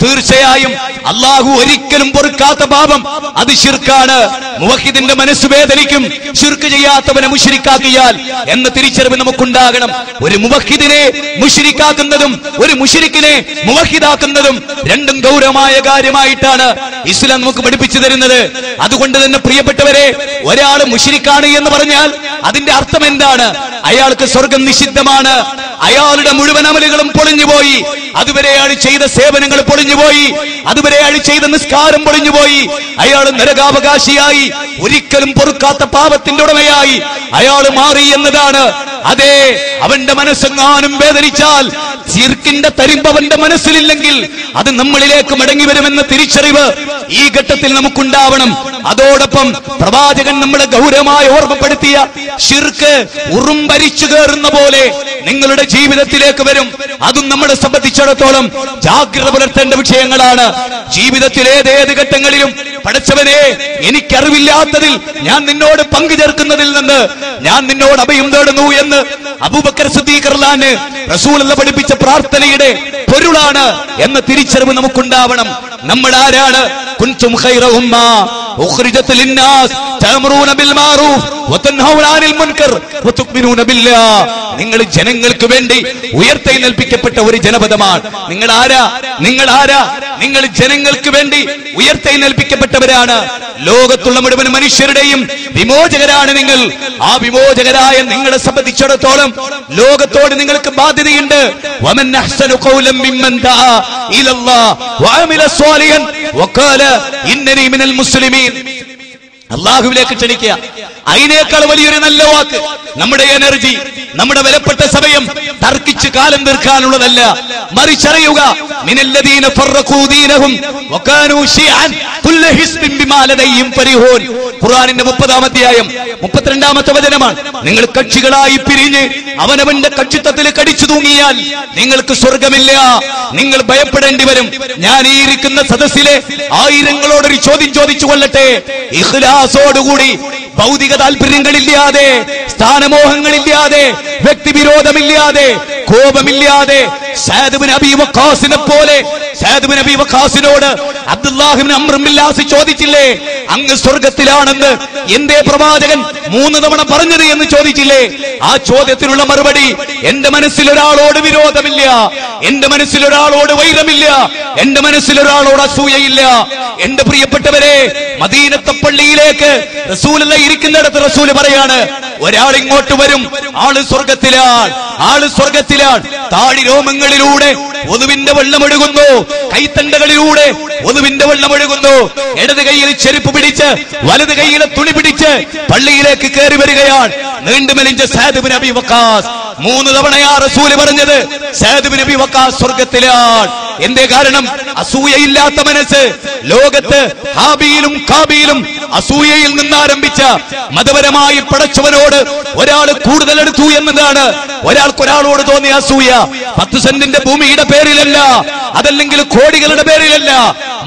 തീർച്ചയായും അല്ലാഹു ഒരിക്കലും പൊറുക്കാത്ത പാപം അത് ശിർക്കാണ്. മുവഹിദിന്റെ മനസ്സ് വേദനിക്കും ശിർക്ക് ചെയ്യാത്തവനെ മുശ്രിക്കാക്കിയാൽ എന്ന തിരിച്ചറിവ് നമുക്കുണ്ടാകണം. ഒരു മുവഹിദിനെ മുശ്രിക്കാക്കുന്നതും ഒരു മുശ്രിക്കിനെ മുവഹിദാക്കുന്നതും രണ്ടും ഗൗരവമായ കാര്യമായിട്ടാണ് ഇസ്ലാം നമുക്ക് പഠിപ്പിച്ചു തരുന്നത്. അതുകൊണ്ട് തന്നെ പ്രിയപ്പെട്ടവരെ, ഒരാൾ മുശ്രിക്കാണ് എന്ന് പറഞ്ഞാൽ അതിന്റെ അർത്ഥം എന്താണ്? അയാൾക്ക് സ്വർഗം നിഷിദ്ധമാണ്. അയാളുടെ മുഴുവൻ അമലുകളും പൊളിഞ്ഞുപോയി. അതുവരെ അയാൾ ചെയ്ത സേവനങ്ങൾ പൊളിഞ്ഞുപോയി. അതുവരെ അയാൾ ചെയ്ത നിസ്കാരം പൊളിഞ്ഞുപോയി. അയാൾ നരകാവകാശിയായി, ഒരിക്കലും പൊറുക്കാത്ത പാപത്തിന്റെ ഉടമയായി അയാൾ മാറി എന്നതാണ്. അതെ, അവന്റെ മനസ്സെങ്ങാനും വേദനിച്ചാൽ ശിർക്കിന്റെ തരിമ്പ് അവന്റെ മനസ്സിലില്ലെങ്കിൽ അത് നമ്മളിലേക്ക് മടങ്ങി വരുമെന്ന തിരിച്ചറിവ് ഈ ഘട്ടത്തിൽ നമുക്കുണ്ടാവണം. അതോടൊപ്പം പ്രവാചകൻ നമ്മളെ ഗൗരവമായി ഓർമ്മപ്പെടുത്തിയ ശിർക്ക് ഉറുമ്പരിച്ചു കയറുന്ന പോലെ നിങ്ങളുടെ ജീവിതത്തിലേക്ക് വരും. അതും നമ്മളെ സംബന്ധിച്ചിടത്തോളം ജാഗ്രത പുലർത്തേണ്ട വിഷയങ്ങളാണ്. ജീവിതത്തിൽ ഏതേത് ഘട്ടങ്ങളിലും പടച്ചവനെ, എനിക്കറിവില്ലാത്തതിൽ ഞാൻ നിന്നോട് പങ്കുചേർക്കുന്നതിൽ നിന്ന് ഞാൻ നിന്നോട് അഭയം തേടുന്നു എന്ന് അബൂബക്കർ സിദ്ദീഖ് റളിയല്ലാഹു റസൂലുള്ള പഠിപ്പിച്ച പ്രാർത്ഥനയുടെ പൊരുളാണ് എന്ന തിരിച്ചറിവ് നമുക്കുണ്ടാവണം. നമ്മൾ ആരാണ്? കുൻതും ഖൈറ ഉമ്മ ഉഖ്രിജത് ലിന്നാസ് തഅമുറൂന ബിൽ മഅറൂഫ് വതൻഹൗന അനിൽ മുൻകർ വതുഅ്മിനൂന ബില്ലാഹ്. നിങ്ങൾ ജനങ്ങൾക്ക് വേണ്ടി ഉയർത്തെഴുന്നേൽപ്പിക്കപ്പെട്ട ഒരു ജനപദമാണ്. നിങ്ങൾ ആരാ? നിങ്ങൾ ജനങ്ങൾക്ക് വേണ്ടി ഉയർത്തെഴുന്നേൽപ്പിക്കപ്പെട്ടവരാണ്. ലോകത്തുള്ള മുഴുവൻ മനുഷ്യരുടെയും വിമോചകരാണ് നിങ്ങൾ. ആ വിമോചകരായ നിങ്ങളെ സംബന്ധിച്ചിടത്തോളം ലോകത്തോട് നിങ്ങൾക്ക് ബാധ്യതയുണ്ട്. വമൻ അഹ്സനു ഖൗലൻ മിമ്മൻ ദഅ ഇലല്ലാഹ് വഅമില സ്വാലിഹൻ വഖാല ഇന്നനി മിനൽ മുസ്ലിമീൻ. അല്ലാഹുവിലേക്ക് ക്ഷണിക്കുക. അതിനേക്കാൾ വലിയൊരു നല്ല വാക്ക്. നമ്മുടെ എനർജി, നമ്മുടെ വിലപ്പെട്ട സമയം തർക്കിച്ച് കാലം തീർക്കാനുള്ളതല്ല. മറിച്ചറിയുക, മിനല്ലദീന ഫറഖൂ ദീനഹും വകാനൂ ശിഅൻ കുല്ലു ഹിസ്ബിൻ ബിമാ ലദൈഹിം ഫരിഹൂൻ. ഖുർആനിന്റെ 30-ാം അധ്യായം 32-ാമത്തെ വചനമാണ്. നിങ്ങൾ കക്ഷികളായി പിരിഞ്ഞ് അവനവന്റെ കക്ഷിത്വത്തിൽ കടിച്ചു തൂങ്ങിയാൽ നിങ്ങൾക്ക് സ്വർഗമില്ല. നിങ്ങൾ ഭയപ്പെടേണ്ടി വരും. ഞാൻ ഈ ഇരിക്കുന്ന സദസ്സിലെ ആയിരങ്ങളോടൊരു ചോദ്യം ചോദിച്ചു കൊള്ളട്ടെ. ഇഖ്ലാസോടുകൂടി, ഭൗതിക താല്പര്യങ്ങളില്ലാതെ, സ്ഥാനമോഹങ്ങളില്ലാതെ, വ്യക്തിവിരോധമില്ലാതെ, കോപമില്ലാതെ സഅദ് ഇബ്നു അബീ വഖാസിനെ പോലെ സഅദ് ഇബ്നു അബീ വഖാസിനോട് അബ്ദുല്ലാഹ് ഇബ്നു അംർ ഇബ്നു അൽ-ആസ് ചോദിച്ചില്ലേ, അങ്ങ് സ്വർഗ്ഗത്തിലാണെന്ന് എന്തേ പ്രവാചകൻ 3 തവണ പറഞ്ഞത് എന്ന് ചോദിച്ചില്ലേ? ആ ചോദ്യത്തിനുള്ള മറുപടി, എന്റെ മനസ്സിൽ ഒരാളോട് വിരോധമില്ല, എന്റെ മനസ്സിൽ ഒരാളോട് വൈരമില്ല, എന്റെ മനസ്സിൽ ഒരാളോട് അസൂയയില്ല. എന്റെ പ്രിയപ്പെട്ടവരെ, മദീനത്തെ പള്ളിയിലേക്ക് റസൂലുള്ളാഹി ഇരിക്കുന്നിടത്ത് റസൂൽ പറയാണ്, ഒരാൾ ഇങ്ങോട്ട് വരും, ആള് സ്വർഗ്ഗത്തിലാണ്, ആള് സ്വർഗ്ഗത്തിലാണ്. താടി രോമങ്ങളിലൂടെ ഒതുവിന്റെ വെള്ളമൊഴുകുന്നു, കൈത്തണ്ടകളിലൂടെ ഒതുവിന്റെ വെള്ളമൊഴുകുന്നു. ഇടത് കൈയിൽ ചെരുപ്പ് പിടിച്ച് വലത് കൈയിലെ തുണി പിടിച്ച് പള്ളിയിലേക്ക് കയറി വരികയാണ് നീണ്ടുമെലിഞ്ഞ സഅദ് ഇബ്നു അബീ വഖാസ്. 3 തവണയാ റസൂൽ പറഞ്ഞത് സഅദ് ഇബ്നു അബീ വഖാസ് സ്വർഗ്ഗത്തിലാണ്. എന്തേ കാരണം? അസൂയയില്ലാത്ത മനസ്സ്. ലോകത്ത് ഹാബീലും കാബീലും അസൂയയിൽ നിന്നാരംഭിച്ച മതപരമായി പടച്ചവനോട് ഒരാൾ കൂടുതൽ എടുത്തു എന്നതാണ്. ഒരാൾക്കൊരാളോട് തോന്നിയ അസൂയ 10 സെന്റിന്റെ ഭൂമിയുടെ പേരിലല്ല, അതല്ലെങ്കിൽ കോടികളുടെ പേരിലല്ല,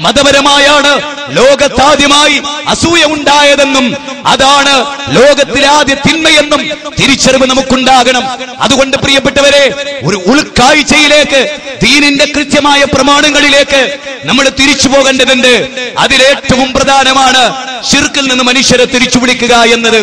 മതപരമായാണ് ലോകത്താദ്യമായി അസൂയ ഉണ്ടായതെന്നും അതാണ് ലോകത്തിലെ ആദ്യ തിന്മയെന്നും തിരിച്ചറിവ് നമുക്കുണ്ടാകണം. അതുകൊണ്ട് പ്രിയപ്പെട്ടവരെ, ഒരു ഉൾക്കാഴ്ചയിലേക്ക്, ദീനിന്റെ കൃത്യമായ പ്രമാണങ്ങളിലേക്ക് നമ്മൾ തിരിച്ചു പോകേണ്ടതുണ്ട്. അതിലേറ്റവും പ്രധാനമാണ് ശിർക്കിൽ നിന്ന് മനുഷ്യരെ തിരിച്ചു വിളിക്കുക എന്നത്.